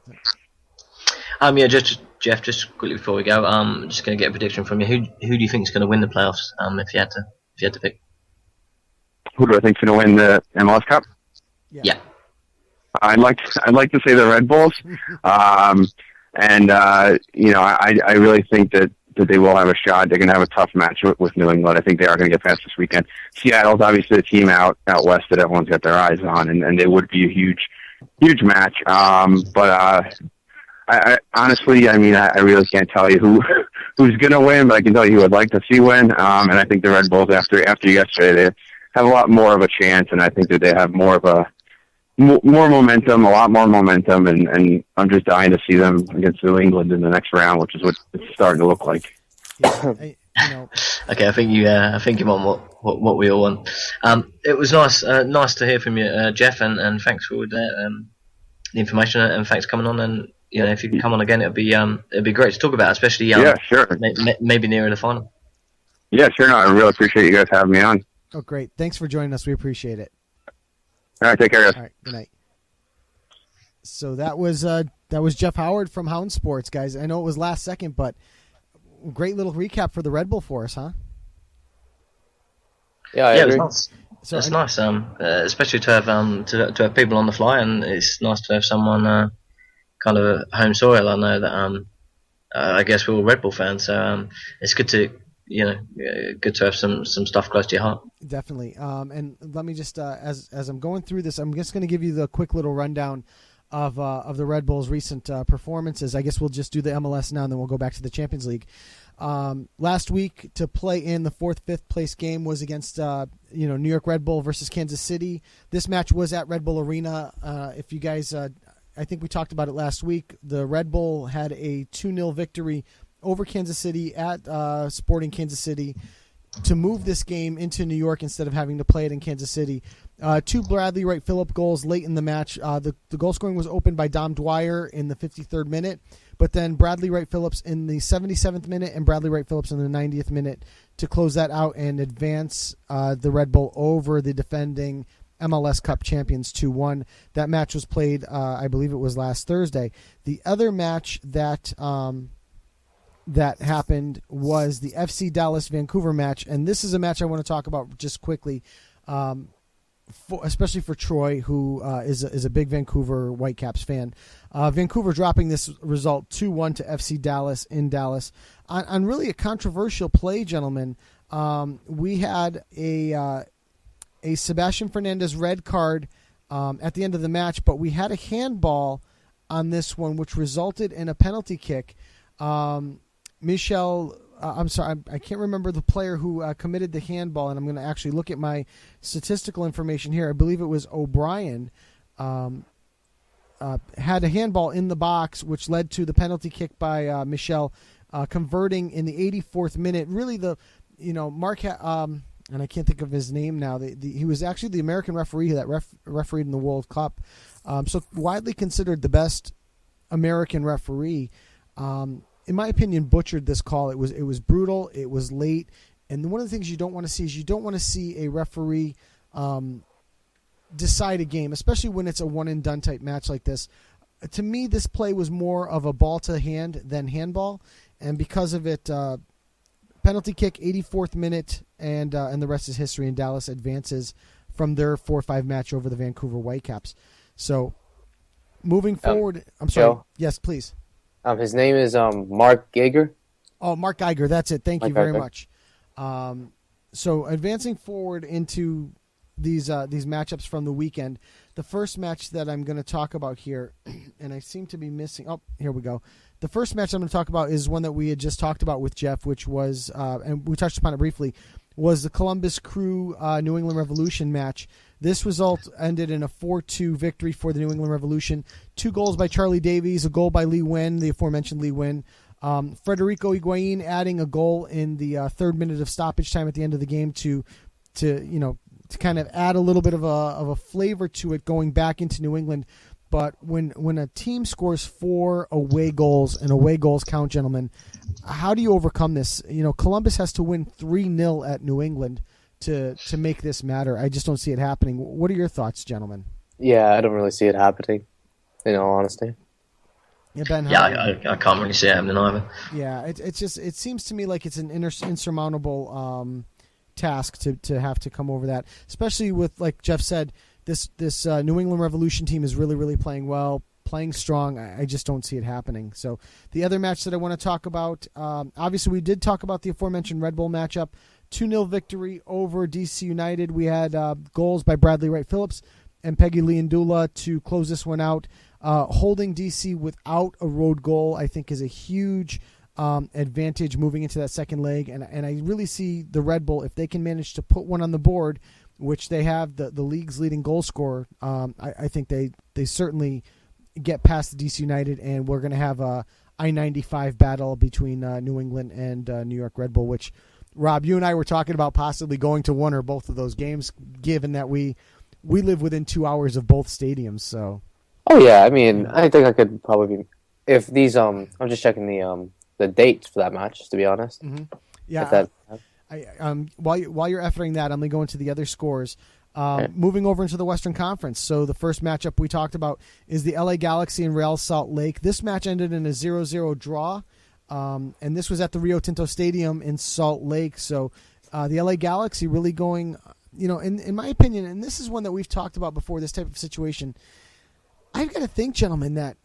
Just Jeff, just quickly before we go, just gonna get a prediction from you. Who do you think is going to win the playoffs? If you had to pick. Who do I think is going to win the MLS Cup? Yeah. I'd like to say the Red Bulls, I really think that they will have a shot. They're going to have a tough match with New England. I think they are going to get past this weekend. Seattle's obviously the team out west that everyone's got their eyes on, and they would be a huge match. I honestly, I really can't tell you who's going to win, but I can tell you who I'd like to see win. And I think the Red Bulls after yesterday, they have a lot more of a chance, and I think that they have more of a more momentum, a lot more momentum, and I'm just dying to see them against New England in the next round, which is what it's starting to look like. Yeah, Okay, I think you want what we all want. It was nice to hear from you, Jeff, and thanks for the information, and thanks for coming on. And if you can come on again, it'd be great to talk about, especially sure. Maybe nearer the final. Yeah, sure. No, I really appreciate you guys having me on. Oh, great! Thanks for joining us. We appreciate it. All right, take care, guys. All right, good night. So that was Jeff Howard from Hound Sports, guys. I know it was last second, but great little recap for the Red Bull for us, huh? Yeah, it was nice. So it's nice, especially to have to have people on the fly, and it's nice to have someone kind of home soil. I know that I guess we're all Red Bull fans, so it's good to good to have some stuff close to your heart. Definitely. And let me just as I'm going through this, I'm just going to give you the quick little rundown of the Red Bulls' recent performances. I guess we'll just do the MLS now, and then we'll go back to the Champions League. Last week, to play in the 4th-5th place game was against New York Red Bull versus Kansas City. This match was at Red Bull Arena. If you guys, I think we talked about it last week. The Red Bull had a 2-0 victory over Kansas City at Sporting Kansas City to move this game into New York instead of having to play it in Kansas City. 2 Bradley Wright Phillip goals late in the match. The goal scoring was opened by Dom Dwyer in the 53rd minute, but then Bradley Wright Phillips in the 77th minute and Bradley Wright Phillips in the 90th minute to close that out and advance the Red Bull over the defending MLS Cup champions 2-1. That match was played, I believe it was last Thursday. The other match that happened was the FC Dallas Vancouver match, and this is a match I want to talk about just quickly, especially for Troy, who is a big Vancouver Whitecaps fan. Vancouver dropping this result 2-1 to FC Dallas in Dallas on really a controversial play, gentlemen. We had a Sebastian Fernandez red card at the end of the match, but we had a handball on this one, which resulted in a penalty kick. Michel, I'm sorry, I can't remember the player who committed the handball, and I'm going to actually look at my statistical information here. I believe it was O'Brien had a handball in the box, which led to the penalty kick by Michel, converting in the 84th minute. Really, Mark, and I can't think of his name now. He was actually the American referee that refereed in the World Cup, so widely considered the best American referee. In my opinion, butchered this call. It was brutal. It was late, and one of the things you don't want to see is you don't want to see a referee decide a game, especially when it's a one and done type match like this. To me, this play was more of a ball to hand than handball, and because of it, penalty kick, 84th minute, and the rest is history. And Dallas advances from their 4-5 match over the Vancouver Whitecaps. So, moving forward, I'm sorry. Joe? Yes, please. His name is Mark Geiger. Oh, Mark Geiger. That's it. Thank you very Geiger. much. So, advancing forward into these matchups from the weekend, the first match that I'm going to talk about here, and I seem to be missing. Oh, here we go. The first match I'm going to talk about is one that we had just talked about with Jeff, which was, and we touched upon it briefly, was the Columbus Crew New England Revolution match. This result ended in a 4-2 victory for the New England Revolution. 2 goals by Charlie Davies, a goal by Lee Nguyen, the aforementioned Lee Nguyen. Federico Higuain adding a goal in the third minute of stoppage time at the end of the game to kind of add a little bit of a flavor to it going back into New England. But when a team scores 4 away goals, and away goals count, gentlemen, how do you overcome this? Columbus has to win 3-0 at New England to make this matter. I just don't see it happening. What are your thoughts, gentlemen? Yeah, I don't really see it happening, in all honesty. Yeah, Ben. I can't really see it happening either. Yeah, it seems to me like it's an insurmountable task to have to come over that, especially with, like Jeff said, this New England Revolution team is really, really playing well, playing strong. I just don't see it happening. So the other match that I want to talk about, obviously we did talk about the aforementioned Red Bull matchup, 2-0 victory over DC United. We had goals by Bradley Wright Phillips and Peggy Leandula to close this one out. Holding DC without a road goal, I think, is a huge advantage moving into that second leg. And I really see the Red Bull, if they can manage to put one on the board, which they have the league's leading goal scorer, I think they certainly get past the DC United, and we're going to have a I-95 battle between New England and New York Red Bull, which, Rob, you and I were talking about possibly going to one or both of those games, given that we live within 2 hours of both stadiums. So. Oh yeah, I mean, I think I could probably, if these I'm just checking the dates for that match, to be honest. Mm-hmm. Yeah. While you're efforting that, I'm going to go into the other scores. Moving over into the Western Conference. So the first matchup we talked about is the LA Galaxy and Real Salt Lake. This match ended in a 0-0 draw, and this was at the Rio Tinto Stadium in Salt Lake. So the LA Galaxy really going, in my opinion, and this is one that we've talked about before, this type of situation, I've got to think, gentlemen, that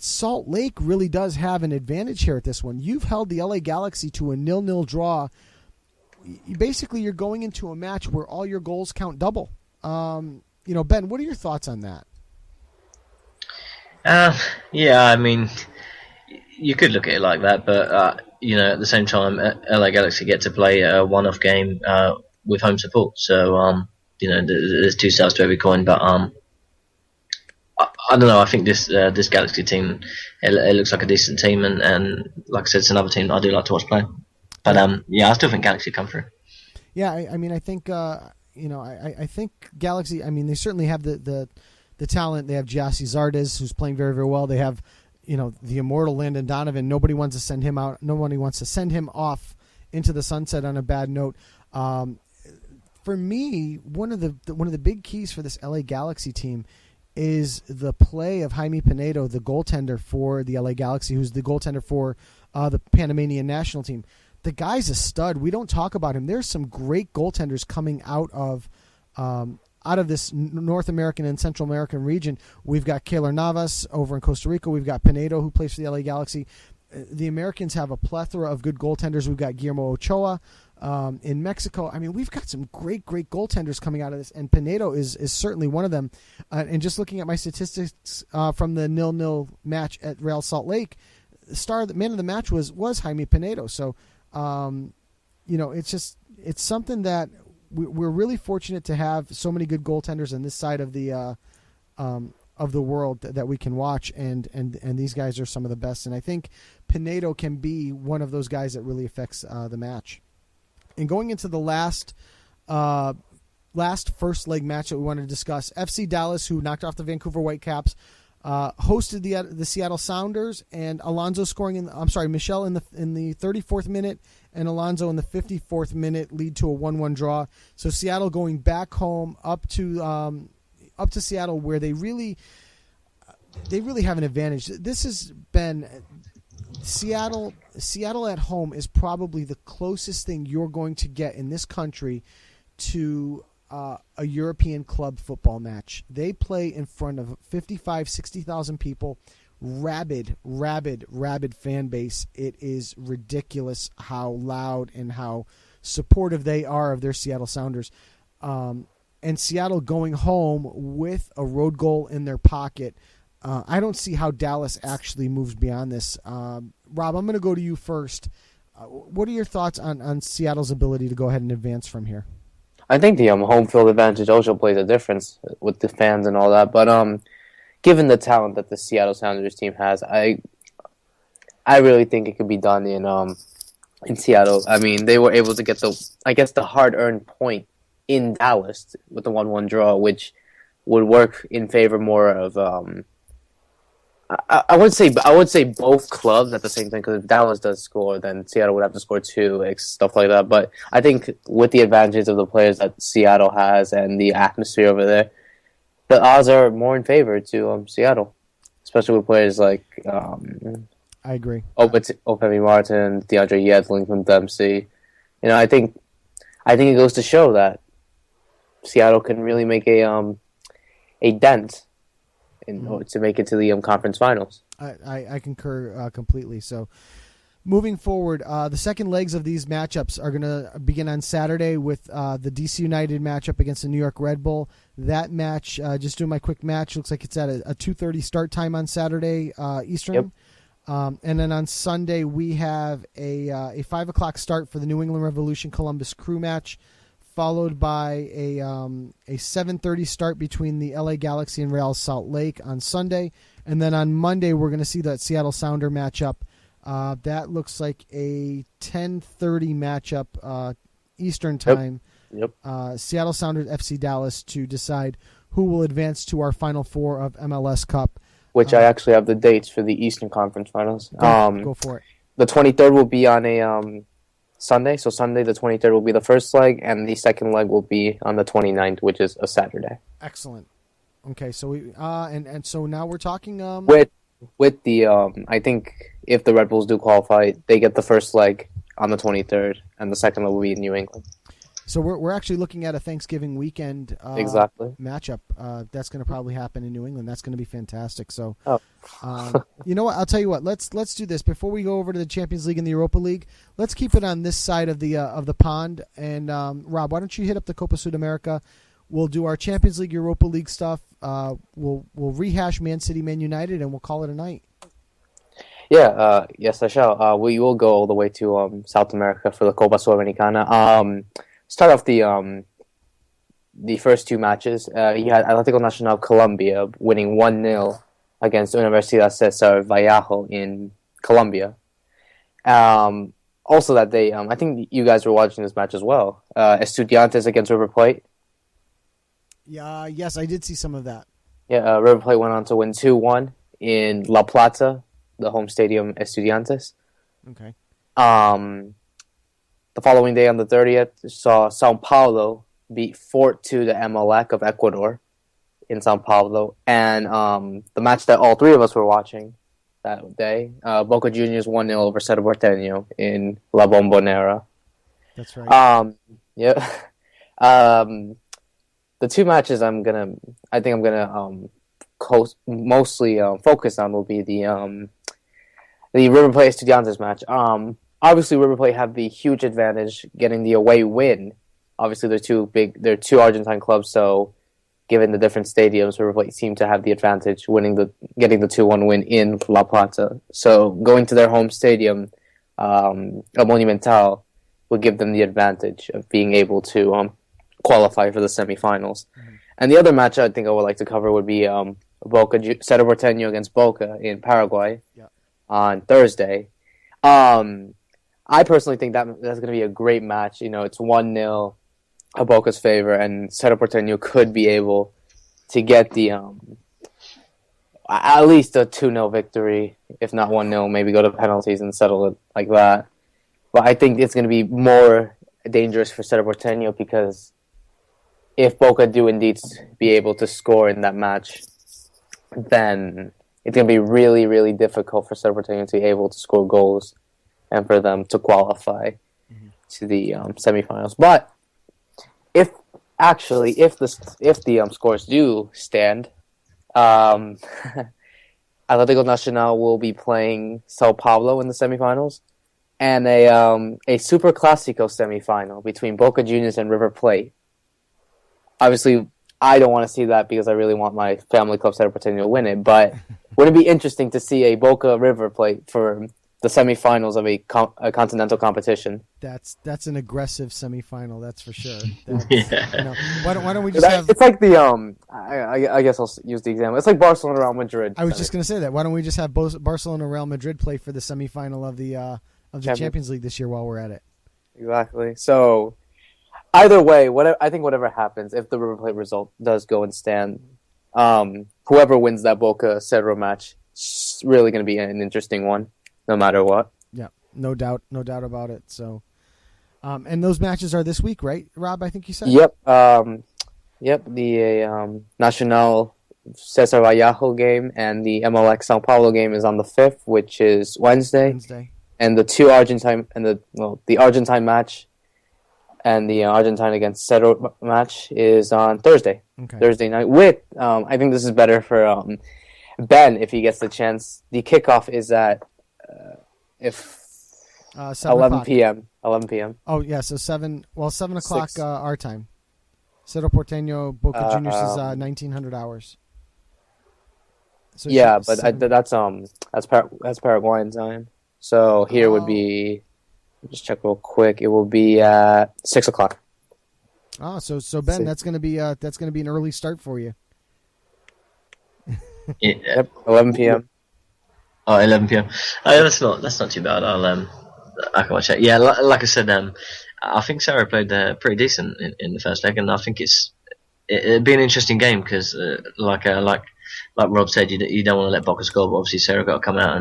Salt Lake really does have an advantage here at this one. You've held the LA Galaxy to a 0-0 draw. Basically, you're going into a match where all your goals count double. Ben, what are your thoughts on that? Yeah, I mean, you could look at it like that, but at the same time, LA Galaxy get to play a one-off game with home support. So there's two sides to every coin. But I don't know. I think this Galaxy team, it looks like a decent team, and like I said, it's another team that I do like to watch play. But I still think Galaxy come through. Yeah, I think I think Galaxy. I mean, they certainly have the talent. They have Giassi Zardes, who's playing very, very well. They have the immortal Landon Donovan. Nobody wants to send him out. Nobody wants to send him off into the sunset on a bad note. For me, one of the big keys for this LA Galaxy team is the play of Jaime Pinedo, the goaltender for the LA Galaxy, who's the goaltender for the Panamanian national team. The guy's a stud. We don't talk about him. There's some great goaltenders coming out of this North American and Central American region. We've got Keylor Navas over in Costa Rica. We've got Pinedo, who plays for the LA Galaxy. The Americans have a plethora of good goaltenders. We've got Guillermo Ochoa in Mexico. I mean, we've got some great goaltenders coming out of this, and Pinedo is certainly one of them. And just looking at my statistics from the 0-0 match at Real Salt Lake, the man of the match was Jaime Pinedo. So, it's something that we're really fortunate to have so many good goaltenders on this side of the world that we can watch, and these guys are some of the best. And I think Pinedo can be one of those guys that really affects the match. And going into the last first leg match that we wanted to discuss, FC Dallas, who knocked off the Vancouver Whitecaps, hosted the Seattle Sounders, and Alonso scoring Michel in the 34th minute and Alonso in the 54th minute lead to a 1-1 draw. So Seattle going back home up to up to Seattle, where they really have an advantage. This has been Seattle at home is probably the closest thing you're going to get in this country to a European club football match. They play in front of 55, 60,000 people. Rabid fan base. It is ridiculous how loud and how supportive they are of their Seattle Sounders. And Seattle going home with a road goal in their pocket. I don't see how Dallas actually moves beyond this. Rob, I'm going to go to you first. What are your thoughts on Seattle's ability to go ahead and advance from here? I think the home field advantage also plays a difference with the fans and all that. But given the talent that the Seattle Sounders team has, I really think it could be done in Seattle. I mean, they were able to get the hard-earned point in Dallas with the 1-1 draw, which would work in favor more of I would say both clubs at the same time, because if Dallas does score, then Seattle would have to score 2, stuff like that. But I think with the advantages of the players that Seattle has and the atmosphere over there, the odds are more in favor to Seattle, especially with players like I agree. Opemi Martin, DeAndre Yedlin from Dempsey. I think it goes to show that Seattle can really make a dent in order to make it to the conference finals. I concur completely. So moving forward, the second legs of these matchups are going to begin on Saturday with the DC United matchup against the New York Red Bull. That match, just doing my quick match, looks like it's at a 2:30 start time on Saturday Eastern. Yep. And then on Sunday we have a 5 o'clock start for the New England Revolution Columbus Crew match, followed by a 7:30 start between the LA Galaxy and Real Salt Lake on Sunday. And then on Monday, we're going to see that Seattle Sounder matchup. That looks like a 10:30 matchup Eastern time. Yep. Seattle Sounders FC Dallas to decide who will advance to our Final Four of MLS Cup. Which I actually have the dates for the Eastern Conference Finals. Go for it. The 23rd will be on a Sunday, so Sunday the 23rd will be the first leg, and the second leg will be on the 29th, which is a Saturday. Excellent. Okay, so we and so now we're talking with the I think if the Red Bulls do qualify, they get the first leg on the 23rd, and the second leg will be in New England. So we're actually looking at a Thanksgiving weekend exactly matchup. That's going to probably happen in New England. That's going to be fantastic. So, oh. You know what? I'll tell you what. Let's do this before we go over to the Champions League and the Europa League. Let's keep it on this side of the pond. And Rob, why don't you hit up the Copa Sudamerica? We'll do our Champions League, Europa League stuff. We'll rehash Man City, Man United, and we'll call it a night. Yeah. Yes, I shall. We will go all the way to South America for the Copa Sudamericana. Start off the first two matches. You had Atlético Nacional Colombia winning 1-0 against Universidad César Vallejo in Colombia. Also that day, I think you guys were watching this match as well. Estudiantes against River Plate. Yeah, yes, I did see some of that. Yeah, River Plate went on to win 2-1 in La Plata, the home stadium Estudiantes. Okay. The following day on the 30th, saw São Paulo beat 4-2 the Emelec of Ecuador in São Paulo. And the match that all three of us were watching that day, Boca Juniors 1-0 over Cerro Porteño in La Bombonera. That's right. Yeah. The two matches I think I'm gonna mostly focus on will be the River Plate Estudiantes match. Obviously, River Plate have the huge advantage getting the away win. Obviously, they're two Argentine clubs, so given the different stadiums, River Plate seem to have the advantage, getting the 2-1 win in La Plata. So going to their home stadium, El Monumental, will give them the advantage of being able to qualify for the semifinals. Mm-hmm. And the other match I think I would like to cover would be Cerro Porteño against Boca in Paraguay on Thursday. I personally think that's going to be a great match. It's 1-0 a Boca's favor, and Cerro Porteño could be able to get the at least a 2-0 victory, if not 1-0, maybe go to penalties and settle it like that. But I think it's going to be more dangerous for Cerro Porteño because if Boca do indeed be able to score in that match, then it's going to be really, really difficult for Cerro Porteño to be able to score goals and for them to qualify to the semifinals. But if the scores do stand, Atlético Nacional will be playing Sao Paulo in the semifinals, and a Super Clásico semifinal between Boca Juniors and River Plate. Obviously, I don't want to see that because I really want my family club Cerro Porteño to win it, but wouldn't it be interesting to see a Boca River Plate for the semifinals of a continental competition? That's an aggressive semifinal, that's for sure. Yeah. Why don't we just have? It's like the I guess I'll use the example. It's like Barcelona Real Madrid. I was just going to say that. Why don't we just have Barcelona Real Madrid play for the semifinal of the Champions League this year while we're at it? Exactly. So either way, whatever happens, if the River Plate result does go and stand, whoever wins that Boca Cerro match, it's really going to be an interesting one, no matter what. Yeah, no doubt about it. So, and those matches are this week, right, Rob? I think you said. Yep. The Nacional Cesar Vallejo game and the MLX Sao Paulo game is on the 5th, which is Wednesday. And the Argentine match and the Argentine against Cerro match is on Thursday. Okay. Thursday night. With I think this is better for Ben if he gets the chance. The kickoff is at 11 p.m. 11 p.m. Oh yeah, so 7 o'clock our time. Cerro Porteño Boca Juniors is 1900 hours. So yeah, but that's Paraguayan time. So here would be. Just check real quick. It will be at 6 o'clock. Oh, so Ben, that's gonna be an early start for you. Yep, 11 p.m. Oh, 11 p.m. Oh, that's not too bad. I can watch that. Yeah, like I said, I think Sarah played pretty decent in the first leg, and I think it'd be an interesting game because, like Rob said, you don't want to let Boca score, but obviously Sarah got to come out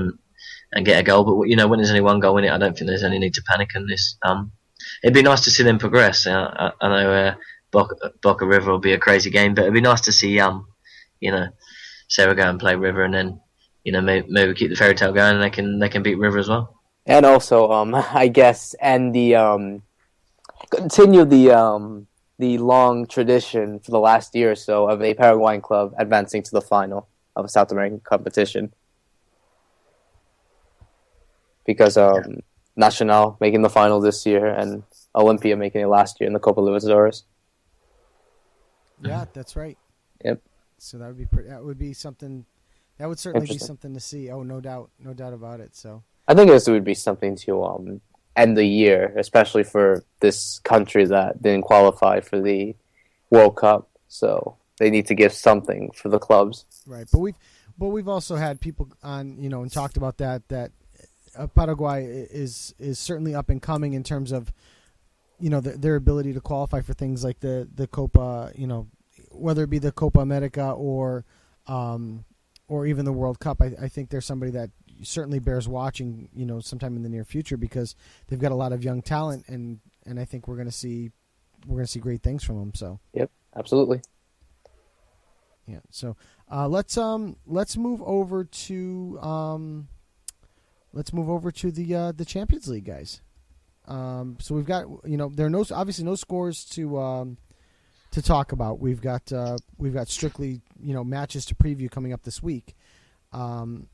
and get a goal. But when there's only one goal in it, I don't think there's any need to panic in this. It'd be nice to see them progress. I know Boca River will be a crazy game, but it'd be nice to see Sarah go and play River, and then maybe keep the fairy tale going, and they can beat River as well. And also, I guess, and the continue the long tradition for the last year or so of a Paraguayan club advancing to the final of a South American competition. Because Nacional making the final this year and Olimpia making it last year in the Copa Libertadores. Yeah, that's right. Yep. So that would be something. That would certainly be something to see. Oh, no doubt about it. So I think this would be something to end the year, especially for this country that didn't qualify for the World Cup. So they need to give something for the clubs. Right, but we've also had people on and talked about that. Paraguay is certainly up and coming in terms of their ability to qualify for things like the Copa, whether it be the Copa America or even the World Cup. I think there's somebody that certainly bears watching sometime in the near future because they've got a lot of young talent and I think we're going to see great things from them. So yep, absolutely. Yeah. So let's move over to. Let's move over to the Champions League, guys. So we've got there are obviously no scores to talk about. We've got strictly matches to preview coming up this week. But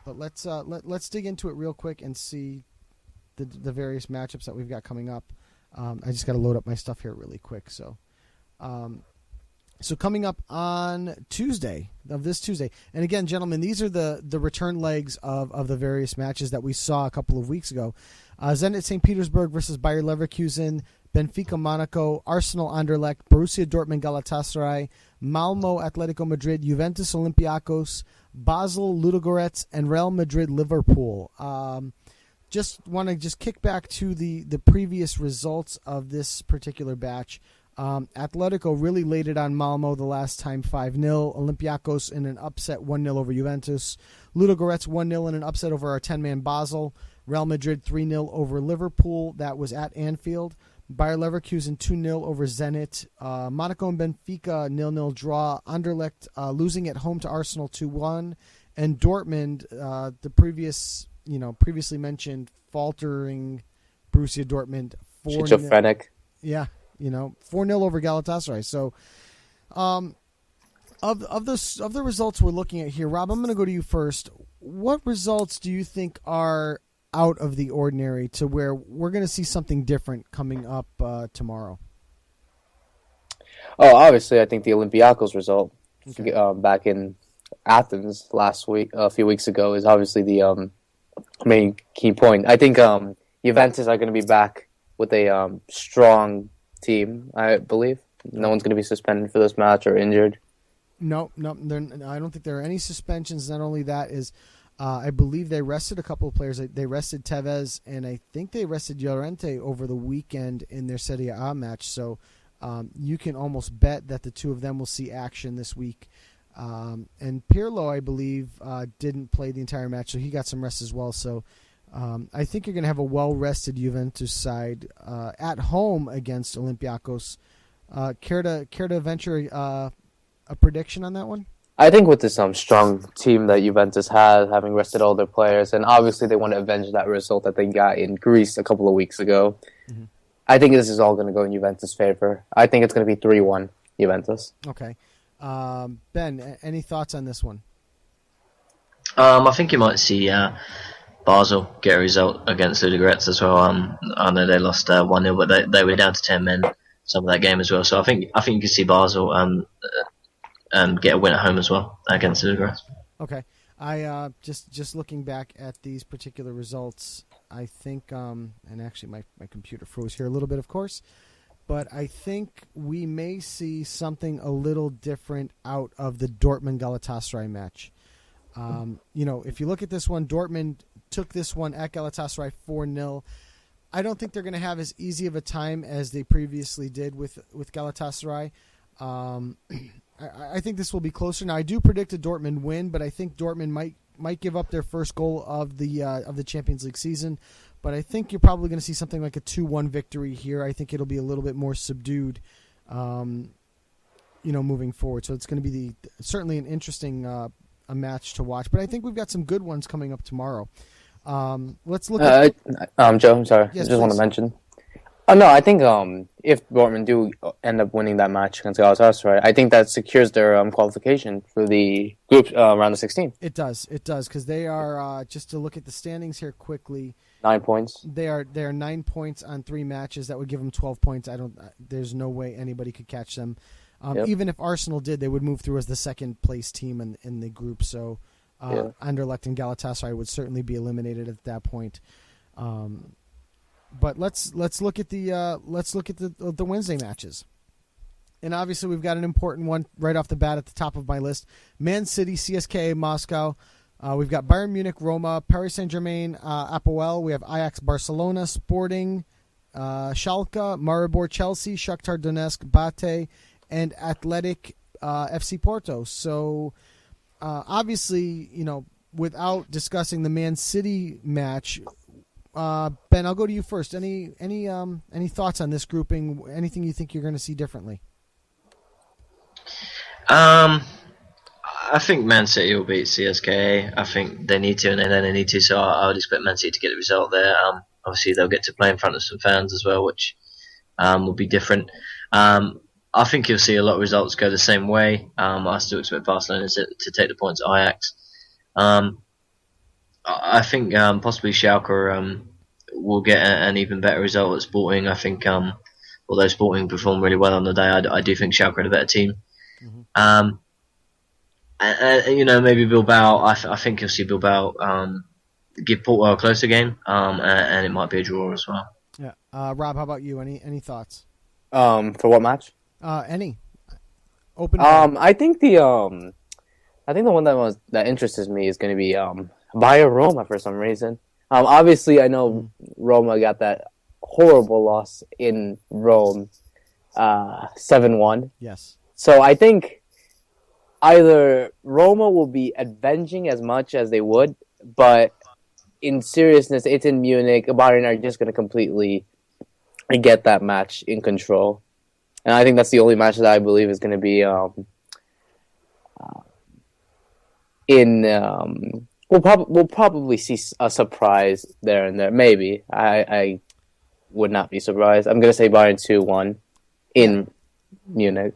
let's dig into it real quick and see the various matchups that we've got coming up. I just got to load up my stuff here really quick. So coming up on this Tuesday, and again, gentlemen, these are the return legs of the various matches that we saw a couple of weeks ago. Zenit St. Petersburg versus Bayer Leverkusen, Benfica Monaco, Arsenal Anderlecht, Borussia Dortmund Galatasaray, Malmo Atletico Madrid, Juventus Olympiacos, Basel Ludogorets, and Real Madrid Liverpool. Just want to kick back to the previous results of this particular batch. Atletico really laid it on Malmo the last time 5-0. Olympiacos in an upset 1-0 over Juventus. Ludogorets 1-0 in an upset over our 10-man Basel. Real Madrid 3-0 over Liverpool. That was at Anfield. Bayer Leverkusen 2-0 over Zenit. Monaco and Benfica 0-0 draw. Anderlecht losing at home to Arsenal 2-1. And Dortmund, the previously mentioned faltering Borussia Dortmund 4-0. Schizophrenic. Yeah, 4-0 over Galatasaray. So, of the results we're looking at here, Rob, I'm going to go to you first. What results do you think are out of the ordinary to where we're going to see something different coming up tomorrow? Oh, obviously, I think the Olympiacos result Okay. back in Athens a few weeks ago, is obviously the main key point. I think Juventus are going to be back with a strong team, I believe. No one's going to be suspended for this match or injured. No, I don't think there are any suspensions. Not only that is, I believe they rested a couple of players. They rested Tevez, and I think they rested Llorente over the weekend in their Serie A match. So you can almost bet that the two of them will see action this week. And Pirlo, I believe, didn't play the entire match, so he got some rest as well. So I think you're going to have a well-rested Juventus side at home against Olympiacos. Care to venture a prediction on that one? I think with this strong team that Juventus has, having rested all their players, and obviously they want to avenge that result that they got in Greece a couple of weeks ago, I think this is all going to go in Juventus' favor. I think it's going to be 3-1 Juventus. Okay. Ben, any thoughts on this one? I think you might see Basel get a result against Ludogorets as well. I know they lost 1-0, but they were down to 10 men some of that game as well. So I think you can see Basel get a win at home as well against Ludogorets. Okay. I just looking back at these particular results, I think, and actually my computer froze here a little bit, of course, but I think we may see something a little different out of the Dortmund-Galatasaray match. If you look at this one, Dortmund took this one at Galatasaray 4-0. I don't think they're going to have as easy of a time as they previously did with Galatasaray. I think this will be closer. Now, I do predict a Dortmund win, but I think Dortmund might give up their first goal of the Champions League season. But I think you're probably going to see something like a 2-1 victory here. I think it'll be a little bit more subdued, moving forward. So it's going to be certainly an interesting a match to watch. But I think we've got some good ones coming up tomorrow. Let's look at... Joe, I'm sorry. Yes, I just want please. to mention. No, I think if Dortmund do end up winning that match against Galatasaray, I think that secures their qualification for the group round of 16. It does, because they are, just to look at the standings here quickly, 9 points. they are 9 points on 3 matches. That would give them 12 points. There's no way anybody could catch them. Yep. Even if Arsenal did, they would move through as the second place team in the group. So Anderlecht and Galatasaray would certainly be eliminated at that point. But let's look at the Wednesday matches, and obviously we've got an important one right off the bat at the top of my list: Man City, CSKA Moscow. We've got Bayern Munich, Roma, Paris Saint-Germain, Apoel. We have Ajax, Barcelona, Sporting, Schalke, Maribor, Chelsea, Shakhtar Donetsk, Bate, and Athletic FC Porto. So obviously, without discussing the Man City match. Ben, I'll go to you first. Any thoughts on this grouping? Anything you think you're going to see differently? I think Man City will beat CSKA. I think they need to, and they need to. So I would expect Man City to get the result there. Obviously, they'll get to play in front of some fans as well, which will be different. I think you'll see a lot of results go the same way. I still expect Barcelona to take the points at Ajax. I think possibly Schalke will get an even better result at Sporting. I think although Sporting performed really well on the day, I do think Schalke are the better team. Mm-hmm. And maybe Bilbao. I think you'll see Bilbao give Porto a closer game, and it might be a draw as well. Yeah, Rob, how about you? Any thoughts? For what match? Any. Open. I think the one that interests me is going to be Bayer Roma for some reason. Obviously, I know Roma got that horrible loss in Rome, 7-1. Yes. So I think either Roma will be avenging as much as they would, but in seriousness, it's in Munich. Bayern are just going to completely get that match in control. And I think that's the only match that I believe is going to be we'll probably see a surprise there and there. Maybe. I would not be surprised. I'm going to say Bayern 2-1 in Munich.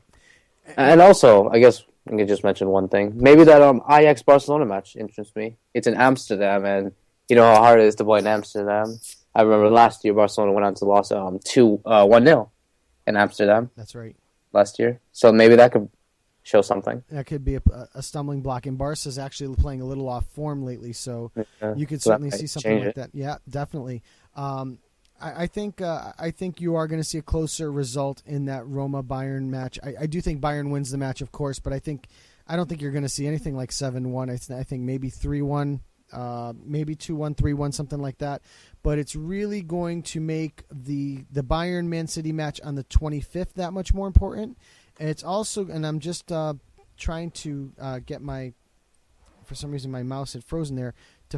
And also, I guess I can just mention one thing. Maybe that Ajax-Barcelona match interests me. It's in Amsterdam, and you know how hard it is to play in Amsterdam. I remember last year Barcelona went on to lose 1-0 in Amsterdam. That's right. Last year. So maybe that could show something. That could be a stumbling block. And Barca's actually playing a little off form lately, so you could certainly see something like that. Yeah, definitely. I think you are going to see a closer result in that Roma-Bayern match. I do think Bayern wins the match, of course, but I don't think you're going to see anything like 7-1. I think maybe 3-1, maybe 2-1, 3-1, something like that. But it's really going to make the Bayern Man City match on the 25th that much more important. And it's also, and I'm just trying to get for some reason my mouse had frozen there.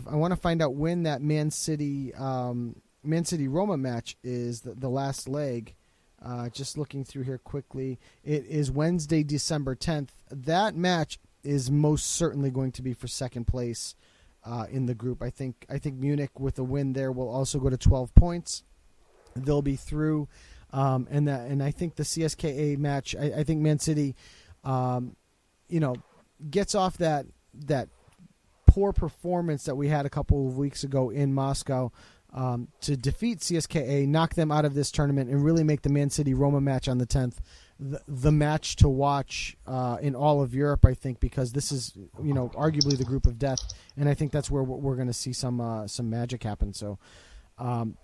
I want to find out when that Man City Roma match is, the last leg. Just looking through here quickly. It is Wednesday, December 10th. That match is most certainly going to be for second place in the group. I think Munich with a win there will also go to 12 points. They'll be through. And I think the CSKA match, I think Man City, gets off that poor performance that we had a couple of weeks ago in Moscow. To defeat CSKA, knock them out of this tournament, and really make the Man City Roma match on the 10th the match to watch in all of Europe. I think because this is arguably the group of death, and I think that's where we're going to see some magic happen. So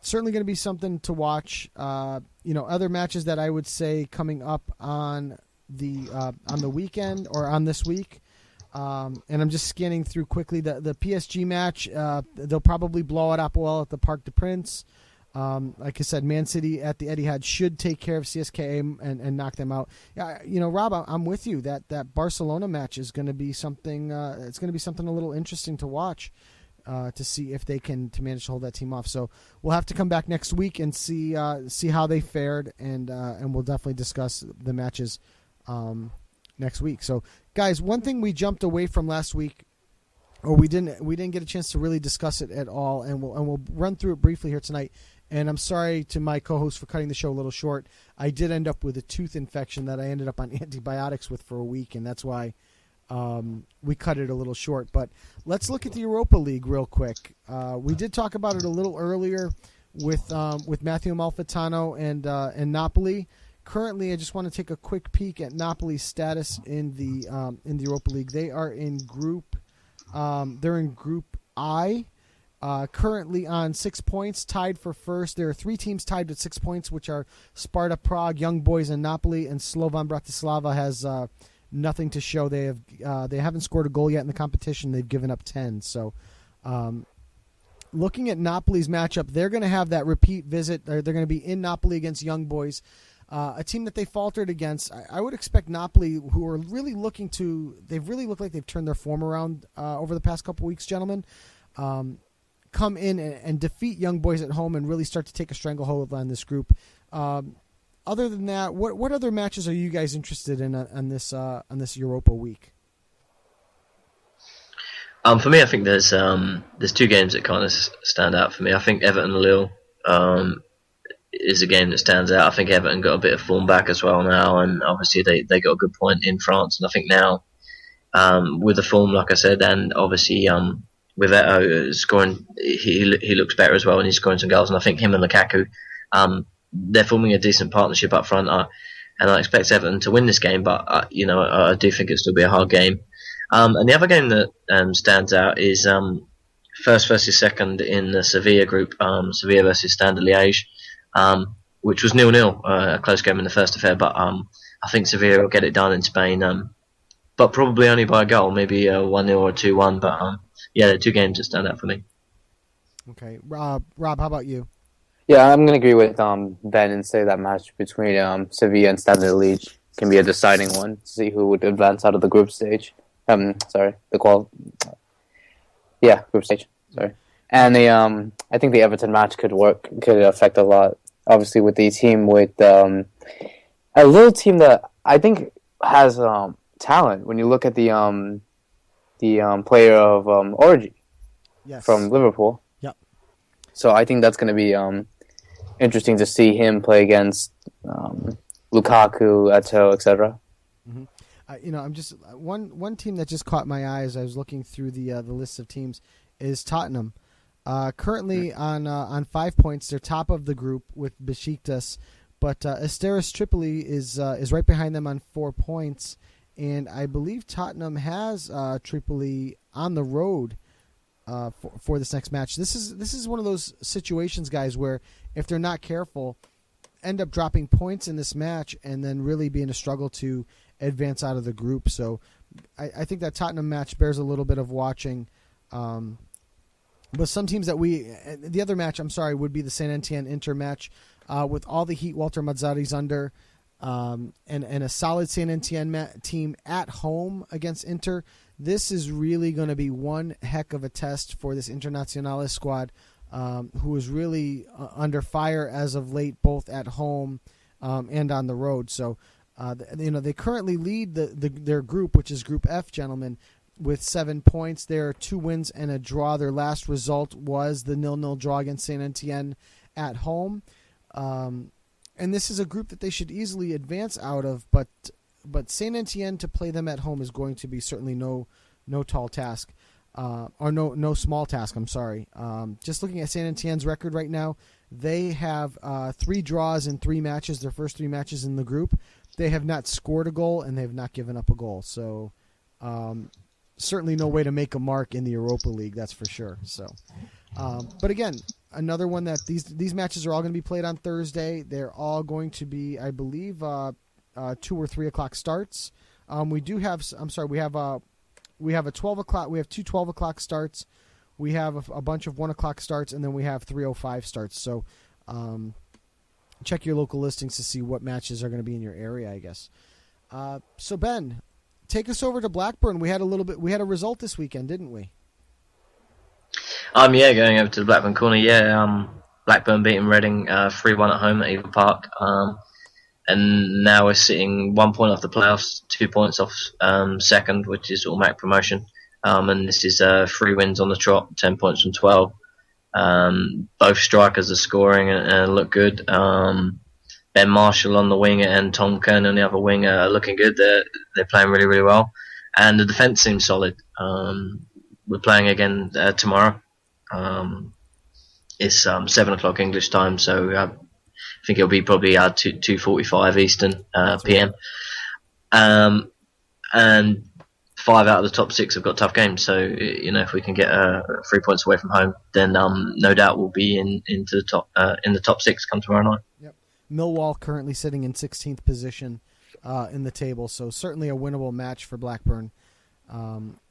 certainly going to be something to watch. Other matches that I would say coming up on the weekend or on this week. And I'm just scanning through quickly the PSG match. They'll probably blow it up well at the Parc des Princes. Like I said, Man City at the Etihad should take care of CSKA and knock them out. Yeah, Rob, I'm with you. That Barcelona match is going to be something. It's going to be something a little interesting to watch, to see if they can manage to hold that team off. So we'll have to come back next week and see how they fared, and we'll definitely discuss the matches next week. So, guys, one thing we jumped away from last week, or we didn't get a chance to really discuss it at all, and we'll run through it briefly here tonight. And I'm sorry to my co-host for cutting the show a little short. I did end up with a tooth infection that I ended up on antibiotics with for a week, and that's why we cut it a little short. But let's look at the Europa League real quick. We did talk about it a little earlier with Matthew Amalfitano and Napoli. Currently, I just want to take a quick peek at Napoli's status in the Europa League. They are in Group I. Currently on 6 points, tied for first. There are three teams tied with 6 points, which are Sparta Prague, Young Boys, and Napoli. And Slovan Bratislava has nothing to show. They haven't scored a goal yet in the competition. They've given up 10. So, looking at Napoli's matchup, they're going to have that repeat visit. They're going to be in Napoli against Young Boys, a team that they faltered against. I would expect Napoli, who are really they've really looked like they've turned their form around over the past couple weeks, gentlemen. Come in and defeat Young Boys at home and really start to take a stranglehold on this group. Other than that, what other matches are you guys interested in on this Europa week? For me, I think there's two games that kind of stand out for me. I think Everton-Lille is a game that stands out. I think Everton got a bit of form back as well now, and obviously they got a good point in France. And I think now, with the form, like I said, and obviously with Eto'o scoring, he looks better as well, and he's scoring some goals. And I think him and Lukaku, they're forming a decent partnership up front. And I expect Everton to win this game, but I do think it'll still be a hard game. And the other game that stands out is first versus second in the Sevilla group, Sevilla versus Standard Liège, which was 0-0, a close game in the first affair. But I think Sevilla will get it done in Spain, but probably only by a goal, maybe a 1-0 or 2-1. But yeah, there are two games that stand out for me. Okay, Rob, how about you? Yeah, I'm going to agree with Ben and say that match between Sevilla and Standard Liège can be a deciding one to see who would advance out of the group stage. Group stage. Sorry. And I think the Everton match could affect a lot obviously with the team with a little team that I think has talent. When you look at the player of Origi from Liverpool. Yep. So I think that's going to be interesting to see him play against Lukaku, Eto'o, etc. Mm-hmm. I'm just one team that just caught my eye as I was looking through the list of teams is Tottenham. Currently on 5 points, they're top of the group with Besiktas, but Asteras Tripoli is right behind them on 4 points, and I believe Tottenham has Tripoli on the road for this next match. This is one of those situations, guys, where if they're not careful, end up dropping points in this match and then really being a struggle to advance out of the group. So I think that Tottenham match bears a little bit of watching. But some teams the other match, would be the Saint Etienne Inter match with all the heat Walter Mazzarri's under and a solid Saint Etienne team at home against Inter. This is really going to be one heck of a test for this Internazionale squad, who is really under fire as of late, both at home and on the road. So, they currently lead their group, which is Group F, gentlemen, with 7 points. There are 2 wins and a draw. Their last result was the 0-0 draw against Saint Etienne at home. And this is a group that they should easily advance out of, but Saint Etienne, to play them at home is going to be certainly no tall task. Or no small task, I'm sorry. Just looking at Saint Etienne's record right now, they have 3 draws in 3 matches, their first 3 matches in the group. They have not scored a goal, and they have not given up a goal. So certainly no way to make a mark in the Europa League, that's for sure. So, but again, another one that these matches are all going to be played on Thursday. They're all going to be, I believe, 2 or 3 o'clock starts. We have a 12 o'clock. We have 2 12 o'clock starts. We have a bunch of 1 o'clock starts, and then we have 3:05 starts. So, check your local listings to see what matches are going to be in your area, I guess. So Ben, take us over to Blackburn. We had a result this weekend, didn't we? Going over to the Blackburn Corner. Blackburn beating Reading 3-1 at home at Eva Park. And now we're sitting 1 point off the playoffs, 2 points off second, which is automatic promotion. And this is 3 wins on the trot, 10 points from 12. Both strikers are scoring and look good. Ben Marshall on the wing and Tom Kern on the other wing are looking good. They're playing really, really well. And the defence seems solid. We're playing again tomorrow. It's 7 o'clock English time, so I think it'll be probably 2:45 Eastern PM. And 5 out of the top 6 have got tough games. So if we can get 3 points away from home, then no doubt we'll be into the top in the top 6 come tomorrow night. Yep. Millwall currently sitting in 16th position in the table, so certainly a winnable match for Blackburn,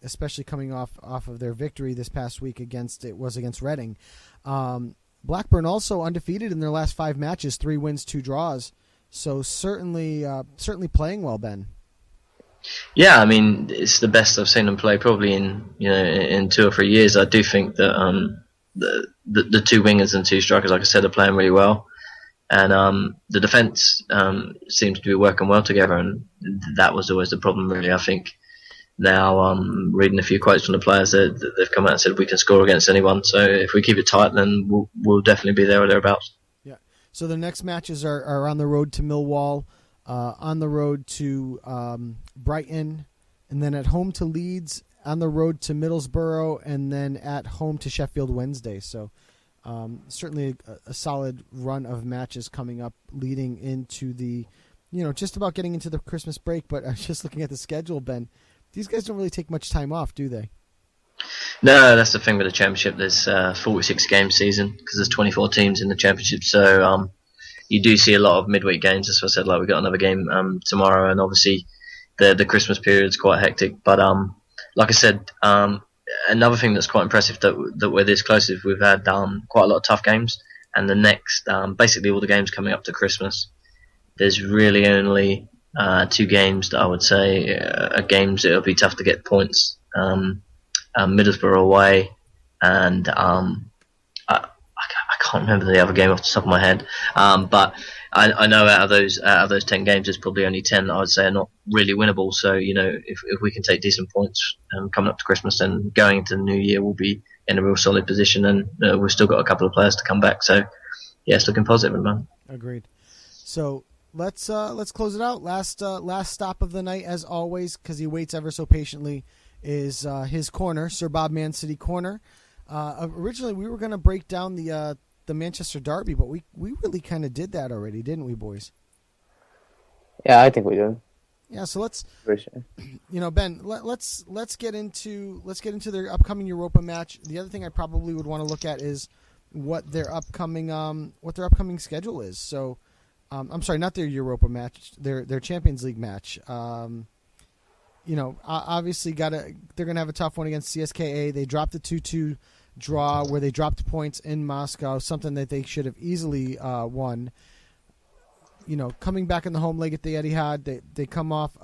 especially coming off of their victory this past week against Reading. Blackburn also undefeated in their last 5 matches, 3 wins, 2 draws. So certainly playing well, Ben. Yeah, I mean, it's the best I've seen them play probably in 2 or 3 years. I do think that the 2 wingers and 2 strikers, like I said, are playing really well, and the defence seems to be working well together. And that was always the problem, really. I think now, reading a few quotes from the players, that they've come out and said we can score against anyone. So if we keep it tight, then we'll definitely be there or thereabouts. Yeah. So the next matches are on the road to Millwall, on the road to Brighton, and then at home to Leeds, on the road to Middlesbrough, and then at home to Sheffield Wednesday. So certainly a solid run of matches coming up, leading into the, just about getting into the Christmas break. But I was just looking at the schedule, Ben. These guys don't really take much time off, do they? No, that's the thing with the Championship. There's 46 game season because there's 24 teams in the Championship. So you do see a lot of midweek games. As I said, like we've got another game tomorrow, and obviously the Christmas period is quite hectic. But like I said, another thing that's quite impressive that we're this close is we've had quite a lot of tough games, and the next basically all the games coming up to Christmas, there's really only 2 games that I would say are games that it'll be tough to get points. Middlesbrough away, and I can't remember the other game off the top of my head, but I know out of those 10 games, there's probably only 10 that I would say are not really winnable. So if we can take decent points coming up to Christmas, then going into the new year, we'll be in a real solid position, and we've still got a couple of players to come back. So yeah, it's looking positive, man. Agreed. So let's close it out. Last stop of the night, as always, because he waits ever so patiently, is his corner, SirBob ManCity Corner. Originally, we were going to break down the Manchester Derby, but we really kind of did that already, didn't we, boys? Yeah, I think we did. Yeah, so let's, For sure. Ben, let's get into their upcoming Europa match. The other thing I probably would want to look at is what their upcoming schedule is. So, I'm sorry, not their Europa match, their Champions League match. Obviously they're going to have a tough one against CSKA. They dropped the 2-2 draw where they dropped points in Moscow, something that they should have easily won. Coming back in the home leg at the Etihad, they come off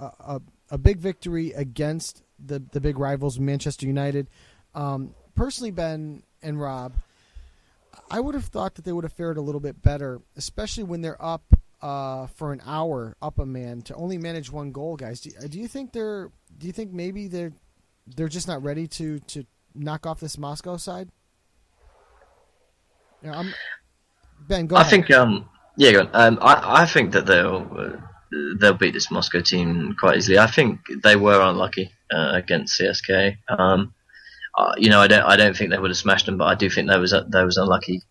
a big victory against the big rivals, Manchester United. Personally, Ben and Rob, I would have thought that they would have fared a little bit better, especially when they're up for an hour, up a man, to only manage one goal, guys. Do you think maybe they're just not ready to knock off this Moscow side? Ben, go ahead. I think go on. I think that they'll beat this Moscow team quite easily. I think they were unlucky against CSK. I don't think they would have smashed them, but I do think they was unlucky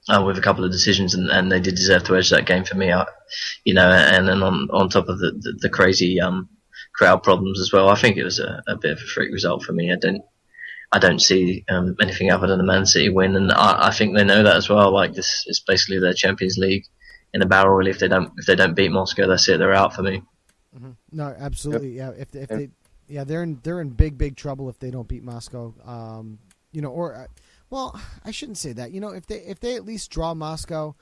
with a couple of decisions, and they did deserve to edge that game for me. And then on top of the crazy crowd problems as well, I think it was a bit of a freak result for me. I don't see anything other than a Man City win, and I think they know that as well. Like, this is basically their Champions League in a barrel. Really, if they don't beat Moscow, that's it. They're out for me. Mm-hmm. No, absolutely. Yep. Yeah. They're in big trouble if they don't beat Moscow. I shouldn't say that. If they at least draw Moscow,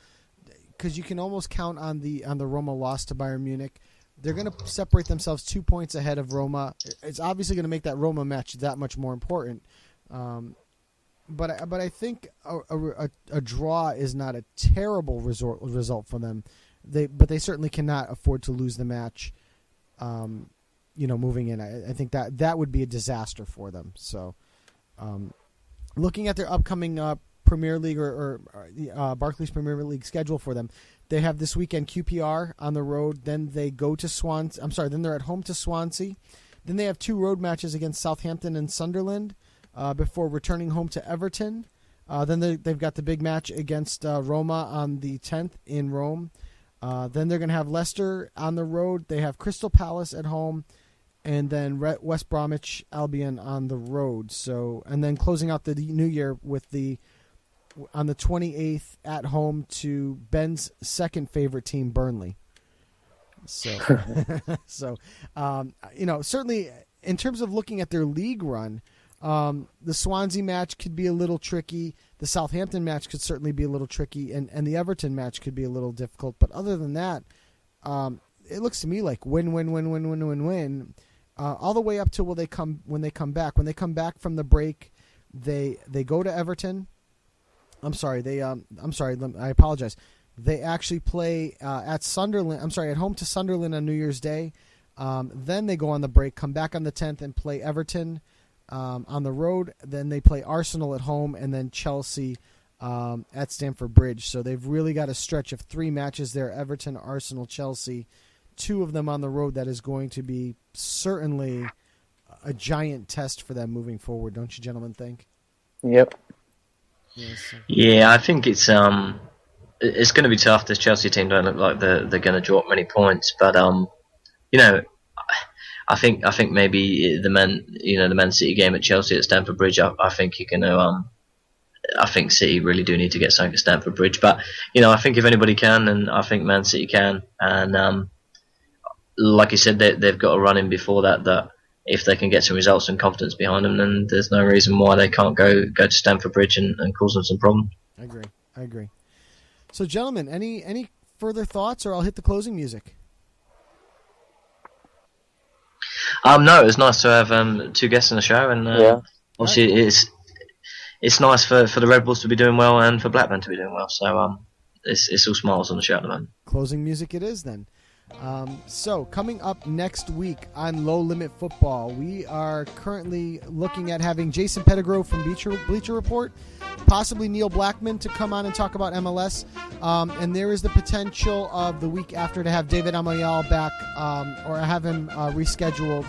because you can almost count on the Roma loss to Bayern Munich. They're going to separate themselves 2 points ahead of Roma. It's obviously going to make that Roma match that much more important. But I think a draw is not a terrible result for them. But they certainly cannot afford to lose the match. Moving in, I think that would be a disaster for them. So, looking at their upcoming Premier League or Barclays Premier League schedule for them, they have this weekend QPR on the road. Then they go to Swansea. Then they're at home to Swansea. Then they have 2 road matches against Southampton and Sunderland before returning home to Everton. Then they've got the big match against Roma on the 10th in Rome. Then they're going to have Leicester on the road. They have Crystal Palace at home, and then West Bromwich Albion on the road. So, and then closing out the new year with on the 28th at home to Ben's second favorite team, Burnley. So, certainly in terms of looking at their league run, the Swansea match could be a little tricky. The Southampton match could certainly be a little tricky, and the Everton match could be a little difficult. But other than that, it looks to me like win, all the way up to when they come back. When they come back from the break, they go to Everton. I apologize. They actually play at Sunderland. At home to Sunderland on New Year's Day. Then they go on the break, come back on the 10th, and play Everton on the road. Then they play Arsenal at home, and then Chelsea at Stamford Bridge. So they've really got a stretch of 3 matches there: Everton, Arsenal, Chelsea. 2 of them on the road. That is going to be certainly a giant test for them moving forward. Don't you gentlemen think? Yep. Yes. Yeah, I think it's going to be tough. This Chelsea team don't look like they're going to drop many points, but I think maybe the Man City game at Chelsea at Stamford Bridge. I think you're going to. I think City really do need to get something at Stamford Bridge, but I think if anybody can, and I think Man City can, and like you said, they've got a run in before that if they can get some results and confidence behind them, then there's no reason why they can't go to Stamford Bridge and cause them some problems. I agree. So, gentlemen, any further thoughts, or I'll hit the closing music? No, it was nice to have 2 guests on the show, and obviously it's nice for the Red Bulls to be doing well and for Blackburn to be doing well. So it's all smiles on the show at the moment. Closing music it is then. So coming up next week on Low Limit Football, we are currently looking at having Jason Pettigrew from Bleacher Report, possibly Neil Blackman to come on and talk about MLS, and there is the potential of the week after to have David Amayal back, or have him rescheduled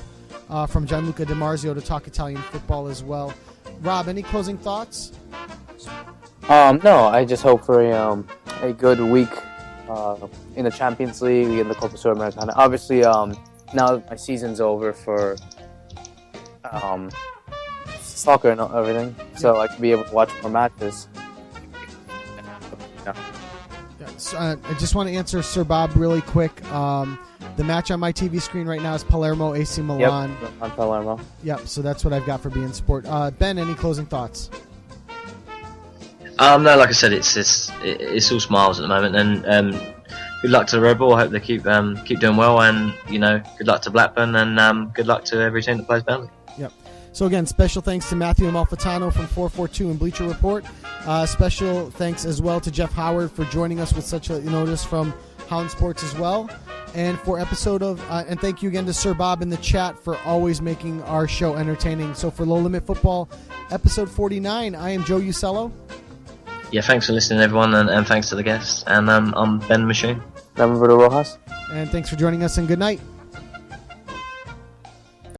from Gianluca Di Marzio to talk Italian football as well. Rob, any closing thoughts? No, I just hope for a good week in the Champions League, in the Copa Sudamerica. And obviously, now that my season's over for soccer and everything, so I can be able to watch more matches. Yeah, so, I just want to answer SirBob really quick. The match on my TV screen right now is Palermo AC Milan. Yep, on Palermo. Yep, so that's what I've got for beIN Sport. Ben, any closing thoughts? No, like I said, it's all smiles at the moment, and good luck to the Red Bull. I hope they keep doing well, and good luck to Blackburn, and good luck to every team that plays Burnley. Yep. So again, special thanks to Matthew Amalfitano from 442 and Bleacher Report. Special thanks as well to Jeff Howard for joining us with such a notice from Hound Sports as well. And for episode of, and thank you again to SirBob in the chat for always making our show entertaining. So for Low Limit Football, episode 49, I am Joe Usello. Yeah, thanks for listening, everyone, and thanks to the guests. And I'm Ben Machine. I'm Roberto Rojas. And thanks for joining us, and good night.